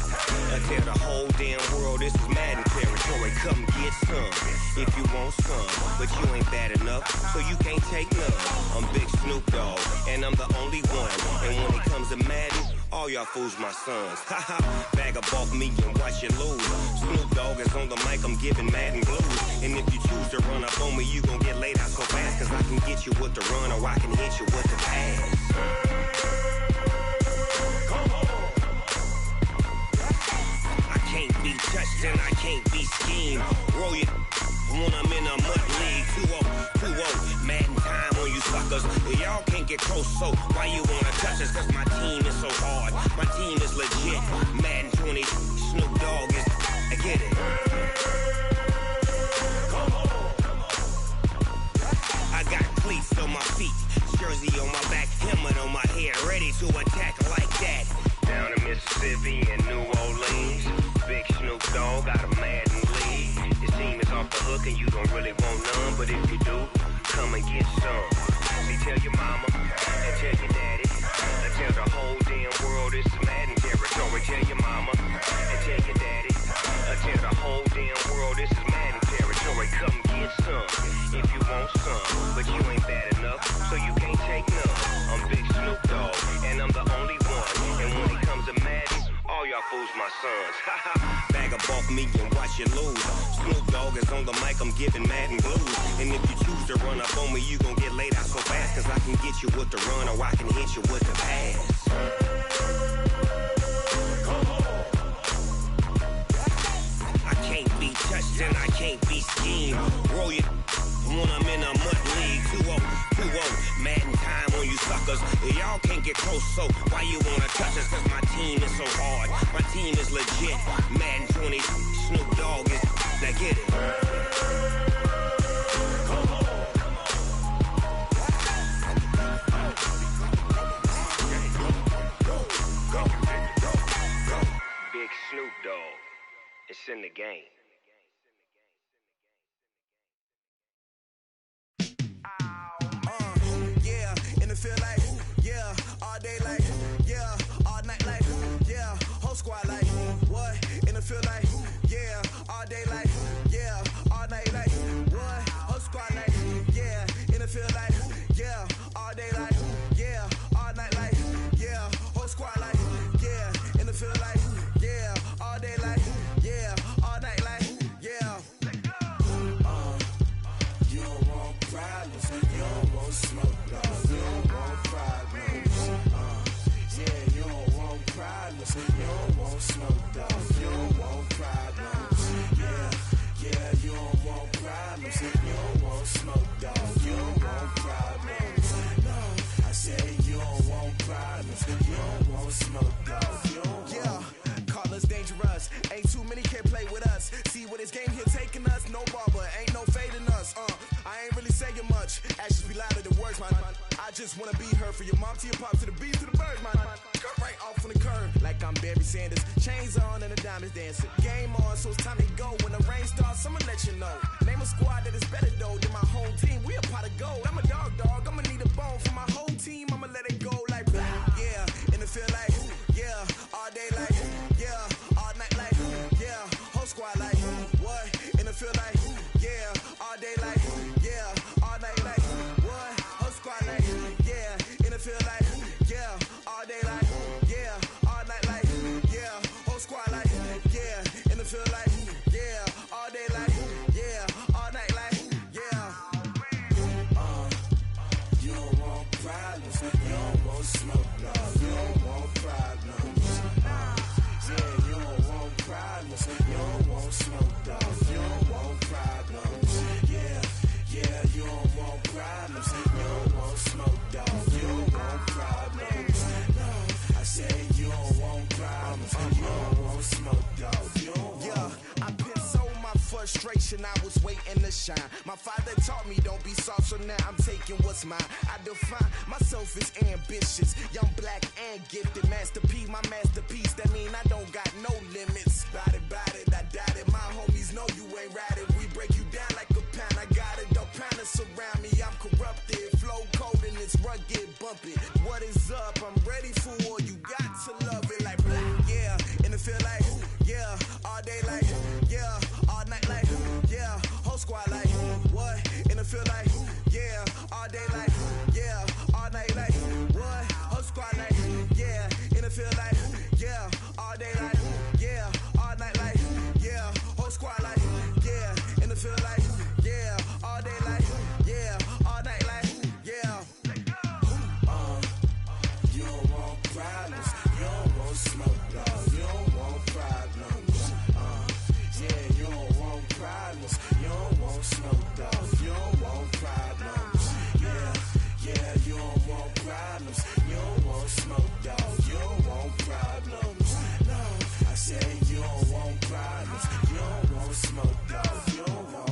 and tell the whole damn world this is Madden territory. Come get some if you want some, but you ain't bad enough, so you can't take none. I'm Big Snoop Dogg and I'm the only one. And when it comes to Madden, all y'all fools my sons. Haha, bag up off me and watch you lose. Snoop Dogg is on the mic, I'm giving Madden blues. And if you choose to run up on me, you gon' get laid out so fast. Cause I can get you with the run or I can hit you with the pass. I can't be touched and I can't be schemed. Roll you when I'm in a mud league. 2-0, Madden time on you suckers. Y'all can't get close, so why you wanna touch us? Cause my team is so hard, my team is legit. Madden 20, Snoop Dogg is, I get it. I got cleats on my feet, jersey on my back, helmet on my head, ready to attack like that. Down in Mississippi and New Orleans, Big Snoop Dogg got a Madden lead. His team is off the hook and you don't really want none, but if you do, come and get some. See, tell your mama and tell your daddy and tell the whole damn world this is Madden territory. Tell your mama and tell your daddy and tell the whole damn world this is Madden territory. Come get some if you want some, but you ain't bad enough, so you can't take none. I'm Big Snoop Dogg and I'm the only one. And when it comes to Madden, all y'all fools my sons. Bag up off me and watch you lose. Snoop Dogg is on the mic, I'm giving Madden blues. And if you choose to run up on me, you gon' get laid out so fast. Cause I can get you with the run or I can hit you with the pass. I can't be touched and I can't be schemed. Roll you when I'm in a mud league. 2-0, Madden time on you suckers. Y'all can't get close, so why you wanna touch us? Cause my team is so hard, my team is legit. Madden 20, Snoop Dogg is, now get it. the game. Yeah, in the field like, yeah, all day like, yeah, all night like, yeah, whole squad like, what? In the field like, yeah, all day like, yeah, all night like, what? Whole squad like, yeah, in the field like, yeah, all day like, yeah, all night like, yeah, whole squad like, yeah, in the field like, yeah, all day like, yeah, all night like, yeah. You don't want problems, you don't want smoke, no, you don't want problems. Yeah, you don't want problems, you don't want smoke, dog, you don't want problems. Yeah, you don't want problems, you don't want smoke, dog, you don't want problems. No, I said you don't want problems, you don't want smoke, dog, you don't want. Yeah, call us dangerous, ain't too many can play with us. See what this game here taking us, no barber, ain't no fading us. I ain't really saying much, actions be louder than words, man. I just wanna be heard from your mom to your pop to the beat to the birds, man. Cut right off on the curb, like I'm Barry Sanders. Chains on and the diamonds dancing. Game on, so it's time to go. When the rain starts, I'ma let you know. Name a squad that is better though than my whole team. We a pot of gold. I'm a dog, I'ma need a bone for my whole team. I'ma let it go like, yeah, in the field like, yeah, all day like, yeah, all night like, yeah, whole squad like, what? In the field like, yeah, all day like, yeah, all night like, what? Whole squad like, yeah, in the field like, yeah, all day like, yeah, all night like, yeah, whole squad like, yeah, in the field like, yeah, all day like, yeah, all night like, yeah. You don't want problems, you don't want smoke, no, you don't want problems. Yeah, you don't want problems, you don't want smoke, dog, you don't want problems. Yeah, you don't want problems, you don't want smoke, dog, you don't want problems. No, I said you don't want problems, you don't want smoke, dog, you don't want. Yeah, I pissed so my frustration, I was waiting to shine. My father taught me don't be soft, so now I'm taking what's mine. I define myself as ambitious, young, black, and gifted. Master P, my masterpiece, that mean I don't got no limits. Bout it, I doubt it. My homies know you ain't ratted. We break you down like a pound. I got it, don't pound surround me. I'm corrupted, flow cold and it's rugged, bumpy. What is up? I'm ready for war. You got to love it like black. Yeah, in the field like, yeah, all day like, yeah, all night like, yeah, whole squad like, what? In the field like, yeah, all day like, yeah, all night like, what? Whole squad like, yeah, in the field like, yeah, all day like, yeah, all night like, yeah, whole squad like, yeah, in the field like, yeah, all day like, yeah, all night like, yeah. You don't want problems, you don't want smoke, dog, you don't want problems. Yeah, you don't want problems, you don't want smoke, dog, you don't want problems. Yeah, you don't want problems, you don't want smoke, dog, you don't want problems. No, I said you don't want problems, you don't want smoke, dog, you don't want.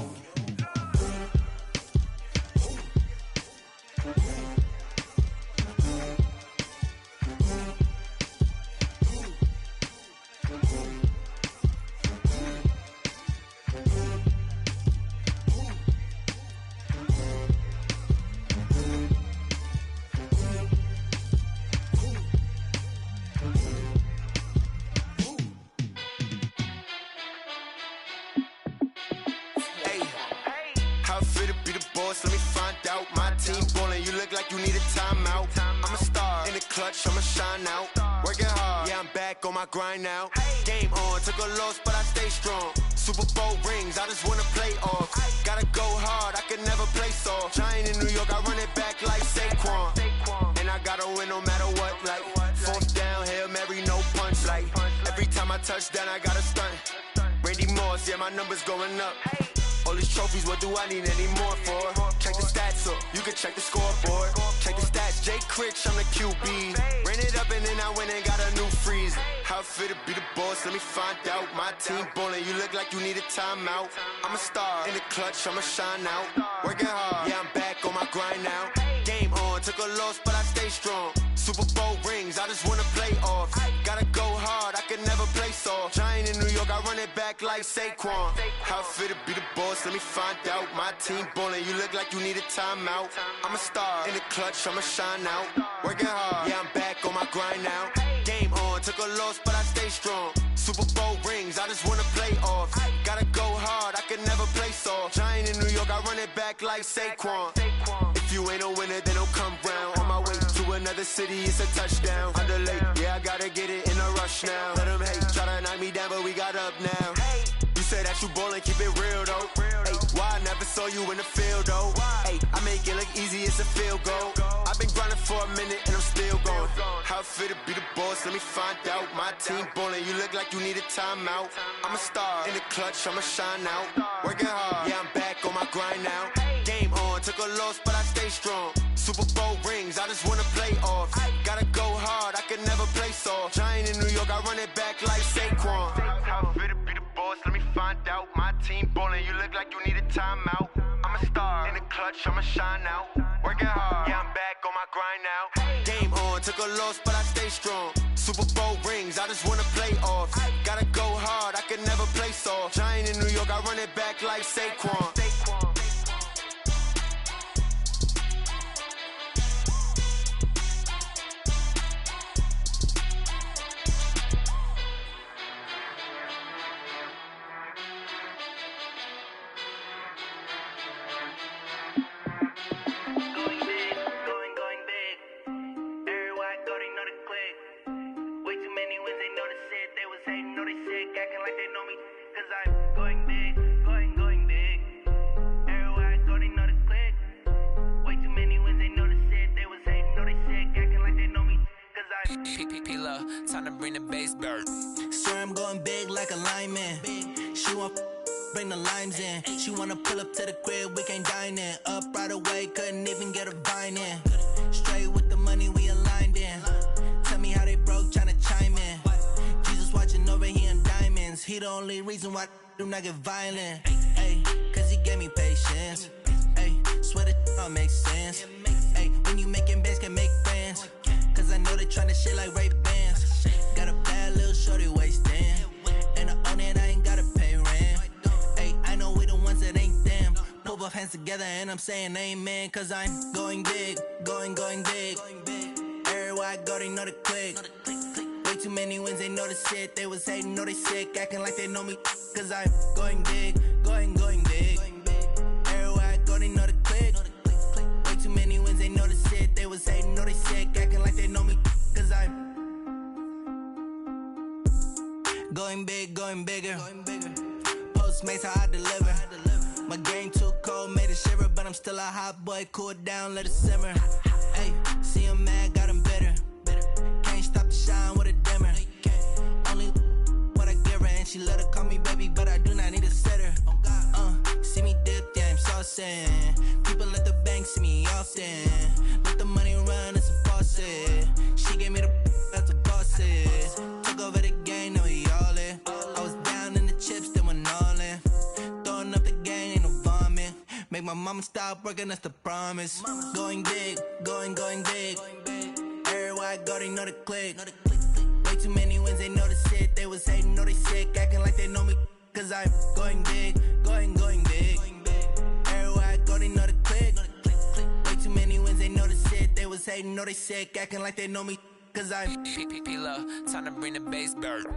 How fit to be the boss? Let me find out. My team ballin', you look like you need a timeout. I'm a star in the clutch, I'ma shine out. Working hard, yeah, I'm back on my grind now. Game on, took a loss, but I stay strong. Super Bowl rings, I just wanna play off. Gotta go hard, I can never play soft. Giant in New York, I run it back like Saquon. And I gotta win no matter what, like fourth down, Hail Mary, no punch. Like every time I touch down, I gotta stunt. Randy Moss, yeah, my numbers going up. All these trophies, what do I need any more for? Check the stats up, you can check the scoreboard. Check the stats, Jay Critch, I'm the QB. Ran it up and then I went and got a new freeze. How fit to be the boss, let me find out. My team ballin', you look like you need a timeout. I'm a star in the clutch, I'ma shine out. Working hard, yeah, I'm back on my grind now. Game on, took a loss, but I stay strong. Super Bowl rings, I just wanna play off. Gotta go hard, I can never play place off. Giant in New York, I run it back like Saquon. How fit to be the boss, let me find out. My team ballin', you look like you need a timeout. I'm a star, in the clutch, I'ma shine out. Working hard, yeah, I'm back on my grind now. Game on, took a loss, but I stay strong. Super Bowl rings, I just wanna play off. Gotta go hard, I can never play soft. Giant in New York, I run it back like Saquon. If you ain't a winner, then don't come round. On my way to another city, it's a touchdown. Underlay, yeah, I gotta get it in a rush now. Let them hate, try to knock me down, but we got up now. You say that you ballin', keep it real though. Ay, why I never saw you in the field though? Ay, I make it look easy, it's a field goal. I've been grinding for a minute and I'm still going. How fit to be the boss, let me find out. My team ballin', you look like you need a timeout. I'm a star, in the clutch, I'ma shine out. Working hard, yeah, I'm back on my grind now. Game on, took a loss, but I stay strong. Super Bowl rings, I just wanna play off. Gotta go hard, I can never play soft. Giant in New York, I run it back like Saquon. How fit to be the boss, let me find out. My team ballin', you look like you need a timeout. I'm a star, in the clutch, I'ma shine out. Working hard, yeah, I'm back on my grind now. Game on, took a loss, but I stay strong. Super Bowl rings, I just wanna play off. Gotta go hard, I can never play soft. Giant in New York, I run it back like Saquon. Time to bring the bass bird. Swear I'm going big like a lineman. She want bring the limes in. She wanna pull up to the crib, we can't dine in. Up right away, couldn't even get a vine in. Straight with the money we aligned in. Tell me how they broke, tryna chime in. Jesus watching over, he in diamonds. He the only reason why I do not get violent. Ay, cause he gave me patience. Ay, swear that all makes sense. Ay, when you making bands, can make friends. Cause I know they tryna shit like Ray-Bans. Got a bad little shorty wasting. And I own it, I ain't gotta pay rent. Ay, I know we the ones that ain't them. Pull both hands together and I'm saying amen. Cause I'm going big, going big. Everywhere I go, they know the click. Way too many wins, they know the shit. They was hating, know they sick, acting like they know me. Cause I'm going big, going big. Everywhere I go, they know the click. Way too many wins, they know the shit. They was hating, know they sick, acting like they know me. Cause I'm going big, going bigger. Postmates, how I deliver. My game too cold, made it shiver. But I'm still a hot boy, cool down, let it simmer. Hey, see him mad, got him bitter. Can't stop the shine with a dimmer. Only what I give her, and she let her call me baby, but I do not need a sitter. See me dip, yeah, I'm saucing. People at the bank see me often. Let the money run, it's a faucet. She gave me the that's a bosses. Took over the game, now we all in. I was down in the chips, then went all in. Throwing up the game, ain't no vomit. Make my mama stop working, that's the promise. Going big, going big. Everywhere I go, they know the click. Way too many wins, they know the shit. They was hating, know they sick, acting like they know me. Cause I'm going big, going big. Everywhere I go, they know the click. Way too many wins, they know the shit. They was hating, know they sick, acting like they know me. Cause I'm P-P-P-Love, time to bring the bass bird.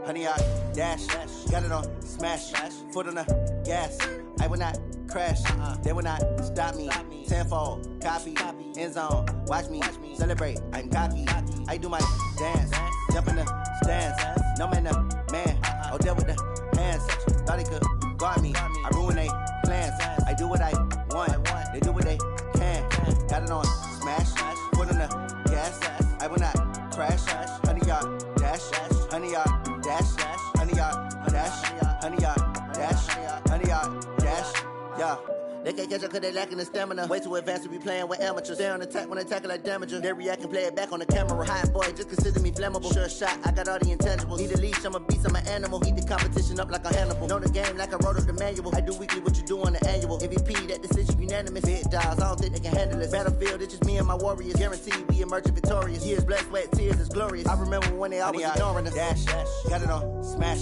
Honey, I dash, got it on smash, foot on the gas. I will not crash, they will not stop me. Tenfold, copy, end zone, watch me celebrate. I'm cocky, I do my dance, jump in the stands. No man, the man, Oh, there with the hands. Thought he could guard me. I ruin they plans. I do what I want. They do what they can. Got it on smash. Foot on the gas. I will not crash. 100-yard dash. 100-yard dash. 100-yard dash. 100-yard dash. 100-yard dash. Yeah. They can't catch up cause they lacking the stamina. Way too advanced to be playing with amateurs. Stay on attack when they tackle like damager. They react and play it back on the camera. Hot boy, just consider me flammable. Sure shot, I got all the intangibles. Need a leash, I'm a beast, I'm an animal. Heat the competition up like a Hannibal. Know the game like I wrote up the manual. I do weekly what you do on the annual. MVP, that decision unanimous. Big dials, I don't think they can handle it. Battlefield, it's just me and my warriors. Guaranteed we emerging victorious. Years, blood, sweat, tears, it's glorious. I remember when they always ignoring us. Dash, got it on smash.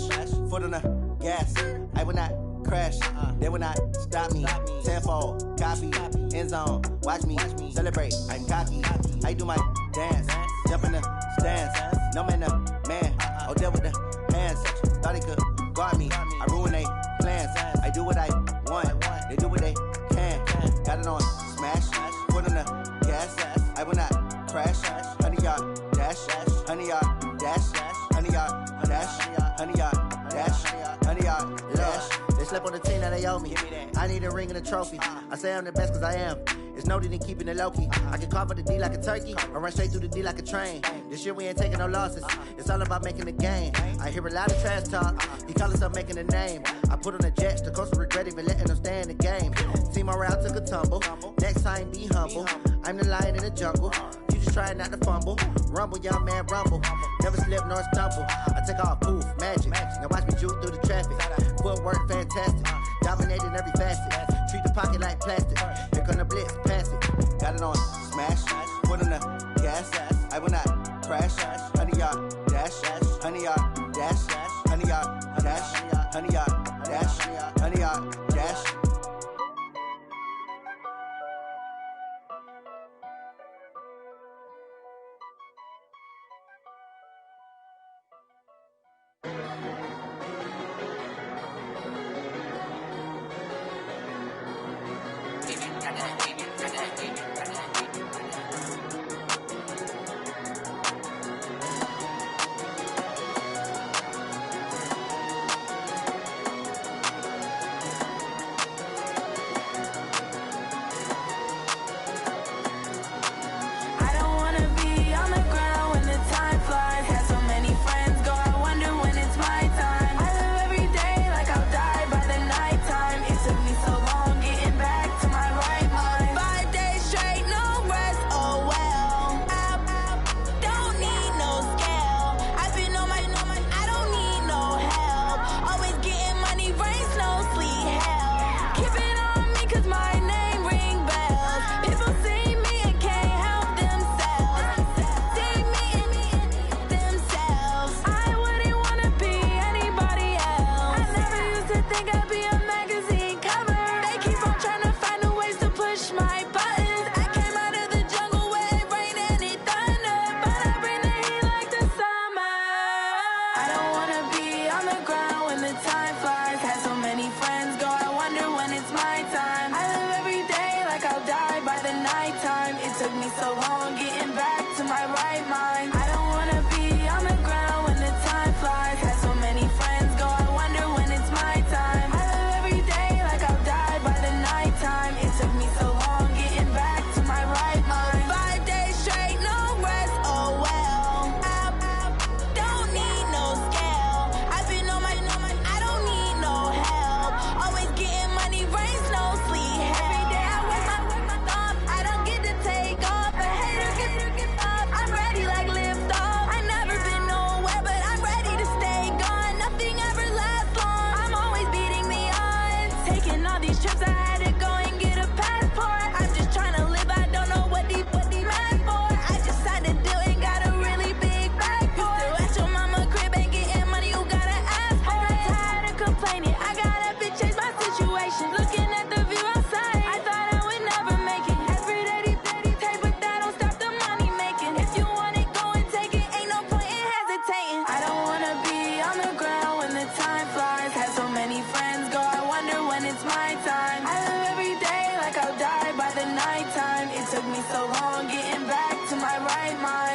Foot on the gas. I will not crash, they will not stop me. Tenfold, copy, end zone, watch me celebrate. I'm cocky, I do my dance, jump in the stands. No man, no man. Oh, there with the hands. Thought he could guard me. I ruin they plans. I do what I want. They do what they can. Got it on smash, foot on the gas. I will not crash. 100-yard dash, 100-yard dash, 100-yard dash, 100-yard dash, 100-yard dash. They slept on the team that they owe me. I need a ring and a trophy. I say I'm the best cause I am. It's noted in keeping it low-key. I can carve for the D like a turkey or run straight through the D like a train. This year we ain't taking no losses. It's all about making the game. I hear a lot of trash talk. He call himself making a name. I put on the jets. The coach will regret even letting them stay in the game. Team morale took a tumble. Next time be humble. I'm the lion in the jungle. You just try not to fumble. Rumble, young man, rumble. Never slip nor stumble. I take off, poof, magic. Now watch me juke through the traffic. Footwork fantastic. Dominating every facet. Treat the pocket like plastic. Here come the blitz, pass it. Got it on smash. Foot on the gas. I will not crash. 100-yard dash. 100-yard dash. 100-yard dash. 100-yard dash. 100-yard dash.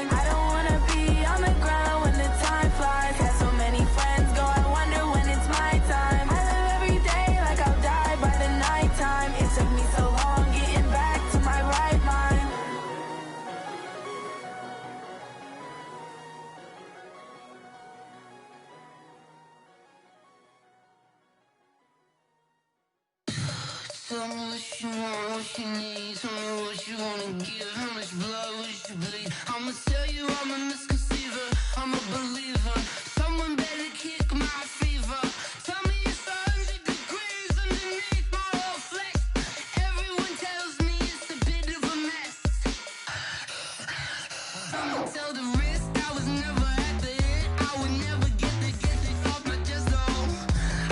I don't wanna be on the ground when the time flies. Had so many friends go, I wonder Tell me what you want, what you need. Tell me what you wanna give. How much blood would you bleed? I'ma tell you I'm a misconceiver. I'm a believer. Someone better kick my fever. Tell me it's 100 degrees underneath my whole flex. Everyone tells me it's a bit of a mess. I'ma tell the wrist I was never at the hit. I would never get it off my chest though.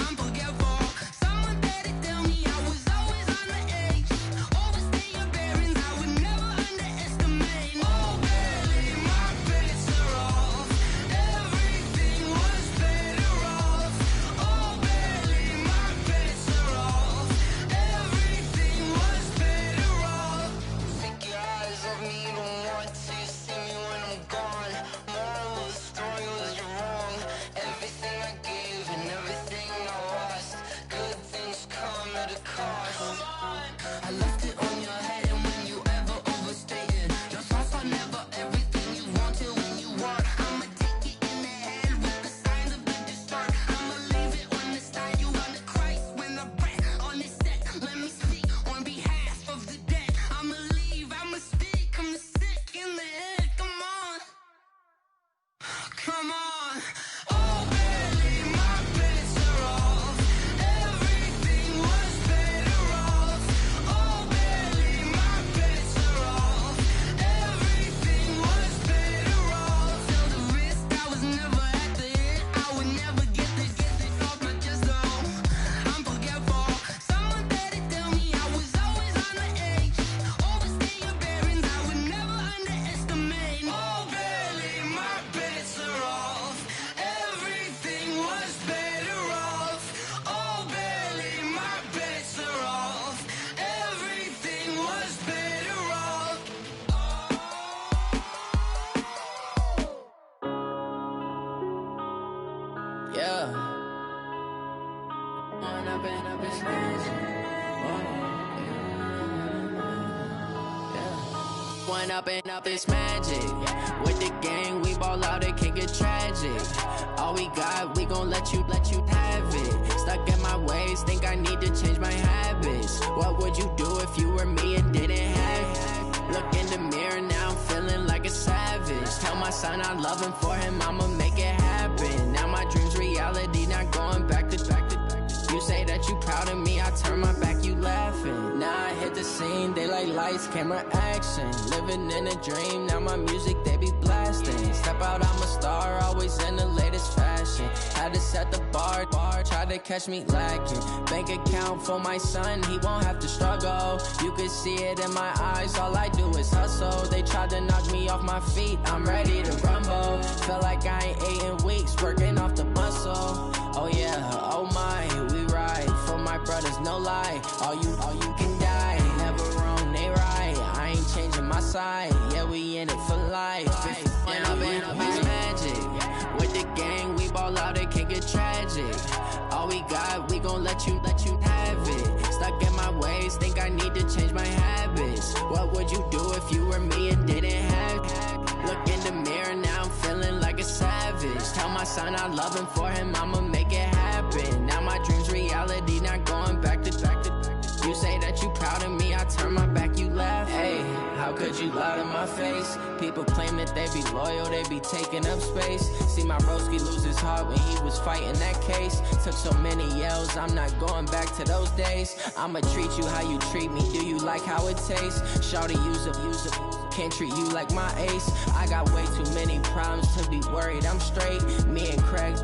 I'm forgetful. Someone better tell me I was always on the edge. Overstay your bearings, I would never underestimate. Oh baby, my bets are off. Everything was better off. Oh baby, my bets are off. Everything was better off. Take your eyes off me, you don't want to see me when I'm gone. Moral of the story was you're wrong. Everything I gave and everything I lost. Good things come at a cost. I left it on your head and when you ever overstated. Your thoughts are never everything you wanted when you want. I'ma take it in the head with the signs of the distort. I'ma leave it on the side. You on the Christ when the breath on this set. Let me speak on behalf of the dead. I'ma leave, I'ma speak. I'm sick in the head. Come on. Come on. Oh baby, my bets are off. Everything was better off. Oh baby, my bets are off. Everything was better off. Tell the wrist I was never at the hit. I would never get it off my chest though. I'm forgetful. Someone better tell me I was always on the edge. Overstay your bearings, I would never underestimate. Oh baby, my bets are off. Everything was better off. Oh baby, my bets are off. Everything was better off. Yeah. When I've been up in space. When up it's magic. With the gang, we ball out, it can get tragic. All we got, we gon' let you have it. Stuck in my ways, think I need to change my habits. What would you do if you were me and didn't have it? Look in the mirror, now I'm feeling like a savage. Tell my son I love him, for him I'ma make it happen. Now my dream's reality, not going back to. You say that you proud of me, I turn my back, you laughing. Now I hit the scene, they like lights, camera, action. Living in a dream, now my music, they be blasting. Step out, I'm a star, always in the latest fashion. Had to set the bar, try to catch me lacking. Bank account for my son, he won't have to struggle. You can see it in my eyes, all I do is hustle. They tried to knock me off my feet, I'm ready to rumble. Felt like I ain't ate in weeks, working off the muscle. Oh yeah, oh my, we ride for my brothers, no lie. All you can die, never wrong, they right. I ain't changing my side, yeah, we in it for life. When I've been up, it's magic. With the gang, we ball out, it can get tragic. All we got, we gon' let you have it. Stuck in my ways, think I need to change my habits. What would you do if you were me and didn't have it? Look in the mirror, now I'm feeling like a savage. Tell my son I love him, for him I'ma make it happen. Now my dream's reality, not going back to. You say that you proud of me, I turn my back, you laugh. Hey, how could you lie to my face? People claim that they be loyal, they be taking up space. See my broski lose his heart when he was fighting that case. Took so many yells, I'm not going back to those days. I'ma treat you how you treat me, do you like how it tastes? Shawty, use up, can't treat you like my ace. I got way too many problems to be worried, I'm straight. Me and Craig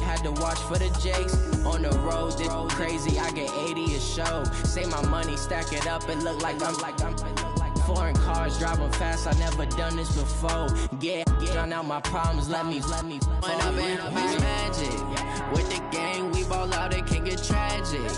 had to watch for the Jakes. On the road, this crazy, I get 80 a show. Say my money, stack it up, it look like I'm foreign cars, driving fast, I never done this before. Get drown out my problems, let me When I've been up, it's magic. With the gang, we ball out, it can get tragic.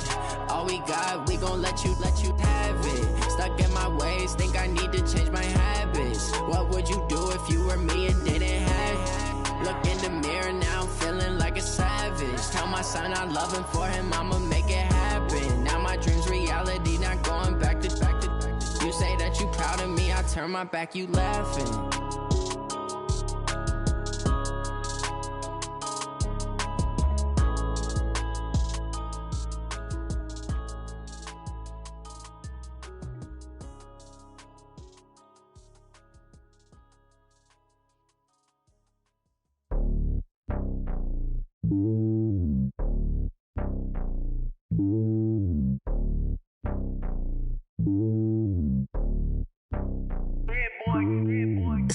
All we got, we gon' let you have it. Stuck in my ways, think I need to change my habits. What would you do if you were me and didn't have it? Look in the mirror, now I'm feeling like a savage. Tell my son I love him, for him I'ma make it happen. Now my dream's reality, not going back to. You say that you proud of me, I turn my back, you laughing. It's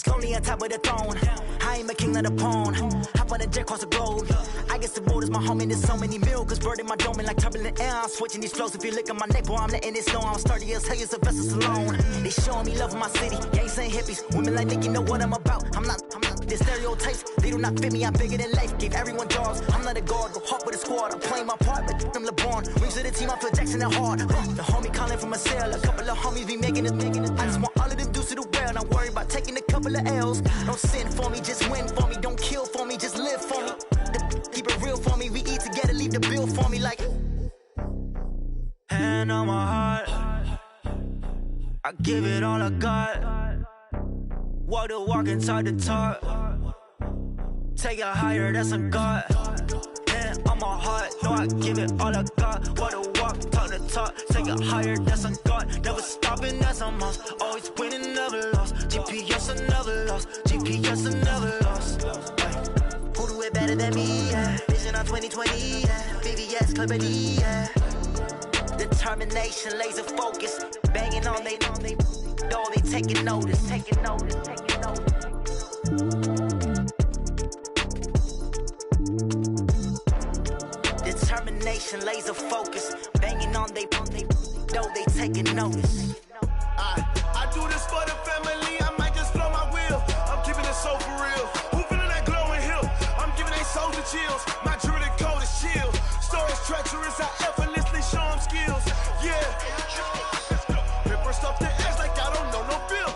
lonely on top of the throne. I ain't a king of the pawn. Hop on a jet across the globe. I guess the world is my home and there's so many miracles burning my dome like turbulent air. I'm switching these flows. If you look at my neck, boy, I'm letting it snow. I'm sturdy as hell, it's a vessel alone. They showing me love in my city. Gangs ain't hippies. Women like Nicky know what I'm about. I'm not. The stereotypes, they do not fit me. I'm bigger than life. Gave everyone jobs. I'm not a guard. Go hard with a squad. I'm playing my part, but I'm LeBron. Rings to the team. I feel Jackson and hard. The homie calling from a cell. A couple of homies be making it. I just want all of them dudes to the well. Not worry about taking a couple of L's. Don't sin for me, just win for me. Don't kill for me, just live for me. Keep it real for me. We eat together, leave the bill for me like. Hand on my heart, I give it all I got. Walk the walk and talk the talk. Take it higher, that's a God. Hand on my heart, no, I give it all I got. Walk the walk, talk the talk. Take it higher, that's a God. Never stopping, that's a must. Always winning, never lost. GPS, I never lost. GPS, I never lost. Who do it better than me? Yeah. Vision on 2020, yeah. VVS, Clarity, yeah. Determination, laser focus. Banging on they door, they taking notice. Determination, laser focus. Banging on they door, they taking notice. I do this for the family. I might just blow my wheel. I'm keeping it so for real. Who feeling that glowing hill? I'm giving they soldier chills. My druidic code is chill. Stories treacherous. I effortlessly show them skills. Yeah. Paper stuff the edge like I don't know no feel.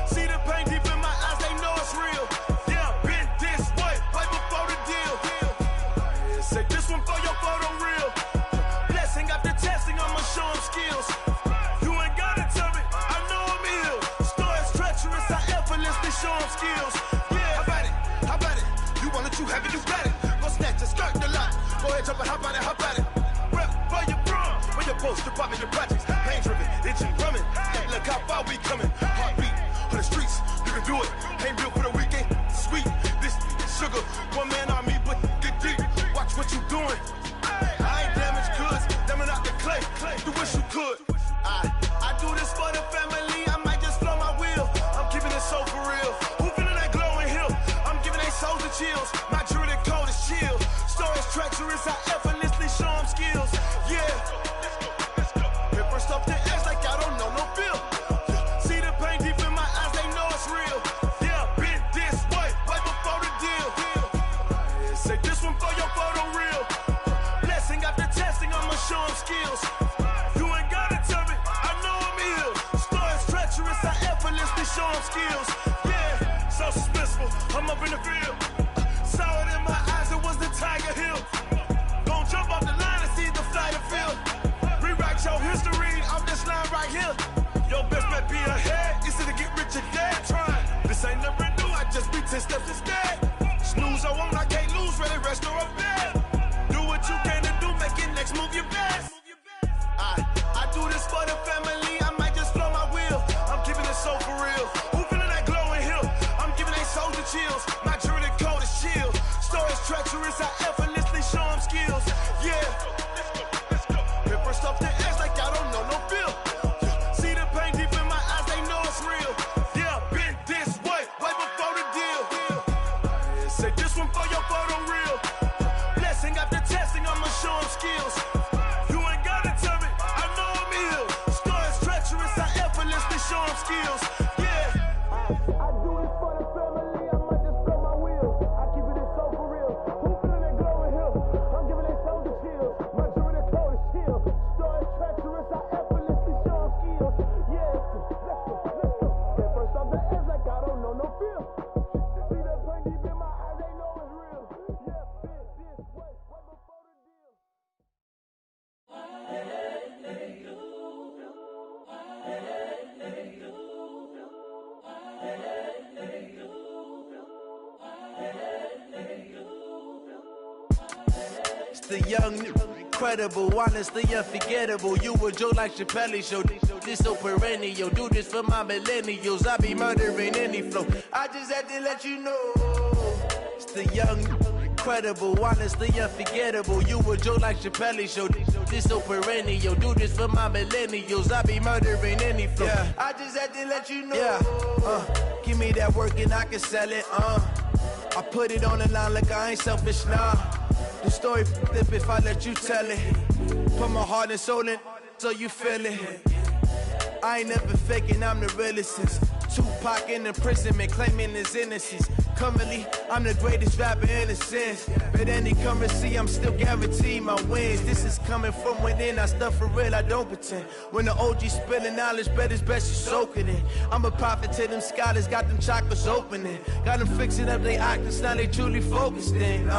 See the pain deep in my eyes. They know it's real. Yeah, been this way before the deal. Say this one for your photo real. Blessing after testing. I'ma show them skills. Show them skills. Yeah, how about it? You want it, you have it, you got it. Go snatch a skirt the lot. Go ahead, jump and hop on it. Rep for your prom. Where your post, department, your projects. Pain driven, engine drumming. Hey, look how far we coming. Heartbeat on the streets. You can do it. Ain't built for the weekend. Sweet, this sugar. One man army, but get deep. Watch what you doing. I ain't damaged goods. Damn out the clay. You wish you could. I do this for the family. I might just blow my wheel. I'm keeping it so for real. Who feeling that glowing hill? I'm giving they soldier chills. My druidic code is chill. Stories treacherous. I effortlessly show them skills. Yeah. Paper stuff the edge like I don't know no feel. See the pain deep in my eyes. They know it's real. Yeah, been this way before the deal. Say this one for your photo real. Blessing after testing. I'ma show them skills. You ain't gotta tell me. I know I'm ill. Stories treacherous. I effortlessly show them skills. Yeah, so suspenseful. I'm up in the field. Saw it in my eyes. It was the Tiger Hill. Gon' jump off the line and see the flight of field. Rewrite your history off this line right here. Your best bet be ahead. It's to get rich or dead. Trying. This ain't never new. I just be 10 steps instead. Snooze I won't. I can't lose. Ready, rest or a bed. Do what you can to do. Make it next move your best. I do this for the family. I might just blow my wheel. I'm keeping it so for real. Who feeling that glowing hill? I'm giving they soldier chills. My druidic code is chill. Stories treacherous. I effortlessly show them skills. Yeah. Paper stuff the edge like I don't know no feel. See the pain deep in my eyes. They know it's real. Yeah, been this way before the deal. Say this one for your photo real. Blessing after testing. I'ma show them skills. You ain't gotta tell me. I know I'm ill. Stories treacherous. I effortlessly show them skills. Yeah. I do this for the family. I might just blow my wheel. I keep it so for real. Who feeling that glowing hill? I'm giving they soldier chills. My druidic code is chill. Stories treacherous. I effortlessly show them skills. Yeah. Let's go. That first off the edge like I don't know no feel. See that pain deep in my eyes. They know it's real. Yeah, been this way before the deal. It's the young, incredible, honestly unforgettable. You a joke like Chappelle show. This so perennial. Do this for my millennials. I be murdering any flow. I just had to let you know. It's the young, incredible, honestly unforgettable. You a joke like Chappelle show. This so perennial. Do this for my millennials. I be murdering any flow. Yeah. I just had to let you know. Yeah. Give me that work and I can sell it. I put it on the line like I ain't selfish, nah. The story flip if I let you tell it. Put my heart and soul in so you feel it. I ain't never faking, I'm the realest since Tupac in imprisonment, claiming his innocence. Currently, I'm the greatest rapper in a sense. But any currency, I'm still guaranteed my wins. This is coming from within, I stuff for real, I don't pretend. When the OG spilling knowledge, bet it's best you soak it in. I'm a prophet to them scholars, got them chakras opening. Got them fixing up they octaves, now they truly focused in.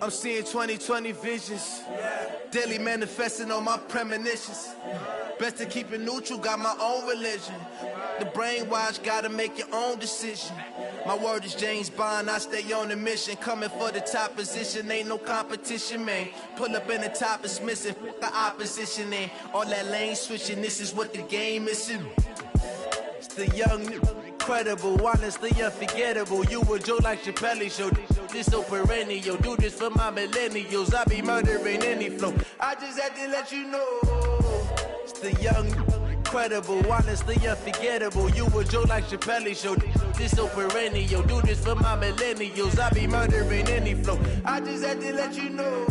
I'm seeing 2020 visions. Daily manifesting on my premonitions. Best to keep it neutral, got my own religion. The brainwash, gotta make your own decision. My word is James Bond, I stay on the mission. Coming for the top position, ain't no competition, man. Pull up in the top, it's missing, the opposition ain't. All that lane switching, this is what the game is. It's the young, incredible, honestly unforgettable. You a joke like Chappelle show. This so perennial. Do this for my millennials. I be murdering any flow. I just had to let you know. It's the young, incredible, honestly unforgettable. You a joke like Chappelle show. This so perennial. Do this for my millennials. I be murdering any flow. I just had to let you know.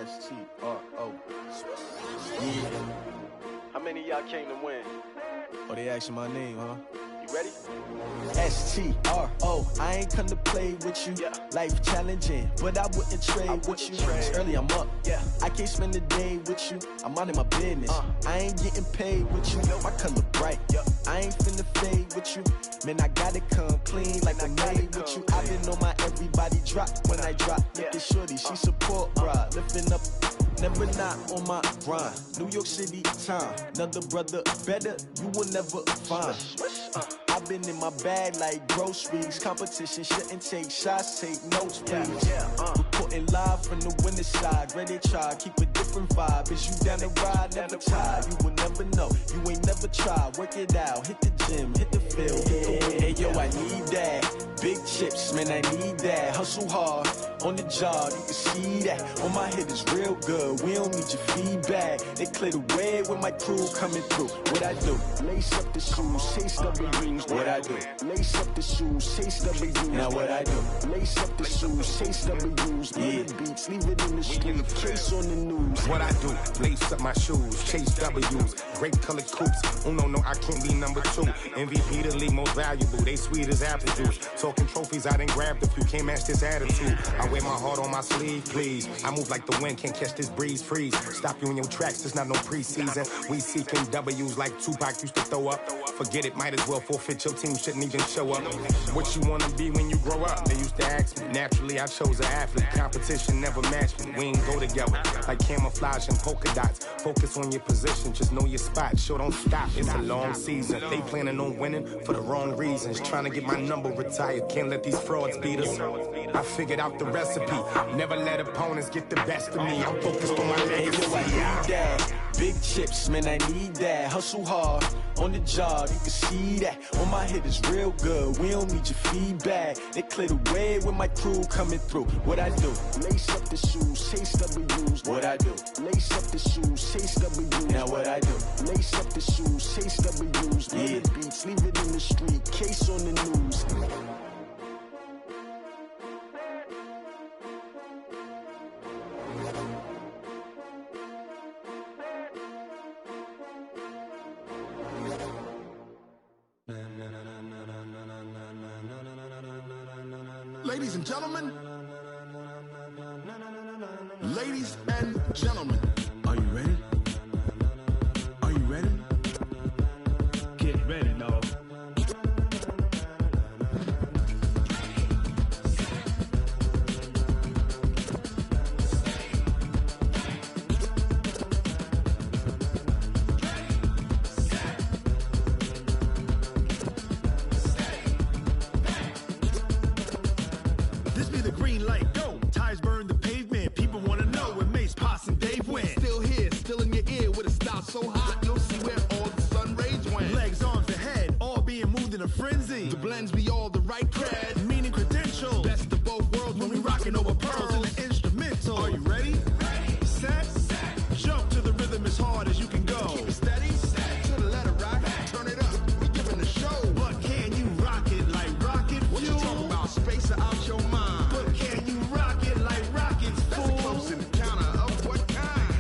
S-T-R-O. Yeah. How many of y'all came to win? Oh, they asking my name, huh? You ready? S-T-R-O. I ain't come to play with you. Life challenging, but I wouldn't trade with you. Early I'm up. I can't spend the day with you. I'm minding my business. I ain't getting paid with you. My color bright. I ain't finna fade with you. Man, I gotta come clean like I made with you. I been on my everybody drop when I drop. Look at shorty, she support, bruh. Lifting up, never not on my grind. New York City time, another brother better, you will never find. I've been in my bag like groceries. Competition shouldn't take shots, take notes, please. Reporting live from the winning side. Ready to try, keep a different vibe. Is you down the ride, never tired. You will never know, you ain't never tried. Work it out, hit the gym, hit the field, hit the wind. Hey yo, I need that. Big chips, man, I need that. Hustle hard, on the job, you can see that. On my head is real good, we don't need your feedback. They clear the way when my crew coming through. What I do? Lace up the shoes, chase W's. What I do? Lace up the shoes, chase W's. Now what I do? Lace up the shoes, chase W's. Yeah, beats, leave it in the street, case on the news. What I do? Lace up my shoes, chase W's. Great colored coops. Oh no, I can't be number 2. MVP the league most valuable. They sweet as apple juice. Talking trophies, I done grabbed a few. Can't match this attitude. I wear my heart on my sleeve, please. I move like the wind, can't catch this breeze. Freeze. Stop you in your tracks. There's not no preseason. We seeking W's like Tupac used to throw up. Forget it, might as well forfeit. Your team shouldn't even show up. What you wanna be when you grow up? They used to ask me. Naturally, I chose an athlete. Competition never matched me. We ain't go together like camouflage and polka dots. Focus on your position, just know your spot. Sure, don't stop. It's a long season. They planning on winning for the wrong reasons. Trying to get my number retired. Can't let these frauds beat us. I figured out the recipe. Never let opponents get the best of me. I'm focused on my legacy. I need that. Big chips, man, I need that. Hustle hard, on the job, you can see that. On my head is real good, we don't need your feedback. They clear the way when my crew coming through. What I do? Lace up the shoes, chase W's. What I do? Lace up the shoes, chase W's. Now what I do? Lace up the shoes, chase W's. Yeah, beats, leave it in the street, case on the news. Ladies and gentlemen, ladies and gentlemen, are you ready? Are you ready? Get ready, dog. green light, go. Tires burn the pavement. People wanna know where Mace, Pops, and Dave went. Still here, still in your ear with a style so hot, you'll see where all the sun rays went. Legs, arms, and head, all being moved in a frenzy. The blends be all the right cred, meaning credentials. Best of both worlds when we rockin' over pearls in the instrumental. Are you ready? Set. Jump to the rhythm as hard as you can go. Keep it steady, to the letter rock. Turn it up, we giving a show. But can you rock it like rocket fuel? What you talking about? Space out your mind. But can you rock it like rockets, fool? That's a close encounter of what kind?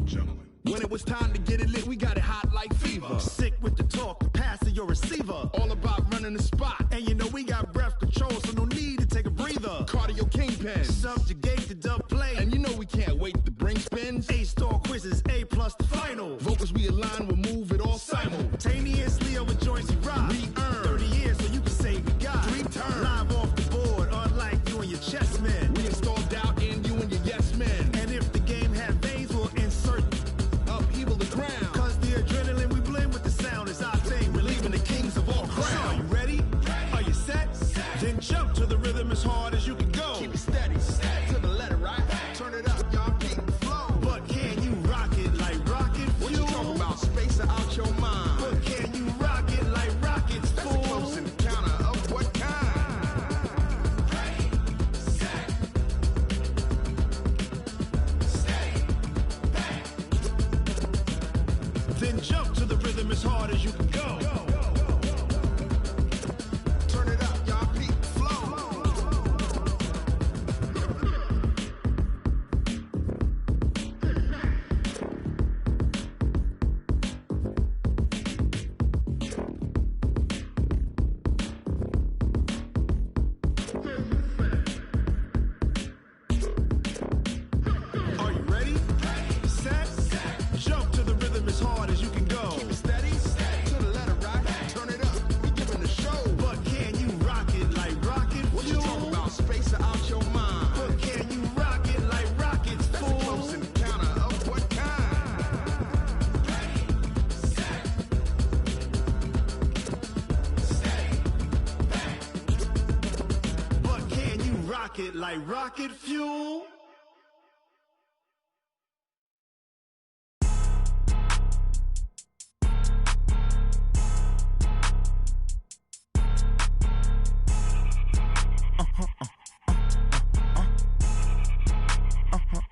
Gentlemen. When it was time to get it lit, we got it hot like fever. Sick with the talk, the pass of your receiver. All about running the spot. And you know we got breath control, so no need to take a breather. Cardio kingpin, subjugate the dub play. And you know we can't wait to bring spins. A-star quizzes, A+ the final. Vocals we align, we'll move it all simultaneously over joints we rock. We earn 30 years, so you can say we got 3 turns. Live off the board, unlike you and your chess men. We install doubt in you and your yes men. And if the game had veins, we'll insert upheaval the ground. Cause the adrenaline we blend with the sound is our thing. We're leaving the kings of all crowns. So are you ready? Are you set? Then jump to the rhythm as hard as you can go. Keep it steady, to the letter right. Turn it up, y'all keep the flow. But can you rock it like rocket fuel? What you talking about? Space out your mind. But can you rock it like rockets, fool? That's a close encounter of what kind? Ready, set, steady, back. Then jump to the rhythm as hard as you can go. Turn it up, y'all keep the flow. Are you ready? Set. Jump to the rhythm as hard as you can go. Keep it steady, to the letter rock. Turn it up, we giving a show. But can you rock it like rocket fuel? What you talking about? Space out your mind. But can you rock it like rockets, fool? That's a close encounter of what kind? Ready, set, steady, back. But can you rock it like rocket fuel?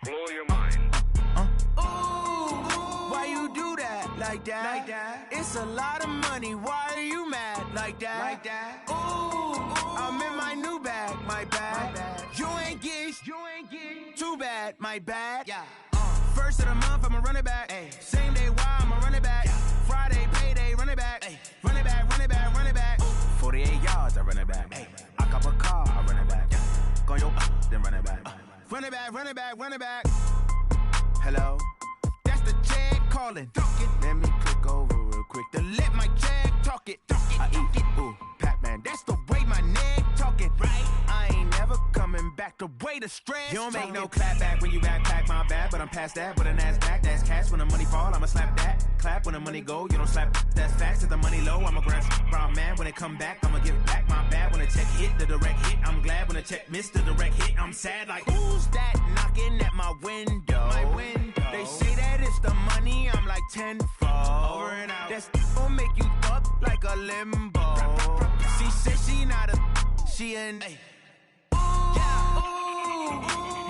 Blow your mind. Why you do that? Like that? It's a lot of money. Why are you mad? Like that? Ooh, I'm in my new bag. My bad. You ain't get too bad. My bad. Yeah. First of the month, I'ma run it back. Ay. Same day, why I'ma run it back. Yeah. Friday, payday, run it back. Ay. Run it back, run it back, run it back. 48 yards, I run it back. Ay. I cop a car, I run it back. Go yo, then run it back. Run it back, run it back, run it back. Hello? That's the check calling. Let me click over real quick to let my check talk it. I eat it, ooh, Pac-Man. That's the way my neck talking. Right? I ain't never coming back. The way the stress. You don't make no clap back when you backpack, my bad. But I'm past that with a NASDAQ. That's cash when the money fall. I'ma slap that. Clap when the money go. You don't slap. That's facts. If the money low, I'ma grab brown man. When it come back, I'ma give back my bad. When the check hit, the direct hit. I'm glad when the check missed the direct hit. I'm sad like who's that knocking at my window? My window. They say that it's the money. I'm like tenfold. Over and out. That's gon' make you up like a limbo. She said she not a. She an.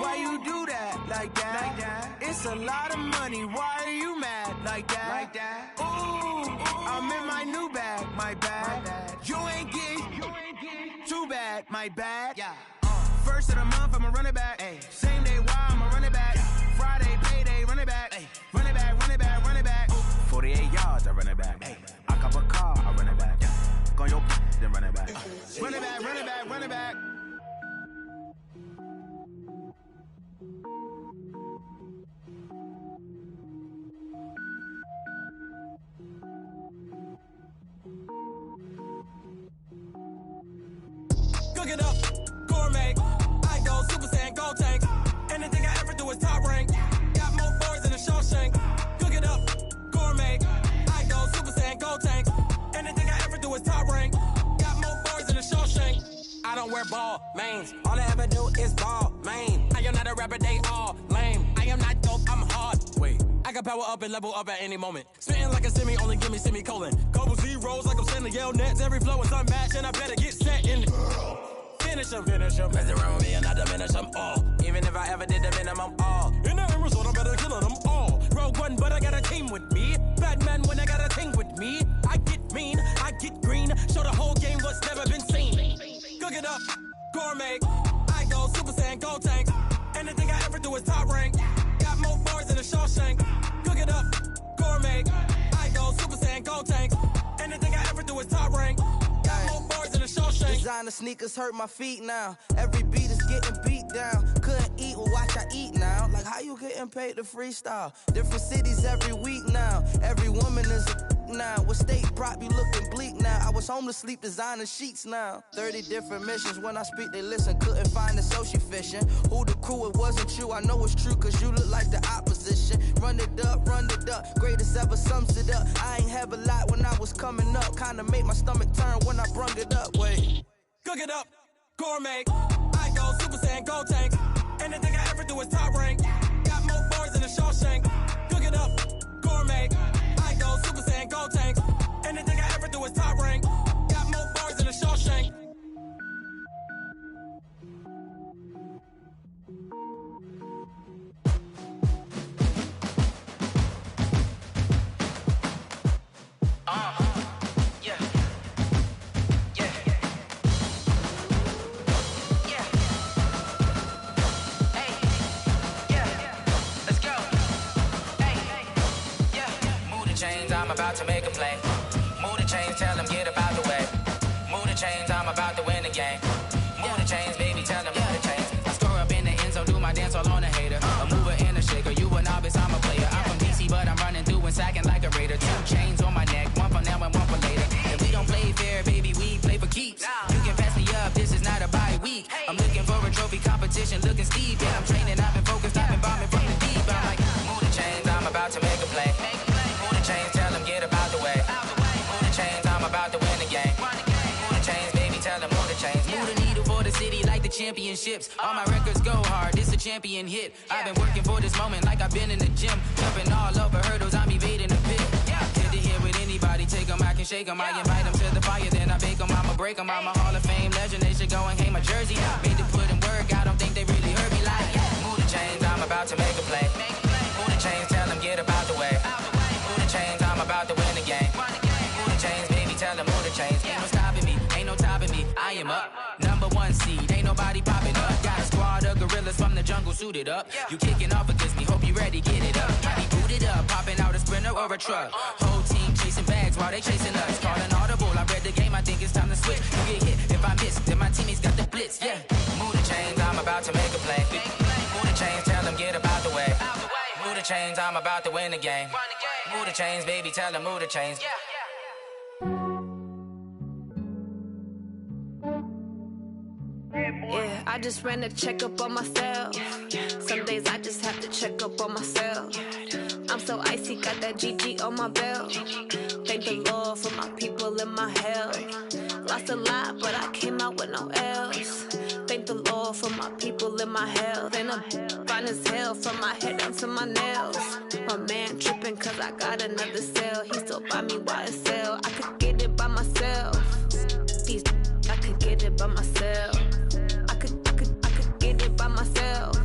Why you do that? Like that? It's a lot of money. Why are you mad? Like that? Ooh, I'm in my new bag. My bad. You ain't get too bad. My bad. Yeah. First of the month, I'ma run it back. Ay. Same day, why I'ma run it back. Friday, payday, run it back. Ay. Run it back, run it back, run it back. 48 yards, I run it back. Ay. I cop a car, I run it back. Go yo, then run it back. Run it back, run it back, run it back. Cook it up, gourmet. I go Super Saiyan, gold tank. Anything I ever do is top rank. Got more boys than a Shawshank. Cook it up, gourmet. I go Super Saiyan, gold tank. Anything I ever do is top rank. Got more boys than a Shawshank. don't wear ball mains. All I ever do is ball lane. I am not a rapper, they all lame. I am not dope, I'm hard. Wait, I can power up and level up at any moment. Spitting like a semi, only give me semicolon. Couple zeros like I'm sending yell nets. Every flow is unmatched and I better get set in. Finish them. Mess around with me and I diminish them all. Even if I ever did the minimum all. In the end result, I'm better killing them all. Rogue one, but I got a team with me. Batman when I got a team with me. I get mean, I get green. Show the whole game what's never been seen. Cook it up, gourmet. I go Super Saiyan, Gold Tank. Anything I ever do is top rank. Got more bars than a Shawshank. Cook it up, gourmet. I go Super Saiyan, Gold Tank. Anything I ever do is top rank. Got more bars than a Shawshank. Designer sneakers hurt my feet now. Every beat is getting beat down. Couldn't eat, well watch I eat now. Like how you getting paid to freestyle? Different cities every week now. Every woman is a now. What state brought me looking bleak now? I was homeless, sleep designing sheets now. 30 different missions. When I speak, they listen. Couldn't find the social fishing. Who the crew? It wasn't you. I know it's true, cause you look like the opposition. Run it up. Greatest ever sums it up. I ain't have a lot when I was coming up. Kinda made my stomach turn when I brung it up. Wait. Cook it up, gourmet. I go Super Saiyan, Gold Tank. Anything I ever do is top rank. Got more bars than a Shawshank. Cook it up, gourmet. I go Super Saiyan, Gold Tank. Anything I ever do is top rank. Got more bars than a Shawshank. I'm about to make a play. Move the chains, tell them get about the way. Move the chains, I'm about to win the game. Move the chains, baby, tell them move the chains. I score up in the end zone, do my dance all on a hater. A mover and a shaker, you a novice, I'm a player. I'm from DC, but I'm running through and sacking like a raider. 2 chains on my neck, one for now and one for later. And we don't play fair, baby, we play for keeps. You can pass me up, this is not a bye week. I'm looking for a trophy competition, looking steep. Yeah, I'm training, I've been focused, I've been bombing from the deep. I'm like, move the chains, I'm about to make a play. Move the chains, tell them get about the way. Move the chains, I'm about to win the game. Move the chains, baby, tell them move the chains. Move the needle for the city like the championships. All my records go hard, this a champion hit. I've been working for this moment like I've been in the gym. Jumping all over hurdles, I'm evading the pit. Good to hear with anybody, take them, I can shake them. I invite them to the fire, then I bake them, I'ma break them. I'm a Hall of Fame legend, they should go and hang my jersey. Made to put in work, I don't think they really heard me like, move the chains, I'm about to make a play. Move the chains, tell them get about the way. Move the chains, I'm about to win the game. Move the chains, baby, tell them move the chains. Ain't no stopping me, ain't no topping me, I am up. #1 seed, ain't nobody popping up. Got a squad of gorillas from the jungle suited up. You kicking off against me, hope you ready, get it up. Body booted up, popping out a Sprinter or a truck. Whole team chasing bags while they chasing us. Call an audible, I read the game, I think it's time to switch. You get hit, if I miss, then my teammates got the blitz, yeah. Move the chains, I'm about to make a play. Move the chains, tell them get about the way. Move the chains, I'm about to win the game. Move the chains, baby, tell them move the chains. Yeah, I just ran a checkup on myself. Some days I just have to check up on myself. I'm so icy, got that GG on my belt. Thank the Lord for my people in my health. Lost a lot, but I came out with no L's. Thank the Lord for my people in my health. And I'm fine as hell from my head down to my nails. My man tripping cause I got another cell. He still buy me YSL. I could get it by myself. These I could get it by myself. I could get it by myself.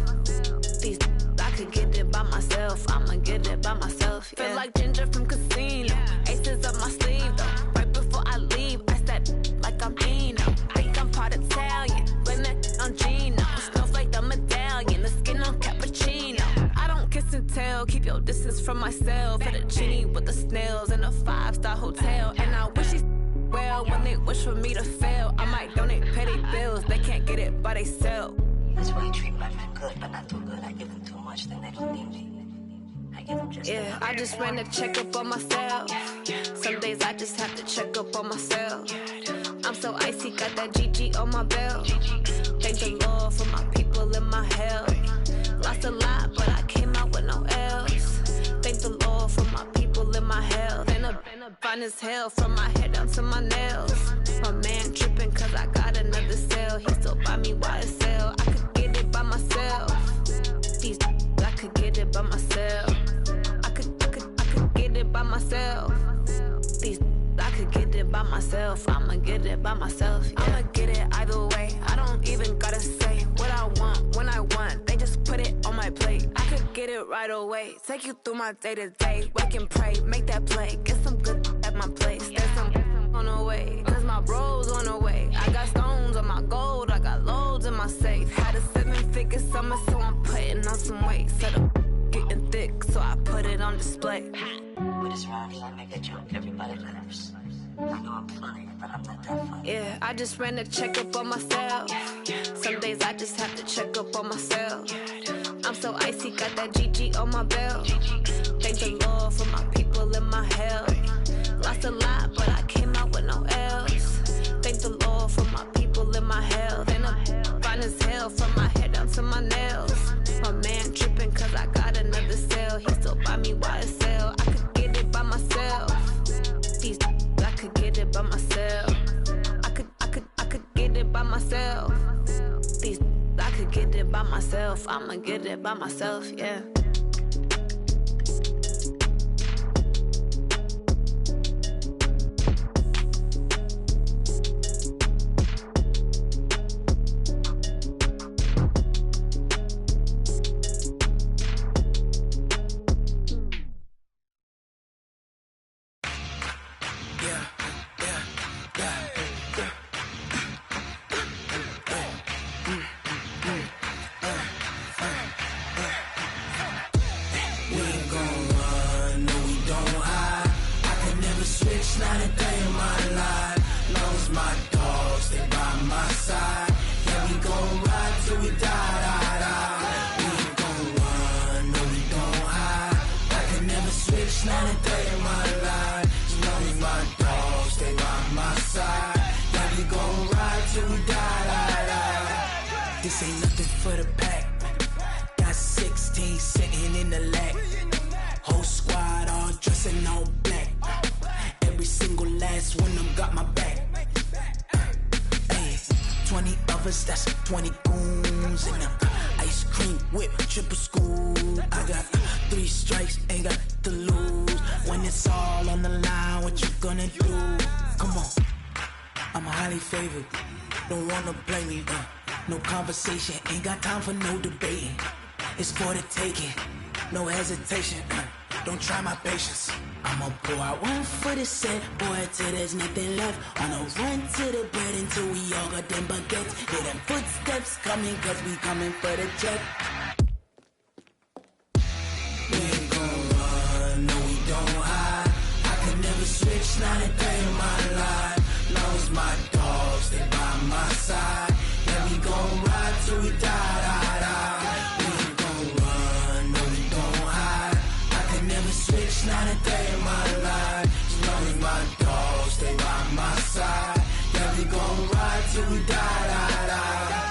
These I could get it by myself. I'ma get it by myself. Yeah. Feel like Ginger from Casino. Aces up my sleeve though. Right before I leave, I step like I'm Dino. Think I'm part Italian. Blame that on Gino. Snowflake the medallion. The skin on cappuccino. I don't kiss and tell. Keep your distance from myself. Fettuccine with the snails in a 5-star hotel. And I wish he's well when they wish for me to fail. I might donate petty bills. They can't get it by themselves. That's why you treat my friend good, but not too good. I give them too much, then they don't need me. I give them just yeah, I just ran a checkup on myself. Some days I just have to check up on myself. I'm so icy, got that GG on my belt. Thank the Lord for my people in my health. Lost a lot, but I came out with no L's. Thank the Lord for my people in my health. And I'm fine as hell from my head down to my nails. My man tripping cause I got another cell. He me YSL. I could get it by myself. These I could get it by myself. I could get it by myself. These I could get it by myself. I'ma get it by myself. Yeah. I'ma get it either way. I don't even gotta say what I want when I want. They just put it on my plate. I could get it right away. Take you through my day to day. Wake and pray, make that play. Get some good at my place. There's some on the way, cause my bro's on the way. I got stones on my gold. I got loads in my safe. Had a 7-figure summer, so I'm putting on some weight. Set up getting thick, so I put it on display. With this round here, I make a joke, everybody laughs. I know I'm funny, but I'm not that funny. Yeah, I just ran a checkup on myself. Some days I just have to check up on myself. I'm so icy, got that GG on my belt. Thank the Lord for my people in my health. Lost a lot, but I came out with no L's. Thank the Lord for my people in my health. And I'm fine as hell from my head down to my nails. My man tripping cause I got another sale. He still buy me YSL. I could get it by myself. These I could get it by myself. I could get it by myself. These I could get it by myself. I'ma get it by myself, yeah. That's 20 goons and ice cream whip, triple school. I got 3 strikes, ain't got to lose. When it's all on the line, what you gonna do? Come on, I'm highly favored. Don't wanna blame me, no conversation, ain't got time for no debating. It's for the taking, no hesitation. Don't try my patience. I'ma pour out one for the set, boy, till there's nothing left. On a run to the bread until we all got them baguettes. Hear them footsteps coming, cause we coming for the check. We ain't gon' run, no we don't hide. I can never switch, not a day in my life. Long as my dogs, they by my side. Yeah, we gon' ride till we die, die, die. We ain't gon' run, no we don't hide. I can never switch, not a day in my life. As long as my dogs stay by my side. Yeah, we gon' ride till we die, die, die.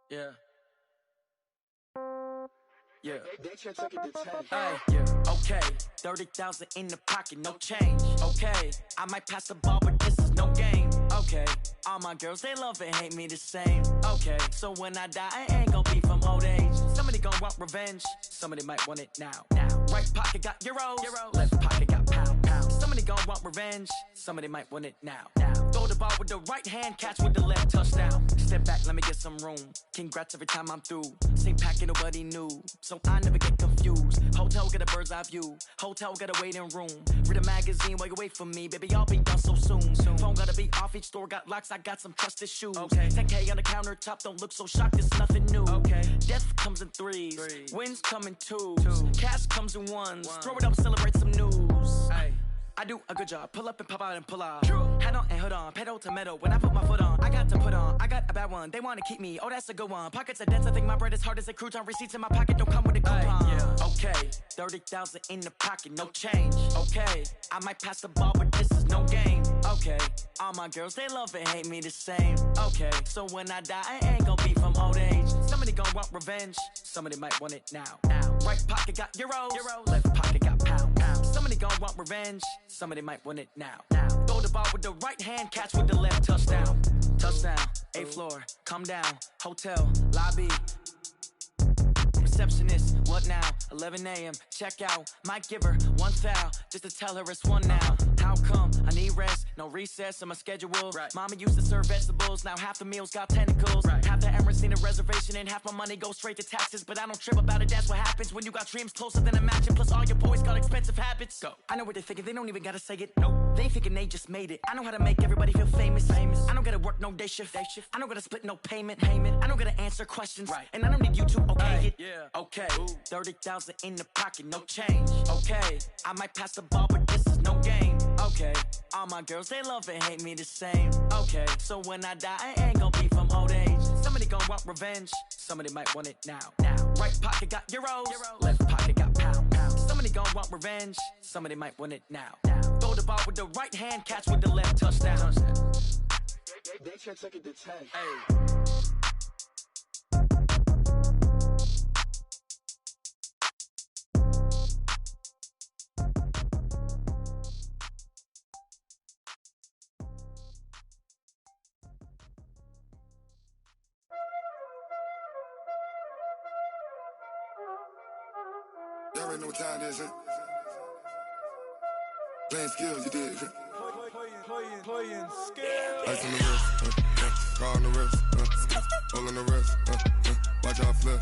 Yeah. Yeah. Hey, yeah. Okay. 30,000 in the pocket, no change. Okay. I might pass the ball, but this is no game. Okay. All my girls, they love and hate me the same. Okay. So when I die, I ain't gon' be from old age. Somebody gon' want revenge. Somebody might want it now. Right pocket got euros. Left pocket got pound. Somebody gon' want revenge. Somebody might want it now. Throw the ball with the right hand, catch with the left, touchdown. Step back, let me get some room. Congrats every time I'm through. Same packet, nobody knew. So I never get confused. Hotel got a bird's eye view. Hotel got a waiting room. Read a magazine while you wait for me. Baby, I'll be done so soon. Phone gotta be off, each store got locks. I got some trusted shoes. 10K on the countertop, don't look so shocked, it's nothing new. Death comes in threes. Wins come in twos. Cash comes in ones. Throw it up, celebrate some news. I do a good job. Pull up and pop out and pull out. Head on and hood on. Pedal to metal. When I put my foot on, I got to put on. I got a bad one. They want to keep me. Oh, that's a good one. Pockets are dense. I think my bread is hard as a crouton. Receipts in my pocket don't come with a coupon. Okay. 30,000 in the pocket. No change. Okay. I might pass the ball, but this is no game. Okay, all my girls, they love and hate me the same. Okay, so when I die, I ain't gon' be from old age. Somebody gon' want revenge, somebody might want it now. Right pocket got euros, left pocket got pounds. Somebody gon' want revenge, somebody might want it now. Throw the ball with the right hand, catch with the left, touchdown. Touchdown, 8th floor, come down, hotel, lobby. Receptionist, what now? 11 a.m. check out. Might give her one foul just to tell her it's one now. How come? I need rest, no recess in my schedule. Mama used to serve vegetables, now half the meals got tentacles. Half the Emirates need a reservation and half my money goes straight to taxes. But I don't trip about it, that's what happens when you got dreams closer than imagine. Plus all your boys got expensive habits. Go. I know what they're thinking, they don't even gotta say it. Nope. They thinking they just made it. I know how to make everybody feel famous. I don't gotta work no day shift. I don't gotta split no payment. I don't gotta answer questions. And I don't need you to okay it. Okay, 30,000 in the pocket, no change. Okay, I might pass the ball, but this is no game. Okay, all my girls, they love and hate me the same. Okay, so when I die, I ain't gon' be from old age. Somebody gon' want revenge, somebody might want it now. Right pocket got euros, left pocket got pounds. Somebody gon' want revenge, somebody might want it now. Throw the ball with the right hand, catch with the left, touchdown. They can't take it to 10. Hey. Y'all already know what time it is, huh? Playing skills, you did. Playing skills. Ice on the wrist, car on the wrist, hole in the wrist, watch how I flip,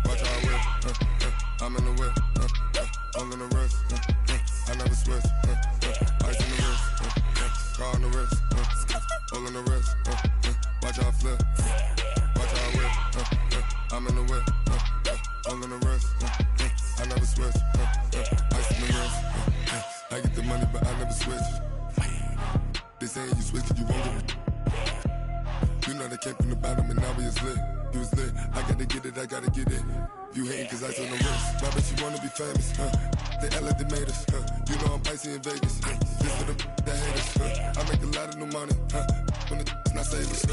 watch how I whip, I'm in the whip, hole in the wrist, I never switch, ice on the wrist, car on the wrist, hole in the wrist, watch how I flip, watch how I whip, I'm in the whip, hole in the wrist, I never switch, ice on the wrist, I get the money but I never switch. They saying you switch it, you won't get it. You know they came from the bottom and now we is lit. You was lit, I gotta get it, I gotta get it. You hating cause ice on the wrist. My bitch, you wanna be famous, They act like they made us, You know I'm icy in Vegas, This for the that hate us, I make a lot of new money, When it's not savers,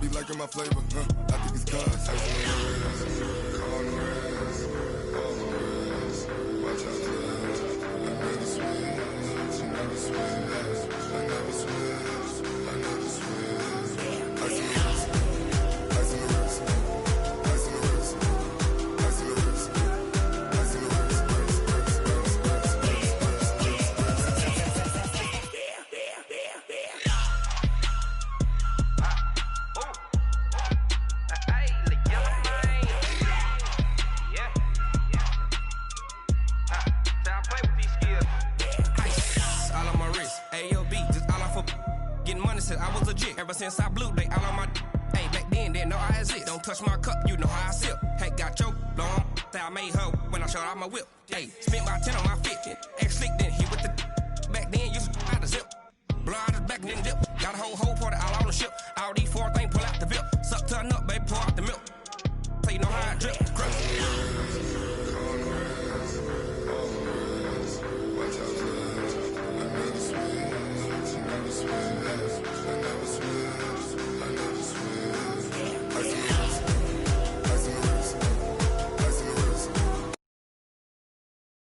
Be liking my flavor, I think it's cause ice on the wrist, car on the wrist, all the wrist. Watch out for this, I never switch, I never switch, I never switch, I never switch. Ice on the wrist, ice on the wrist, ice on the wrist, ice on the wrist, ice on the wrist, I was legit ever since I blew they all on my hey back then didn't know I exist. Don't touch my cup, you know how I sip. Hey, got your long that I made her when I showed out my whip. Hey, spent my 10 on my 50. Ex slick then he